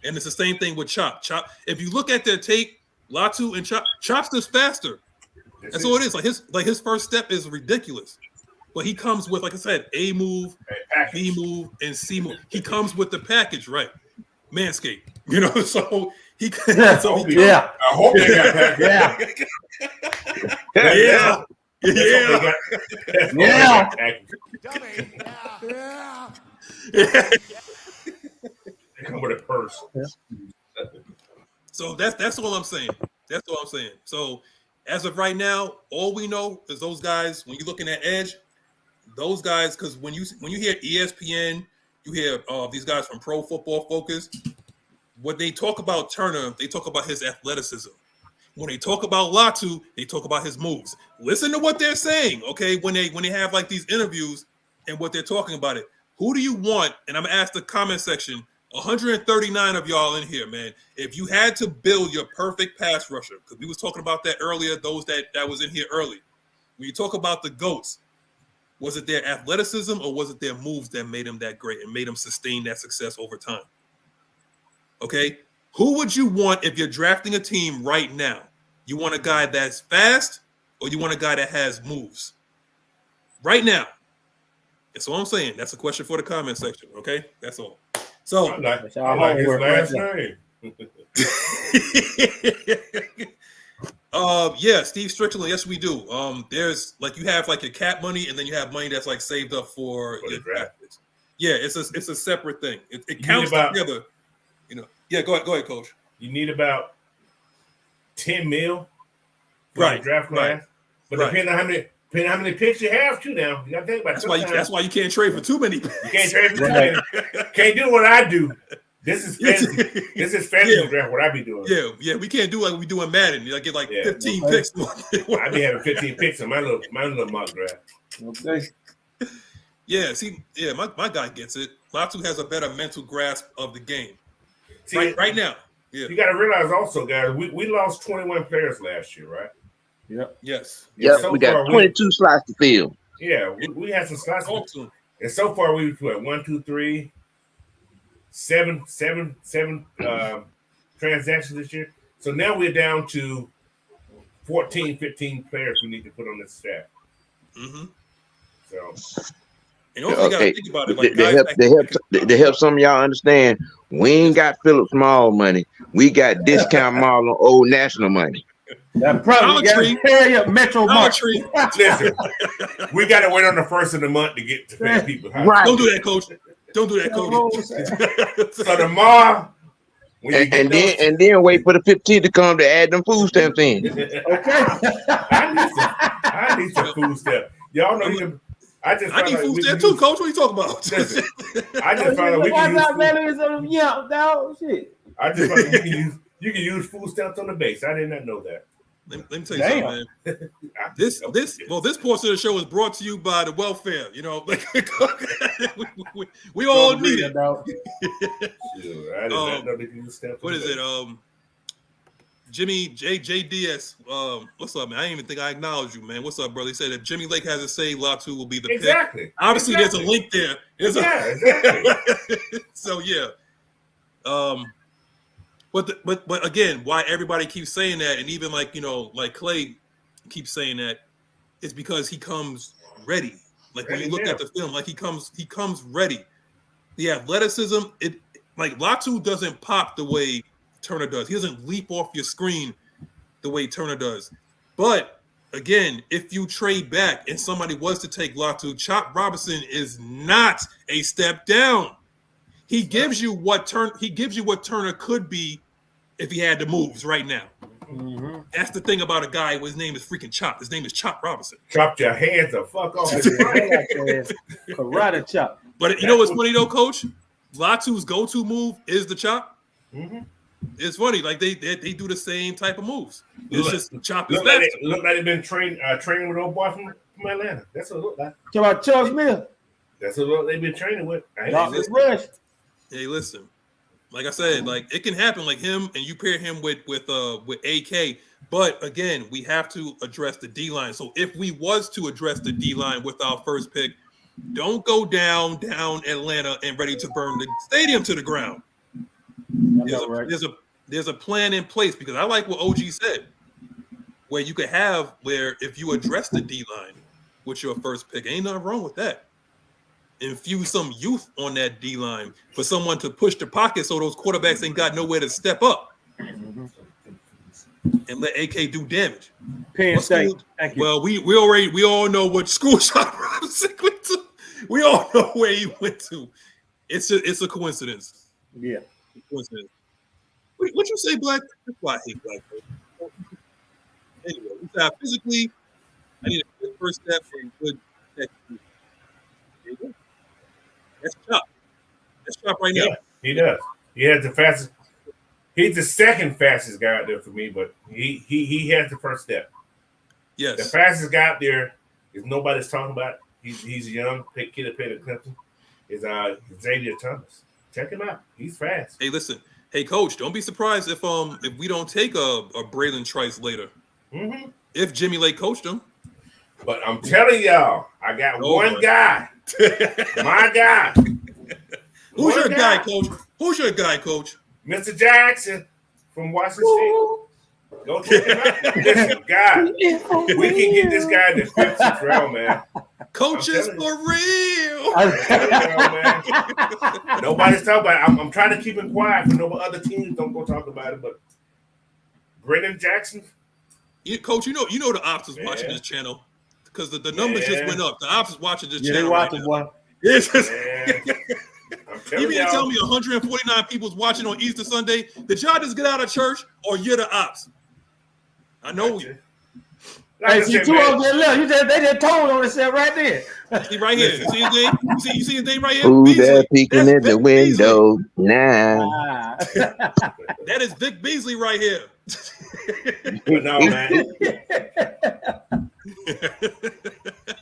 And it's the same thing with Chop. If you look at their tape, Latu and Chop's just faster. That's all it is. Like his first step is ridiculous. But he comes with, like I said, A move, B move, and C move. He comes with the package, right? Manscaped. So he I hope they got package. Yeah. They come with a purse. So that's all I'm saying. That's all I'm saying. So as of right now, all we know is those guys. When you're looking at edge, those guys, because when you hear ESPN, you hear these guys from Pro Football Focus. When they talk about Turner, they talk about his athleticism. When they talk about Latu, they talk about his moves. Listen to what they're saying, okay? When they have like these interviews and what they're talking about it. Who do you want? And I'm gonna ask the comment section 139 of y'all in here, man. If you had to build your perfect pass rusher, because we was talking about that earlier, those that was in here early. When you talk about the GOATs, was it their athleticism or was it their moves that made them that great and made them sustain that success over time? Okay? Who would you want if you're drafting a team right now? You want a guy that's fast or you want a guy that has moves? Right now. That's all I'm saying. That's a question for the comment section, okay? That's all. So I like his last name. Yeah, Steve Strickland. Yes, we do. There's like you have like your cap money, and then you have money that's like saved up for your draft. Yeah, it's a separate thing. It counts together. You know. Yeah, go ahead, Coach. You need about 10 mil for the draft class, but depending on how many picks you have too. Now you got to think about that's why you can't trade for too many. You can't trade for too many. Can't do what I do. This is fantasy draft. What I be doing? Yeah. We can't do like we do in Madden. You get like 15 picks. I be having 15 picks in my little mock draft. Okay. Yeah. See. Yeah. My guy gets it. Latu has a better mental grasp of the game. See, right now. Yeah. You got to realize also, guys, we lost 21 players last year, right? Yep. Yes. Yep. So we got 22 slots to fill. Yeah, we had some slots. And so far we were 1, 2, 3. Seven transactions this year. So now we're down to 14, 15 players we need to put on this staff. Mm-hmm. So, and also you gotta think about it. To help some of y'all understand, we ain't got Philip Small money. We got discount mall on Old National money. That probably got Metro Tree. Listen, we got to wait on the first of the month to get to pay people. Right. Don't do that, Coach. Don't do that, Coach. So tomorrow, and then wait for the 15th to come to add them food stamps in. Okay. I need some food stamps. Y'all know I need food stamps too, Coach. What are you talking about? Listen, I just found out we can you can use food stamps on the base. I did not know that. Let me tell you something, man. This portion of the show is brought to you by the welfare. You know, we all need it. Sure, I did not know they can use stamps. What is it? Jimmy JDS. What's up, man? I didn't even think I acknowledged you, man. What's up, brother? He said if Jimmy Lake has a say, Latu will be the pick. Obviously, there's a link there. Exactly. So yeah. But again, why everybody keeps saying that, and even like Clay keeps saying that, is because he comes ready. Like when you look at the film, like he comes ready. The athleticism, like Latu doesn't pop the way Turner does. He doesn't leap off your screen the way Turner does. But again, if you trade back and somebody was to take Latu, Chop Robinson is not a step down. He gives you what Turner could be if he had the moves right now. Mm-hmm. That's the thing about a guy whose name is freaking Chop. His name is Chop Robinson. Chopped your hands the fuck off. Karate chop. But you know what's funny though, Coach? Latu's go-to move is the chop. Mm-hmm. It's funny, like they do the same type of moves. It's just chop is look like they've been training with old boy from Atlanta. That's what it look like. Talk about Chuck Smith. That's what they've been training with. Hey, listen. Like I said, like it can happen, like him, and you pair him with AK. But again, we have to address the D line. So if we was to address the D line with our first pick, don't go down Atlanta and ready to burn the stadium to the ground. There's a plan in place, because I like what OG said, where you could have where if you address the D line with your first pick, ain't nothing wrong with that. Infuse some youth on that D line for someone to push the pocket so those quarterbacks ain't got nowhere to step up, and let AK do damage. Penn State. Thank you. Well, we all know what school Chop Robinson went to. We all know where he went to. It's a coincidence. Yeah. Coincidence. What you say, Black? That's why I hate Black people. Anyway, we said physically, I need a good first step and good execution. That's Chop. That's Chop right now. He does. He has the fastest. He's the second fastest guy out there for me, but he has the first step. Yes. The fastest guy out there is nobody's talking about. He's a young kid that played at Clemson. Is Xavier Thomas. Check him out. He's fast. Hey, listen. Hey, coach, don't be surprised if we don't take a Braylon Trice later. Mm-hmm. If Jimmy Lake coached him. But I'm telling y'all, I got one guy. My guy. Who's your guy, coach? Who's your guy, coach? Mr. Jackson from Washington State. Go check him out. Listen, God, we can get this guy in the 5th round, man. Coaches for real. Nobody's talking about it. I'm trying to keep it quiet for no other teams don't go talk about it. But Brendan Jackson, coach, you know the ops is watching this channel because the numbers just went up. The ops is watching this channel. They watching one. Yes. You mean to tell me 149 people's watching on Easter Sunday? Did y'all just get out of church or you're the ops? I know you. Hey, see, two of them look. They just told on themselves right there. See right here. You see his name? You see his name right here? Who's that peeking in the window? Nah. That is Vic Beasley right here. No, man.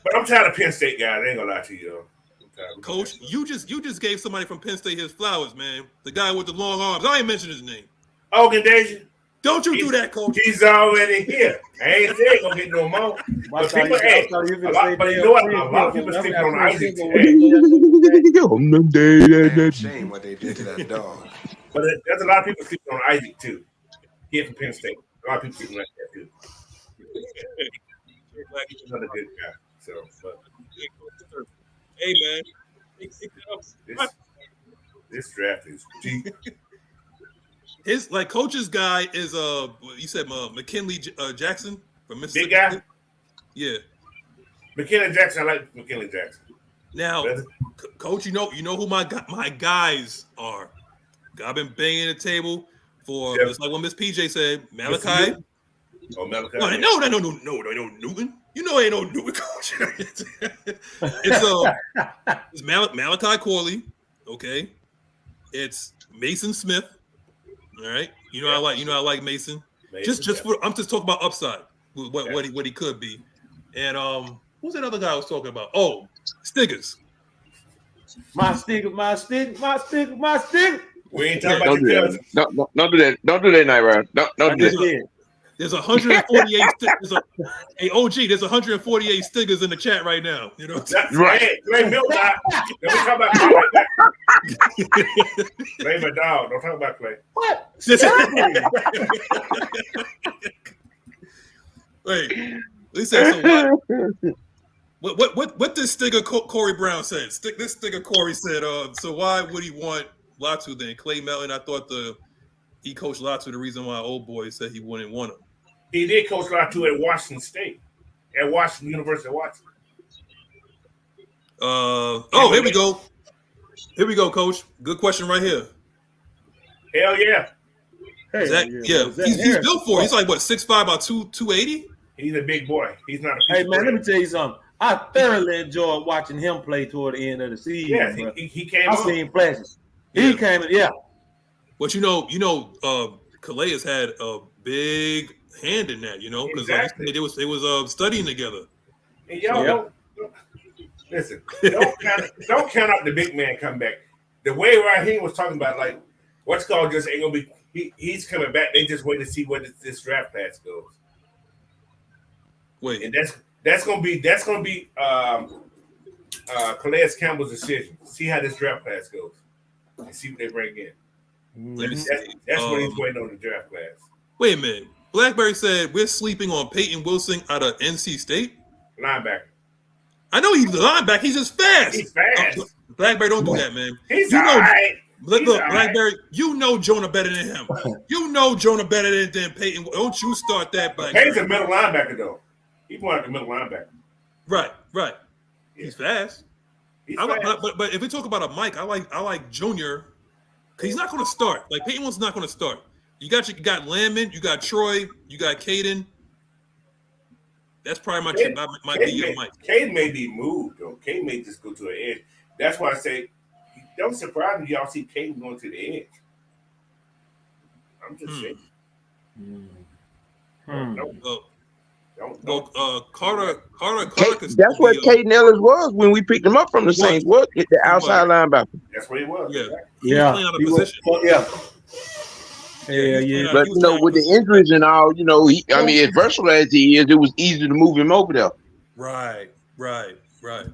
But I'm tired of Penn State guys. I ain't gonna lie to you, though. Coach, you just gave somebody from Penn State his flowers, man. The guy with the long arms. I ain't mentioned his name. Ogundeji. Don't you do that, coach. He's already here. I ain't saying gonna get no more. But people, a lot of people sleeping on Isaac today. Shame what they did to that dog. But there's a lot of people sleeping on Isaac too. Here from Penn State. A lot of people sleeping like that too. He's another good guy. So, but hey man, this draft is deep. His coach's guy is you said McKinley Jackson from Mississippi. Big guy. Yeah, McKinley Jackson. I like McKinley Jackson. Now, coach, you know who my guys are. I've been banging the table for just like what Miss PJ said. Malachi. Oh, Malachi. No, Newton. You know ain't no Newton, coach. It's Malachi Corley. Okay, it's Mason Smith. All right, I like Mason. I'm just talking about upside, what he could be, and who's that other guy I was talking about? Oh, Stiggers. My stick. We ain't talking about your cousins. Don't do that. Don't do that, Nyght. Don't do that. There's 148. Hey, OG, there's 148 Stiggers in the chat right now. You know, that's right. Hey, blame Bill. Don't talk about Clay like that. Blame my dog. Don't talk about Clay. What? Wait, listen. So what this Stigger Corey Brown said? This Stigger Corey said. So why would he want Latu then? Clay Melton. I thought he coached Latu. The reason why old boy said he wouldn't want him. He did coach Latu at Washington State, at Washington University of Washington. Here we go. Here we go, coach. Good question right here. Hell yeah. He's built for it. He's like what, 6'5", about 280? He's a big boy. He's not a Hey man, let me tell you something. I thoroughly enjoyed watching him play toward the end of the season. Yeah, he came. I seen flashes. He came in, yeah. But Calais has had a big hand in that, because exactly. They was studying together. And y'all don't listen. Don't count out the big man comeback. The way Raheem was talking about, like what's called just ain't gonna be. He's coming back. They just wait to see where this draft class goes. Wait, and that's gonna be Calais Campbell's decision. See how this draft class goes, and see what they bring in. That's what he's waiting on the draft class. Wait a minute. Blackberry said we're sleeping on Peyton Wilson out of NC State. Linebacker. I know he's a linebacker. He's just fast. He's fast. Blackberry, don't do that, man. He's all right. Look, Blackberry, you know Jonah better than him. You know Jonah better than Peyton. Don't you start that, Blackberry. Peyton's a middle linebacker, though. He's more like a middle linebacker. Right. Yeah. He's fast. Fast. But if we talk about a Mike, I like Junior. Cause he's not going to start. Like Peyton Wilson's not going to start. You got Landman, you got Troy, you got Caden. That's probably my Mike. Caden may be moved though. Caden may just go to an edge. That's why I say, don't surprise me. Y'all see Caden going to the edge. I'm just saying. Carter. That's what Kate Ellis was when we picked him up from the Saints. What the outside linebacker? That's what he was. Yeah, He was playing out of position. Yeah. But with the injuries and all, as versatile as he is, it was easy to move him over there. Right. But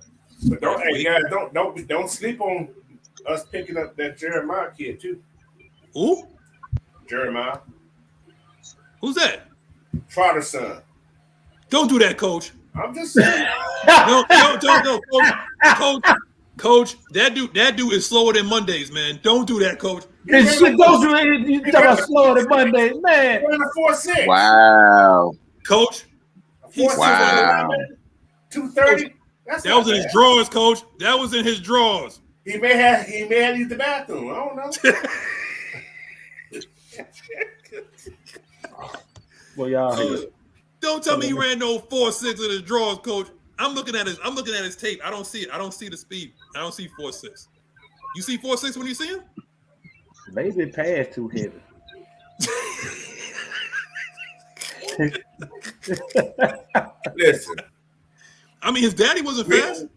don't sleep on us picking up that Jeremiah kid too. Who? Jeremiah. Who's that? Trotter's son. Don't do that, Coach. I'm just saying. No, Coach. That dude is slower than Mondays, man. Don't do that, Coach. Don't do it. You talk about slower than Mondays, man. 4.6. Wow. Coach. 230. That was in his drawers, Coach. That was in his drawers. He may have used the bathroom. I don't know. Well, y'all. Don't tell me he ran no 4.6 in his drawers, Coach. I'm looking at his tape. I don't see it. I don't see the speed. I don't see 4.6. You see 4.6 when you see him? Maybe it passed too heavy. Listen. I mean, his daddy wasn't fast.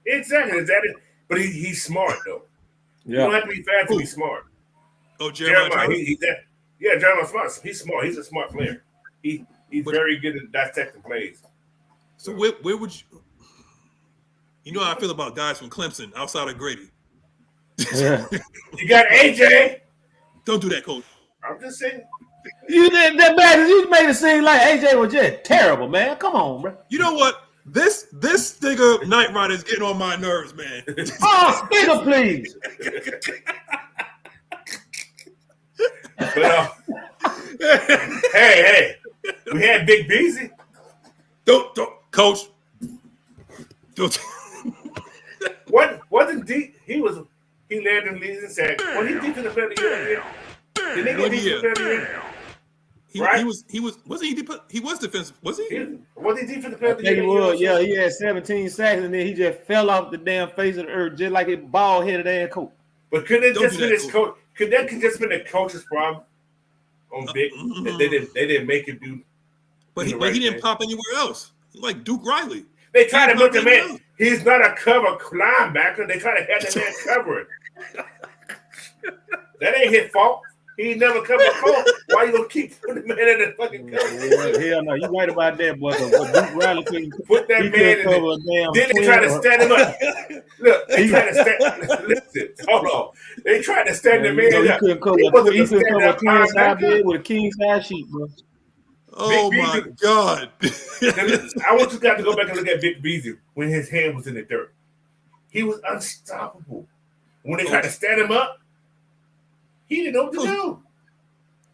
Exactly, his daddy, but he's smart though. Yeah. You don't have to be fast to be smart. Oh, Jeremiah. Jeremiah's smart. He's smart. He's a smart player. He's very good at dissecting plays. So where would you? You know how I feel about guys from Clemson outside of Grady. Yeah. You got AJ. Don't do that, Coach. I'm just saying. You did that bad. You made it seem like AJ was just terrible, man. Come on, bro. You know what? This nigga Nyght Ryder is getting on my nerves, man. Oh, speaker, please. But, hey, we had Big Beezy. Don't, Coach. Don't. Wasn't deep? He led them leads and said, "Well, he deep in the player of the year." Did they get deep in the player of the year? Right? He was defensive. Was he? Was he deep in the player of the year? Yeah, he had 17 sacks and then he just fell off the damn face of the earth just like a bald headed ass coach. But could it just been his coach? Could that just been the coach's problem on Big? They didn't make him do. But he didn't pop anywhere else. Like Duke Riley. They tried to put the man. He's not a cover linebacker. They tried to have the man covered. That ain't his fault. He never covered a call. Why you gonna keep putting the man in the fucking cover? Hell no, you right about that, boy. Duke Riley couldn't put that man in there. Then they tried to stand him up. Look, they tried to stand. Listen, hold on. They tried to stand the man up. He couldn't cover a twin side bed with a king size sheet, bro. Oh my God! I want you guys to go back and look at Big Beezy when his hand was in the dirt. He was unstoppable. When they tried to stand him up, he didn't know what to do.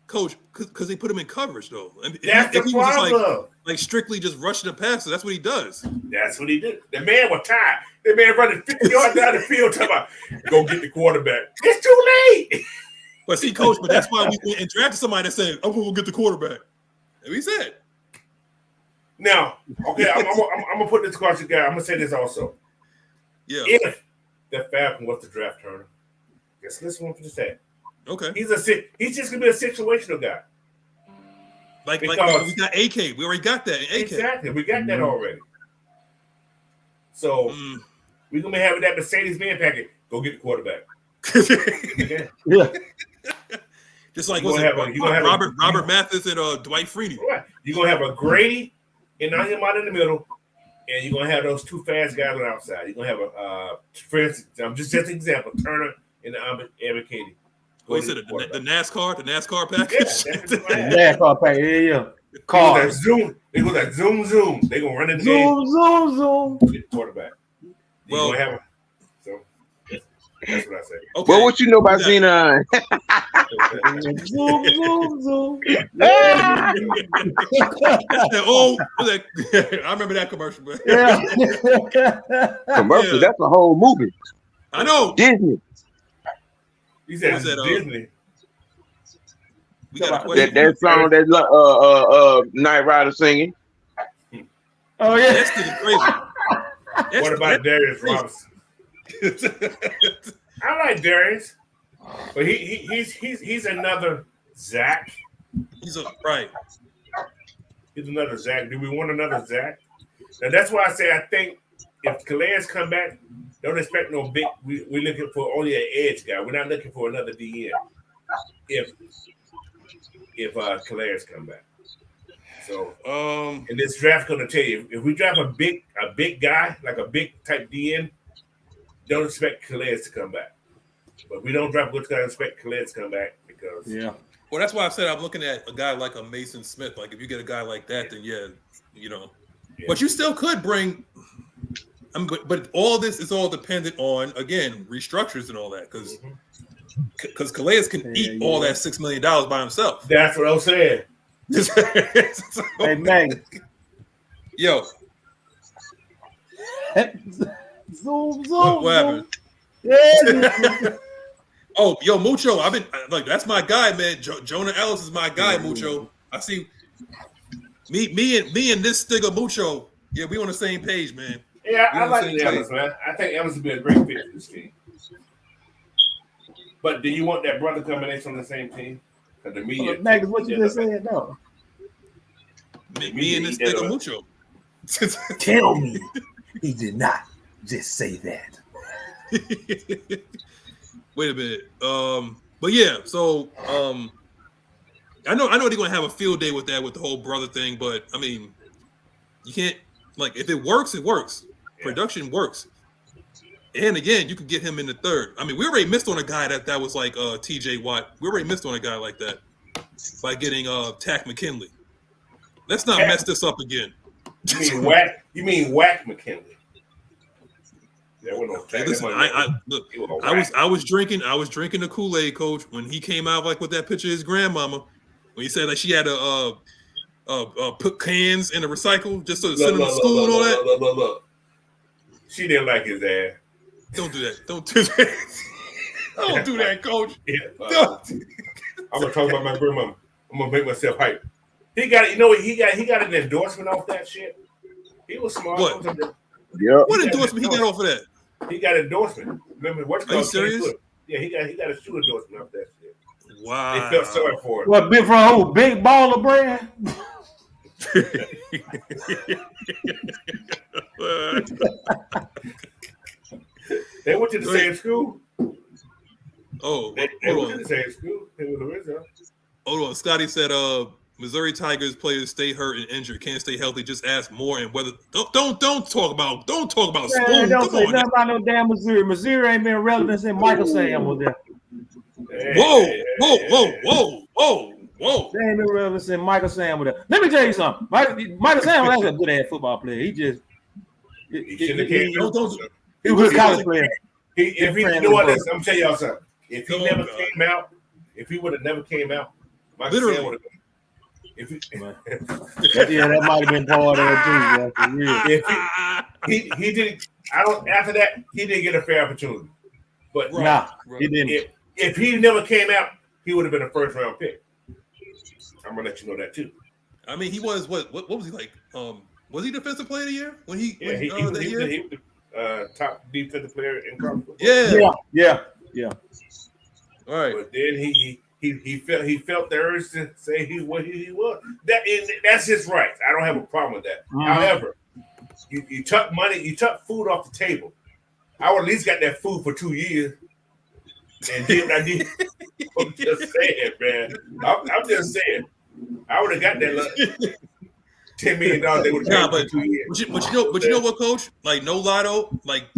Coach, because they put him in coverage though. I mean, that's the problem. Just like strictly just rushing the passer. That's what he does. That's what he did. The man was tired. The man running 50 yards down the field talking about, go get the quarterback. It's too late. But see, Coach, but that's why we went and drafted somebody that said, I'm going to go get the quarterback. And we said. Now, okay, I'm going to put this question together. I'm going to say this also. Yeah. If the Falcons was to draft Turner, just listen to what you say. Okay. He's just going to be a situational guy. Like we got AK. We already got that in AK. Exactly. We got that already. So we're going to be having that Mercedes-Benz package. Go get the quarterback. Yeah. Just like Robert Mathis and Dwight Freeney. Right. You're going to have a Grady and Nyght in the middle, and you're going to have those two fast guys on the outside. You're going to have for instance, just an example, Turner and Ahmed Katie. What is it? The NASCAR package? Yeah, the NASCAR package, yeah. Cars. They go that zoom. They're going to run in the game. Zoom. Get the quarterback. Well, so that's what I say. Okay. Well, what you know about Xenon? Zoom. I remember that commercial, man. Yeah. Commercial, yeah. That's a whole movie. I know. Disney. He said Disney. We got a question. That song that Nyght Ryder singing. Oh yeah, that's crazy. What about Darius Robinson? I like Darius, but he's another Zach. He's a right. He's another Zach. Do we want another Zach? Now that's why I say I think if Calais come back, don't expect no big. We're looking for only an edge guy. We're not looking for another DN. If Calais come back, so in this draft, going to tell you if we draft a big guy like a big type DN, don't expect Calais to come back. But we don't draft good guys, expect Calais to come back because Well, that's why I said I'm looking at a guy like a Mason Smith. Like if you get a guy like that, then but you still could bring. But all this is all dependent on again restructures and all that because Calais can eat all that $6 million by himself. That's what I'm saying. Hey, Maggie. Yo. Zoom. What happened? Yeah. Oh, yo, Mucho. I've been like that's my guy, man. Jonah Ellis is my guy, Mucho. I see me and this Stigger Mucho. Yeah, we on the same page, man. Yeah, I like Ellis, man. I think Ellis would be a great fit for this team. But do you want that brother combination on the same team? Because the media, Maggie, what you just said, no. Me and this Stigger Mucho. Tell me he did not just say that. Wait a minute. But yeah, so I know they're gonna have a field day with that with the whole brother thing, but I mean, you can't if it works, it works. Yeah. Production works. And again, you can get him in the third. I mean, we already missed on a guy that was like TJ Watt. We already missed on a guy like that by getting Tack McKinley. Let's not mess this up again. You mean Whack McKinley? Hey, listen, I was drinking the Kool-Aid, Coach, when he came out like with that picture of his grandmama, when he said like she had to put cans in the recycle just to send him to school and all that. Look. She didn't like his ass. Don't do that. Don't do that. Don't do that, Coach. Yeah, I'm gonna talk about my grandmama. I'm gonna make myself hype. He got he got an endorsement off that shit. He was smart. What? Yeah. What endorsement he got off of that? He got endorsement. Remember what? Are you serious? Yeah, he got a shoe endorsement off that shit. Wow. They felt sorry for it. What, big from who? Big Baller Brand? They went to the same school. Oh, they went to the same school. They were the original. Hold on. Scotty said Missouri Tigers players stay hurt and injured, can't stay healthy. Just ask more and whether don't talk about Spoon. Don't say nothing about no damn Missouri. Missouri ain't been relevant since Michael Sam was there. Whoa. They ain't been relevant since Michael Sam was there. Let me tell you something. Michael Sam was a good ass football player. He just he was a college player. If he you know what this, I'm telling y'all something. If he never came out, if he would have never came out, Michael Sam would have been. If that might have been part of it too. If he didn't, after that, he didn't get a fair opportunity. But he didn't. If he never came out, he would have been a first round pick. I'm gonna let you know that too. I mean, he was what was he like? Was he defensive player of the year when he was the top defensive player in college football. Yeah. All right, but then he felt the urge to say he was. That's his right. I don't have a problem with that. Mm-hmm. However, you took money, you took food off the table. I would at least got that food for 2 years. And then I'm just saying, man. I'm just saying. I would have got that $10 million. They would have for 2 years. But you know what, Coach? Like no lotto. Like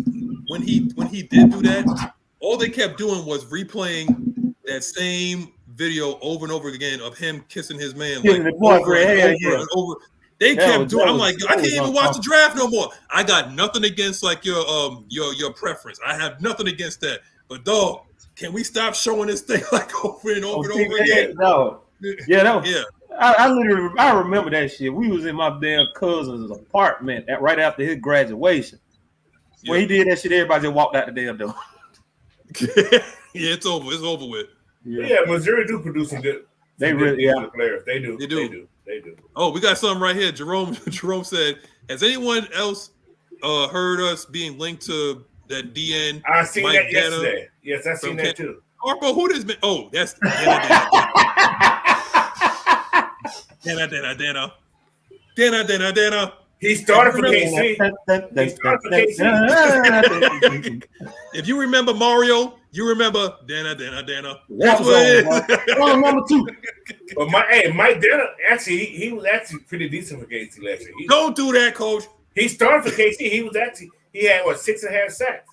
when he did do that, all they kept doing was replaying that same video over and over again of him kissing his man. Like over and over. They kept doing. I'm like, I can't even watch the draft no more. I got nothing against like your preference. I have nothing against that. But dog, can we stop showing this thing like over and over and over again? No. Yeah. I remember that shit. We was in my damn cousin's apartment right after his graduation. When he did that shit, everybody just walked out the damn door. Yeah, it's over. It's over with. Yeah, Missouri do produce some good. They really, players. They do. Oh, we got something right here. Jerome said, "Has anyone else heard us being linked to that DN?" I seen Mike that yesterday. Yes, I seen that too. Harpo, who this? Oh, that's Dana. Dana. He started for KC. If you remember Mario, you remember Dana. That's what it is. Number 2. But Mike Dana, actually, he was actually pretty decent for KC last year. Don't do that, Coach. He started for KC. He had 6.5 sacks.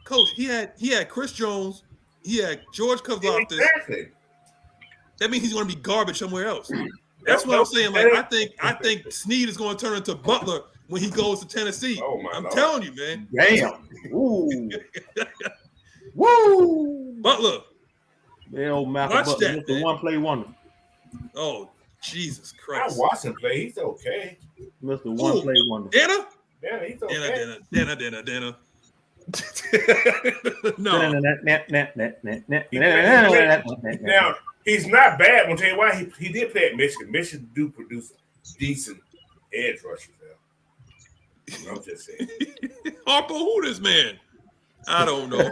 Coach, he had Chris Jones. He had George Karlaftis. Exactly. That means he's going to be garbage somewhere else. That's what I'm saying. Like I think Snead is going to turn into Butler when he goes to Tennessee. Oh my I'm Lord. telling you, man. Damn. Ooh. Woo. Butler. Man, old Malcolm Watch Butler, that, the man. one play wonder. Oh, Jesus I Christ. watched him play. He's okay. Mr. One Play Wonder. Dana? Yeah, he's okay. Dana. No. Now, he's not bad. I'll tell you why. He did play at Michigan. Michigan do produce decent edge rushers now. I'm just saying. Harper, who this man? I don't know.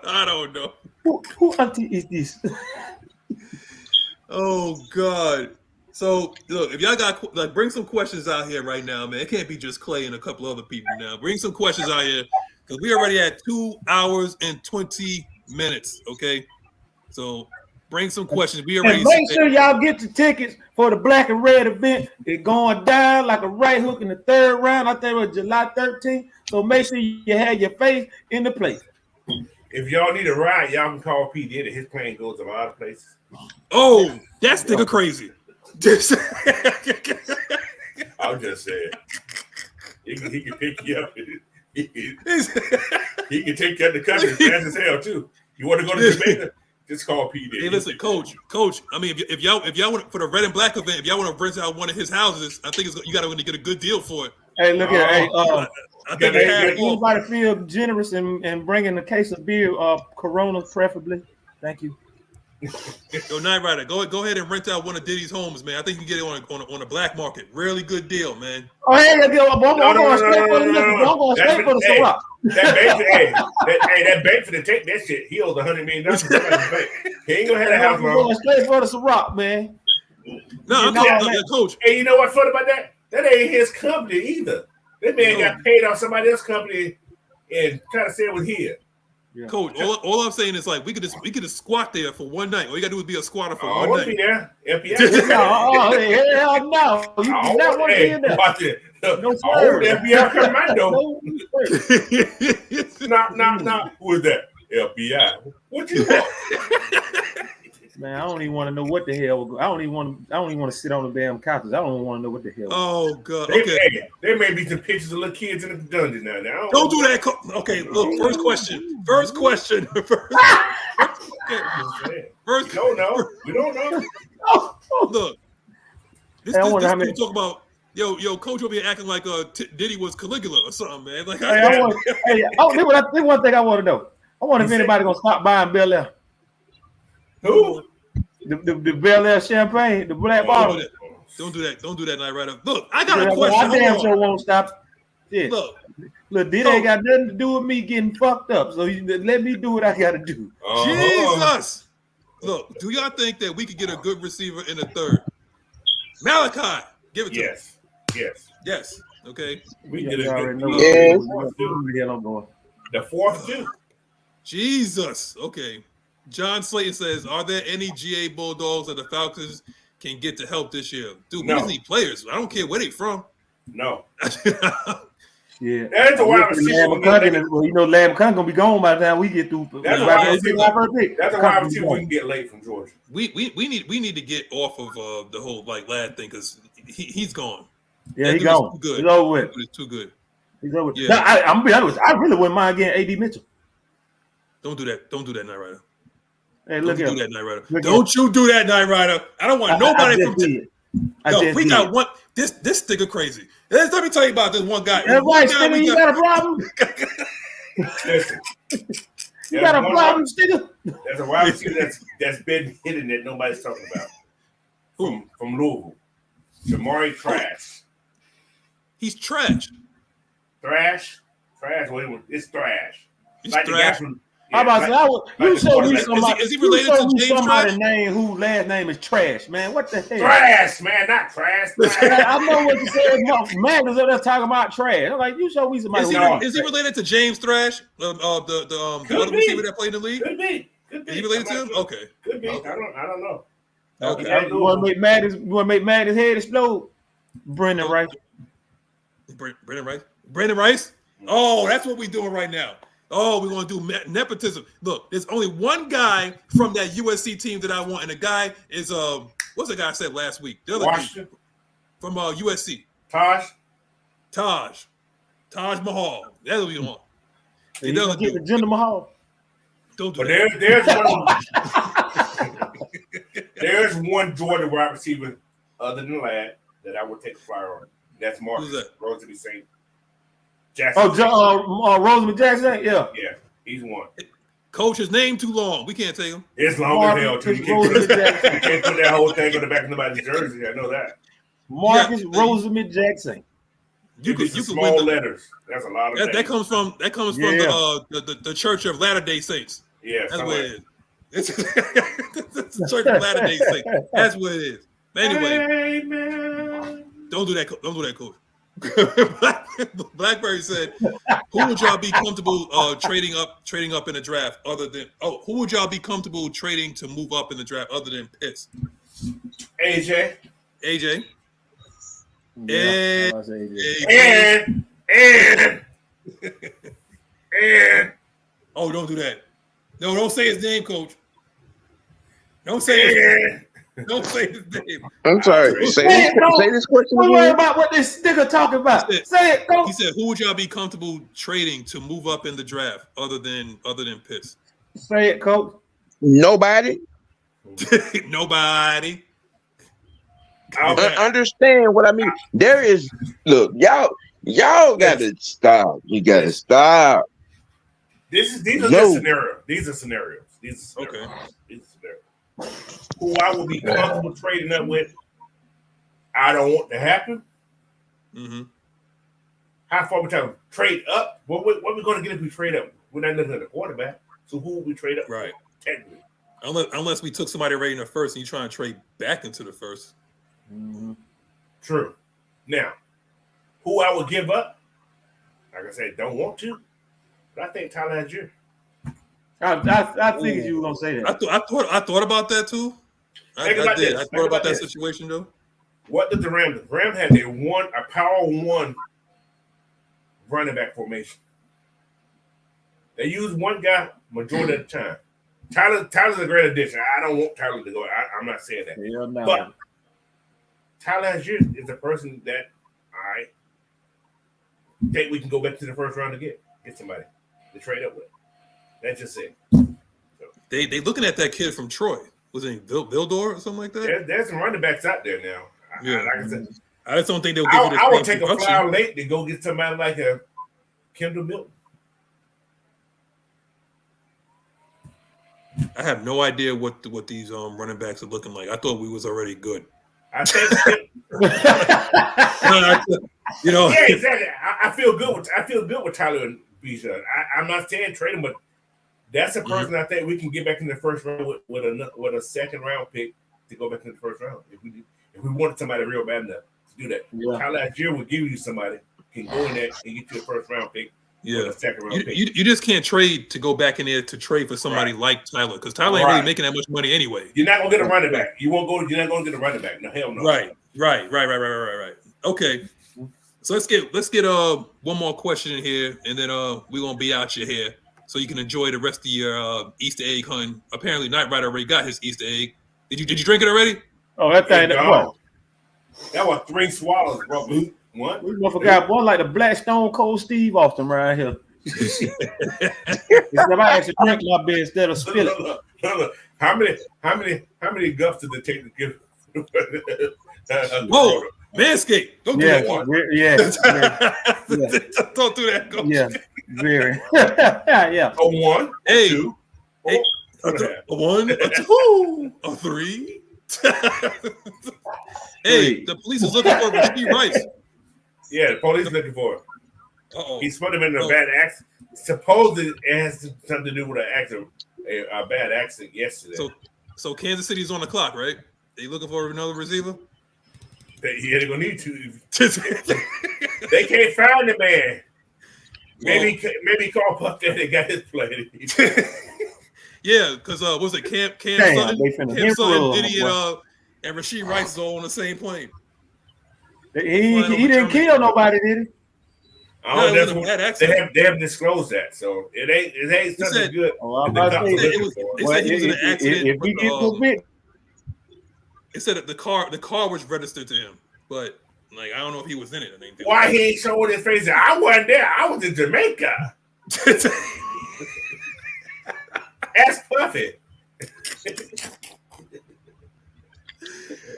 I don't know. Who auntie is this? Oh, God. So, look, if y'all got, bring some questions out here right now, man. It can't be just Clay and a couple other people now. Bring some questions out here because we already had 2 hours and 20 minutes, okay? So, bring some questions. We already. And make sure y'all get your tickets for the black and red event. It's going down like a right hook in the 3rd round. I think it was July 13th. So, make sure you have your face in the place. If y'all need a ride, y'all can call P. Diddy. His plane goes to a lot of places. Oh, that's nigga crazy. I'm just saying. He can pick you up. He can take you out the country fast as hell too. You want to go to Jamaica? Just call P. Diddy. Hey, listen, Coach. I mean, if y'all want for the red and black event, if y'all want to rent out one of his houses, I think you got to get a good deal for it. Hey, look here. I think anybody feel generous in bringing a case of beer, Corona preferably. Thank you. Yo, Nyght Ryder, go ahead and rent out one of Diddy's homes, man. I think you can get it on a black market. Really good deal, man. Oh, hey, I'm going straight for the Ciroc. That bank for the take that shit. He owes $100 million. He ain't gonna have that house, I'm going straight for the Ciroc, man. No, Coach. Hey, you know what's funny about that? That ain't his company either. That man got paid off somebody else's company and trying to say it was here. Yeah. Coach, all I'm saying is like we could just squat there for one night. All you gotta do is be a squatter for one night. Be there. FBI. Hell no. You do not want to be in there. No, sir. FBI commando. Nah. Who is that? FBI. What you want? Man, I don't even want to know what the hell. I don't even want to sit on the damn couches. I don't even want to know what the hell. Oh God. Okay. There may be some pictures of little kids in the dungeon now. Don't do that. Okay. Look. First question. First. We don't know. Look. This talk about. Yo, Coach will be acting like Diddy was Caligula or something, man. Like, this one thing I want to know. I wonder if anybody gonna stop buying Bel Air. Who? The Bel Air champagne, the black bottle. Don't do that, Nyght Ryder. Look, I got a question. I damn sure won't stop. Yeah. Look, this ain't got nothing to do with me getting fucked up. So let me do what I gotta do. Jesus. Look, do y'all think that we could get a good receiver in the 3rd? Malachi, give it to us. Yes. Okay. We get a good. The 4th too. Jesus. Okay. John Slayton says, "Are there any GA Bulldogs that the Falcons can get to help this year?" Dude, we just need players. I don't care where they from. No. Yeah. That's a wide receiver. Lamb Cunt gonna be gone by the time we get through. That's a wide receiver we can get late from Georgia. We need to get off of the whole lad thing because he's gone. Yeah, he's gone. Too good. He's over with. It's too good. He's over with. Yeah. No, I'm gonna be honest. I really wouldn't mind getting AD Mitchell. Don't do that, Nyght Ryder. Hey, look Don't do that, Nyght Ryder. Don't you do that, Nyght Ryder. I don't want nobody from. Yo, we got one. This nigga crazy. Let me tell you about this one guy. That's right, Stigger. You got a problem? Listen, you got a problem, Stigger? There's a wide receiver that's been hidden that nobody's talking about. From Louisville, Jamari Trash. He's trash. Thrash. Well, it's Thrash. He's like trash. How about you show me somebody? Is he related to James somebody Trash? name whose last name is Trash, man? What the hell? Trash, man, not trash. I know what you said. Man is up there talking about trash. I'm like, you show me somebody. Is he related to James Thrash, the other receiver that played in the league? Could be. Is he related to him? Sure. Okay. Could be. Okay. I don't know. Okay. You want to make Madden's head explode? Brendan Rice. Brandon Rice? Oh, that's what we're doing right now. Oh, we want to do nepotism. Look, there's only one guy from that USC team that I want, and the guy is what's the guy I said last week? The other Washington from USC. Taj Mahal. That's what we want. You don't get the Jinder Mahal. Don't do that. There's one Georgia wide receiver other than Ladd that I would take a flyer on. That's Marcus. Who's that? Rosemary St. Jackson. Rosemary Jackson? Yeah. Yeah, he's one. Coach, his name too long. We can't take him. It's long as hell, too. You can't put that whole thing on the back of nobody's jersey. I know that. Marcus Rosemary Jackson. You could small letters. That's a lot of that comes from the Church of Latter-day Saints. Yeah, that's what it is. It's the Church of Latter-day Saints. That's what it is. Anyway, don't do that. Don't do that, Coach. Blackberry said, "Who would y'all be comfortable trading up in the draft? Other than who would y'all be comfortable trading to move up in the draft other than Pitts? AJ. Yeah, and oh, don't do that. No, don't say his name, Coach. Don't say his name. Don't say his name. I'm sorry. Say this question again. Don't worry about what this nigga talking about. Say it, Coach. He said, "Who would y'all be comfortable trading to move up in the draft other than Pitts?" Say it, Coach. Nobody. Nobody. Understand what I mean? There is y'all gotta stop. You gotta stop. These are scenarios. These are scenarios. Okay. These are scenarios. Who I would be comfortable trading up with, I don't want to happen. Mm-hmm. How far we trying to trade up? What we going to get if we trade up? We're not looking at the quarterback. So who would we trade up? Right. Technically. Unless we took somebody right in the first and you trying to trade back into the first. Mm-hmm. True. Now, who I would give up? Like I said, don't want to. But I think Tyler Algier. I figured you were gonna say that. I thought about that too. I did. I thought about that situation though. What did the Rams do? The Rams had a power one running back formation. They used one guy majority of the time. Tyler's a great addition. I don't want Tyler to go. I'm not saying that. Yeah, no. But Tyler Algier is the person that I think we can go back to the first round to get somebody to trade up with. That's just it. So, they looking at that kid from Troy. Was it Vildor or something like that? There's some running backs out there now. Yeah. Like I said, I just don't think they'll give you the I would same take a flyer late to go get somebody like a Kendall Milton. I have no idea what these running backs are looking like. I thought we was already good. I think Yeah, exactly. I feel good with Tyler and Bijan. I'm not saying trade him, but that's a person I think we can get back in the first round with a second round pick to go back in the first round. If we wanted somebody real bad enough to do that. Yeah. Tyler Algier will give you somebody who can go in there and get you a first round pick. Yeah, a second round pick. You just can't trade to go back in there to trade for somebody like Tyler because Tyler ain't really making that much money anyway. You're not gonna get a running back. You're not gonna get a running back. No, hell no. Right. Okay. So let's get one more question in here, and then we're gonna be out your hair so you can enjoy the rest of your Easter egg hunting. Apparently, Ryder already got his Easter egg. Did you drink it already? Oh, that thing. That was 3 swallows, bro. What? We forgot one like the Black Stone Cold Steve Austin right here. If I actually drink my beer instead of spill it. Look. How many guffs did it take to get? Whoa, Manscaped! Don't do that one. Yeah. Don't do that. Go. Yeah, very. Yeah. A 1, hey, 2, hey, a 1, a 2, a 3. Hey, the police is looking for Rasheed Rice. Yeah, the police is looking for it. He's supposed to have been in a bad accident. Supposedly, it has something to do with a bad accident yesterday. So Kansas City's on the clock, right? They looking for another receiver? They're gonna need to. They can't find the man. Maybe call Puff Daddy got his play. Yeah, because was it Cam Sutton, Diddy, and Rasheed Rice is all on the same plane. He didn't kill nobody, did he? They haven't disclosed that, so it ain't something good. They said he was in an accident. If he gets convicted, it said that the car was registered to him, but like I don't know if he was in it or anything. Why he ain't showing his face? I wasn't there. I was in Jamaica. Ask Puffy.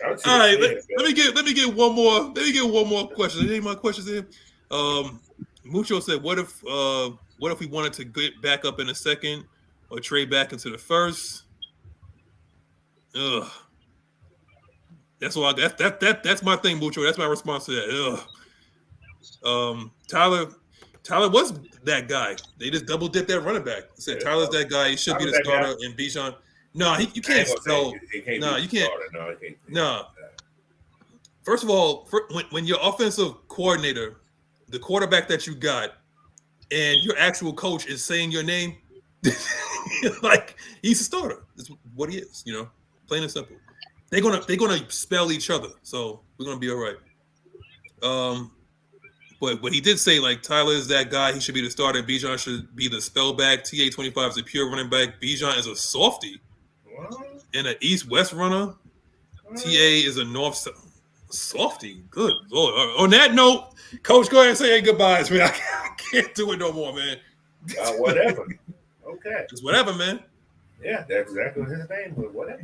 All right, let me get one more question. Any more questions here? Mucho said, "What if we wanted to get back up in the second or trade back into the first?" Ugh. That's why that's my thing, Mucho. That's my response to that. Ugh. Tyler was that guy. They just double dipped that running back. Said Tyler's that guy. He should be the starter. And Bijan, no, you can't spell. No, you can't. No. First of all, when your offensive coordinator, the quarterback that you got, and your actual coach is saying your name, like he's a starter. That's what he is. Plain and simple. They're gonna spell each other, so we're gonna be all right. But he did say like Tyler is that guy. He should be the starter. Bijan should be the spell back. TA25 is a pure running back. Bijan is a softie and an east-west runner. TA is a north softie. Good Lord. On that note, Coach, go ahead and say goodbyes, man. I can't do it no more, man. Whatever. Okay. It's whatever, man. Yeah, that's exactly his name. But whatever.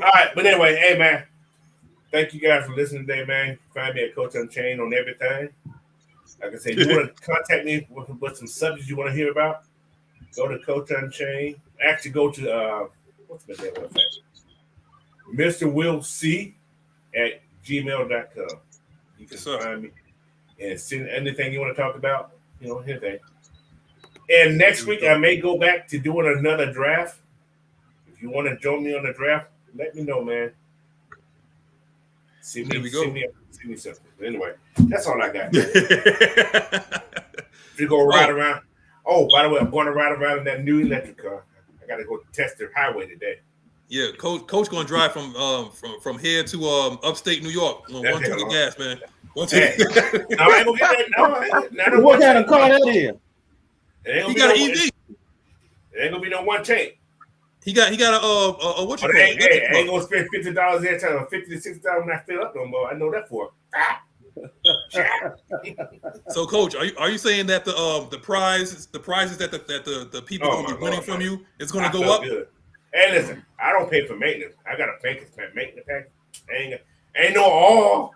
All right, but anyway, hey man. Thank you guys for listening today, man. Find me at Coach Unchained on everything. Like I said, you want to contact me with some subjects you want to hear about, go to Coach Unchained. Actually, go to, what's my name? Mr. Will C at gmail.com. You can find me and send anything you want to talk about, anything. And next week, I may go back to doing another draft. If you want to join me on the draft, let me know, man. See me something. Anyway, that's all I got. If you go ride around. Oh, by the way, I'm going to ride around in that new electric car. I got to go test the highway today. Yeah, Coach going to drive from here to upstate New York. One tank of gas, man. One tank. No, I ain't gonna get that. No, what kind of car that is? He got an EV. It ain't gonna be no one tank. He got a what you call it? I ain't gonna spend $50 every time, $50 to $60 when I fill up no more. I know that for. So, Coach, are you saying that the prizes that the people gonna be winning from you is gonna go up? Good. Hey, listen, I don't pay for maintenance. I got a maintenance package. Ain't no all.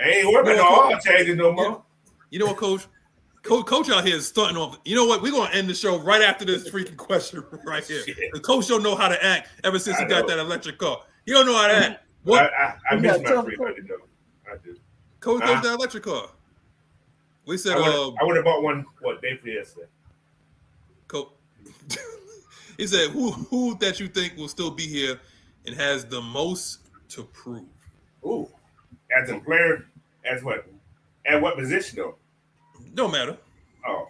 I ain't working on all changes no more. You know what, Coach? Coach out here is starting off. You know what? We're gonna end the show right after this freaking question right here. The Coach don't know how to act ever since he got that electric car. He don't know how to act. What? I missed my $300. I did. Coach got that electric car. We said I would have bought one. What day for yesterday? Coach. He said, "Who that you think will still be here and has the most to prove?" Ooh, as a player, as what? At what position though? Don't matter. Oh.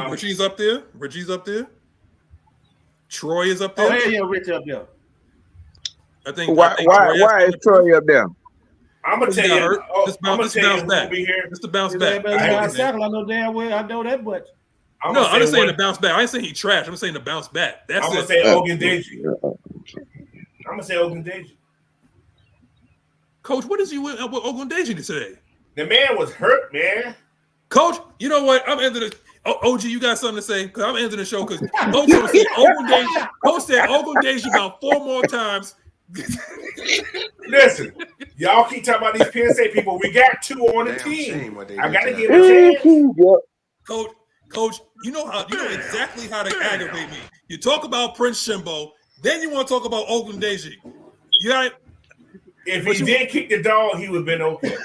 Richie's up there. Reggie's up there. Troy is up there. Oh, yeah, Rich up there. I think why is Troy up there? I'm gonna tell you. This bounce back. It's the bounce back. I know damn well. I know that much. I'm just saying the bounce back. I ain't saying he trashed. I'm saying the bounce back. That's I'm gonna say Ogundeji. I'm gonna say Ogundeji. Coach, what is you with Ogundeji today? The man was hurt, man. Coach, you know what? I'm ending the OG. You got something to say? Because I'm ending the show because Coach said Ogundeji. Coach said Ogundeji about 4 more times. Listen, y'all keep talking about these PSA people. We got 2 on the team. I gotta give a chance. Coach, you know exactly how to aggravate me. You talk about Prince Shimbo, then you want to talk about Ogundeji. You got it. If he did kick the dog, he would have been okay.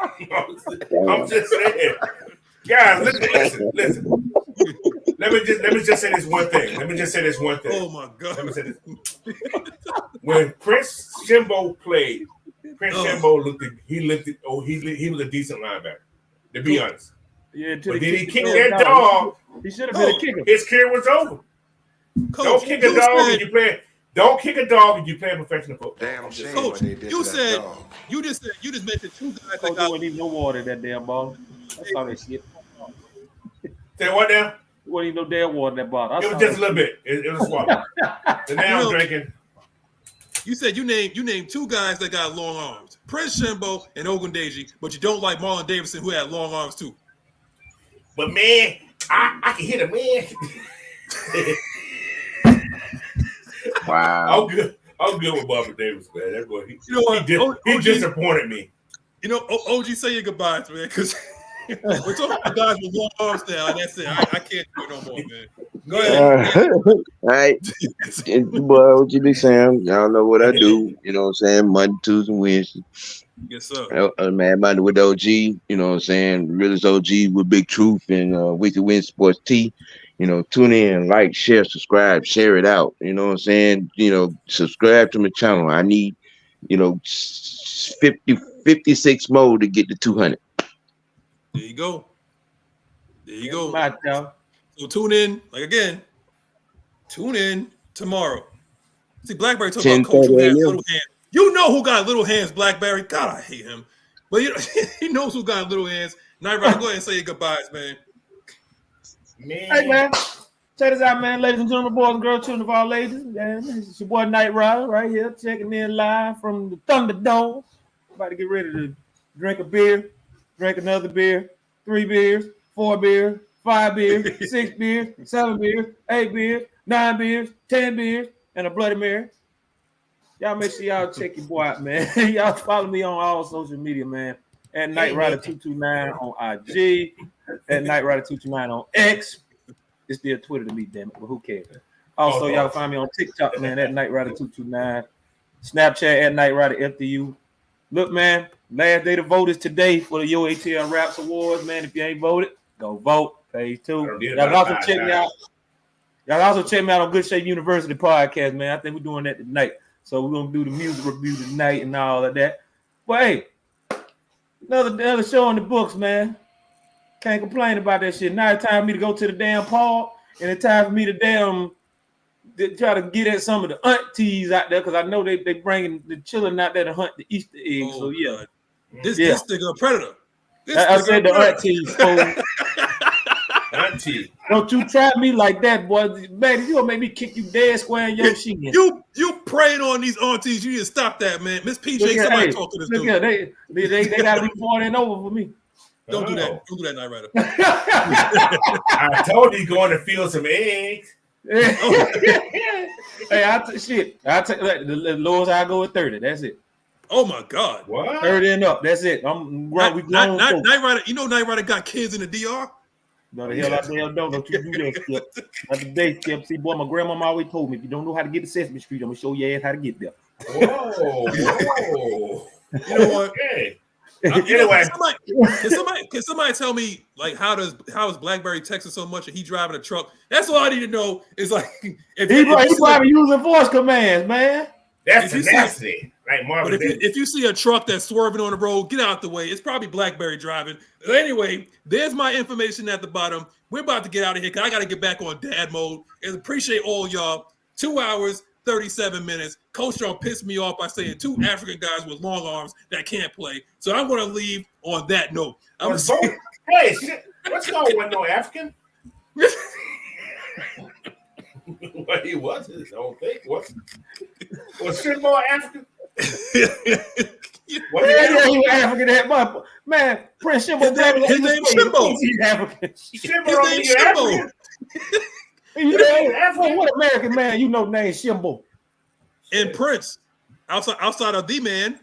I'm just saying, guys. Listen. Let me just say this one thing. Oh my God. Let me say this. When Prince Shimbo played, he was a decent linebacker. To be honest. Yeah, but then he kicked that dog. He should have been a kicker. His career was over. Coach, don't kick a dog if you play. Don't kick a dog if you play professional football. Damn shame. Coach, you just mentioned two guys that got wouldn't even no water in that damn ball. I saw that shit. Say what now? There wasn't even no damn water in that bottle. It was just a little bit. It was swallowed. So now I'm drinking. You said you named two guys that got long arms, Prince Shimbo and Ogundeji, but you don't like Marlon Davidson, who had long arms too. But man, I can hit a man. Wow. I'm good with Marlon Davis, man. That boy, he disappointed me. You know, OG, say your goodbyes, man, because we're talking about guys with long arms now, and that's it. I can't do it no more, man. Go ahead. All right. It's your boy OG Sam. Y'all know what I do. You know what I'm saying? Monday, Tuesday, Wednesday. Yes, sir. Man, Monday with OG. You know what I'm saying? Realest OG with Big Truth and Wicked Win Sports T. You know, tune in, like, share, subscribe, share it out. You know what I'm saying? You know, subscribe to my channel. I need, 56 more to get to 200. There you go. Right, so tune in, tune in tomorrow. See, Blackberry talking about Coach who has little hands. You know who got little hands, Blackberry. God, I hate him. But he knows who got little hands. Nyght, go ahead and say your goodbyes, man. Hey, man. Check this out, man. Ladies and gentlemen, boys and girls, children of all ages. Man, it's your boy Ryder right here, checking in live from the Thunderdome. About to get ready to drink a beer, drink another beer, 3 beers, 4 beers, 5 beers, 6 beers, 7 beers, 8 beers, 9 beers, 10 beers, and a Bloody Mary. Y'all make sure y'all check your boy out, man. Y'all follow me on all social media, man. At NyghtRider229 on IG, at NyghtRider229 on X. It's still Twitter to me, damn it, but who cares? Also, y'all find me on TikTok, man, at NyghtRider229. Snapchat at NyghtRiderFDU. Look, man, last day to vote is today for the UATL Raps Awards, man. If you ain't voted, go vote. Page 2. Y'all also check me out. Y'all also check me out on Good Shape University podcast, man. I think we're doing that tonight. So we're gonna do the music review tonight and all of that. But hey, another show on the books, man. Can't complain about that shit. Now it's time for me to go to the damn park, and it's time for me to try to get at some of the aunties out there, because I know they bringing the children out there to hunt the Easter eggs. So yeah, God. This nigga a predator. I said the aunties. So, auntie, don't you try me like that, boy. Man, you gonna make me kick you dead square in your shin. You preying on these aunties. You need to stop that, man. Miss PJ, somebody talk to this dude. They gotta be pouring it over for me. Don't do that. Don't do that, Nyght Ryder. I told you going to feel some eggs. Hey, I take the lowest I go with 30. That's it. Oh my God. What? 30 and up. That's it. I'm right. Nyght Ryder. You know Nyght Ryder got kids in the DR. No, the hell I damn don't you do that, Skip. Not today, Skip. See, boy, my grandmama always told me, if you don't know how to get to Sesame Street, I'm gonna show your ass how to get there. Whoa. You know what? Okay. Anyway, can somebody tell me, like, how is BlackBerry texting so much and he driving a truck? That's all I need to know. Is like if he's probably using voice commands, man. That's nasty. Like Marvin. But if you see a truck that's swerving on the road, get out the way. It's probably BlackBerry driving. But anyway, there's my information at the bottom. We're about to get out of here because I got to get back on dad mode. And appreciate all y'all. 2 hours, 37 minutes. Coach Strong pissed me off by saying 2 African guys with long arms that can't play. So I'm going to leave on that note. Hey, shit. What's going on? No African? What he wasn't, I don't think. Was shit more African? He was African. That man, Prince Shimbo. His name Shimbo. He's African. Shimbo. What American man you know named Shimbo? And Prince, outside of the man,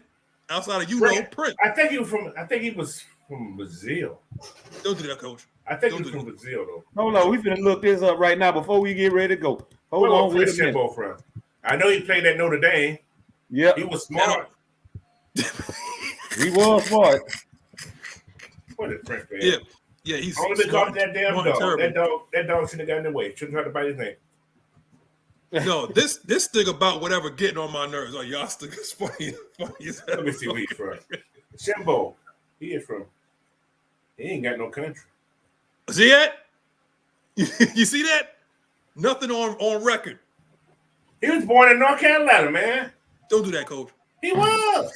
outside of Prince. I think he was from Brazil. Don't do that, Coach. I think he was from Brazil though. Hold on, we finna look this up right now before we get ready to go. Hold on, wait a minute. From? I know he played at Notre Dame. Yeah, he was smart. He was smart. What a French man. Yeah, he's only because of that damn dog. Terrible. That dog shouldn't have gotten in the way. Shouldn't try to bite his name. No, this thing about whatever getting on my nerves. Oh, y'all still is funny as hell. Let me see where he's from. Shimbo. He is from. He ain't got no country. See that? You see that? Nothing on record. He was born in North Carolina, man. Don't do that, Coach. He was.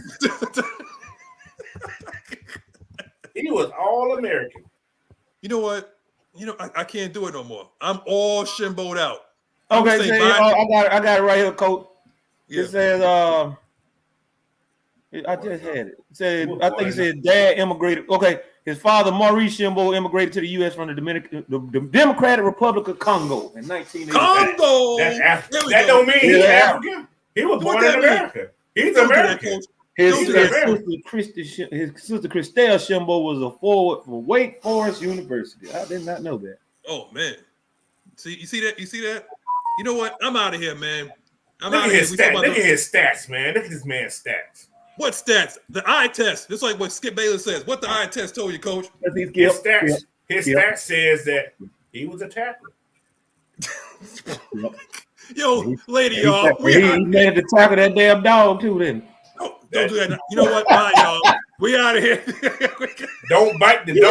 He was all American. You know what? I can't do it no more. I'm all shimboed out. Okay, I got it right here, Coach. Yeah. It says I just had it. It said I think it said dad immigrated. Okay, his father Maurice Shimbo immigrated to the U.S. from the Democratic Republic of Congo in 1980. Congo. That don't mean he's African. He was born in America. He's American. His sister Christelle Shimbo was a forward for Wake Forest University. I did not know that. Oh man, you see that? You know what? I'm out of here, man. Look at his stats, man. Look at this man's stats. What stats? The eye test. Just like what Skip Bayless says. What the eye test told you, Coach? His stats says that he was a tackler. Yo, lady, y'all. He made to tackle that damn dog too, then. Don't do that. You know what? Bye, y'all. We out of here. Don't bite the dog.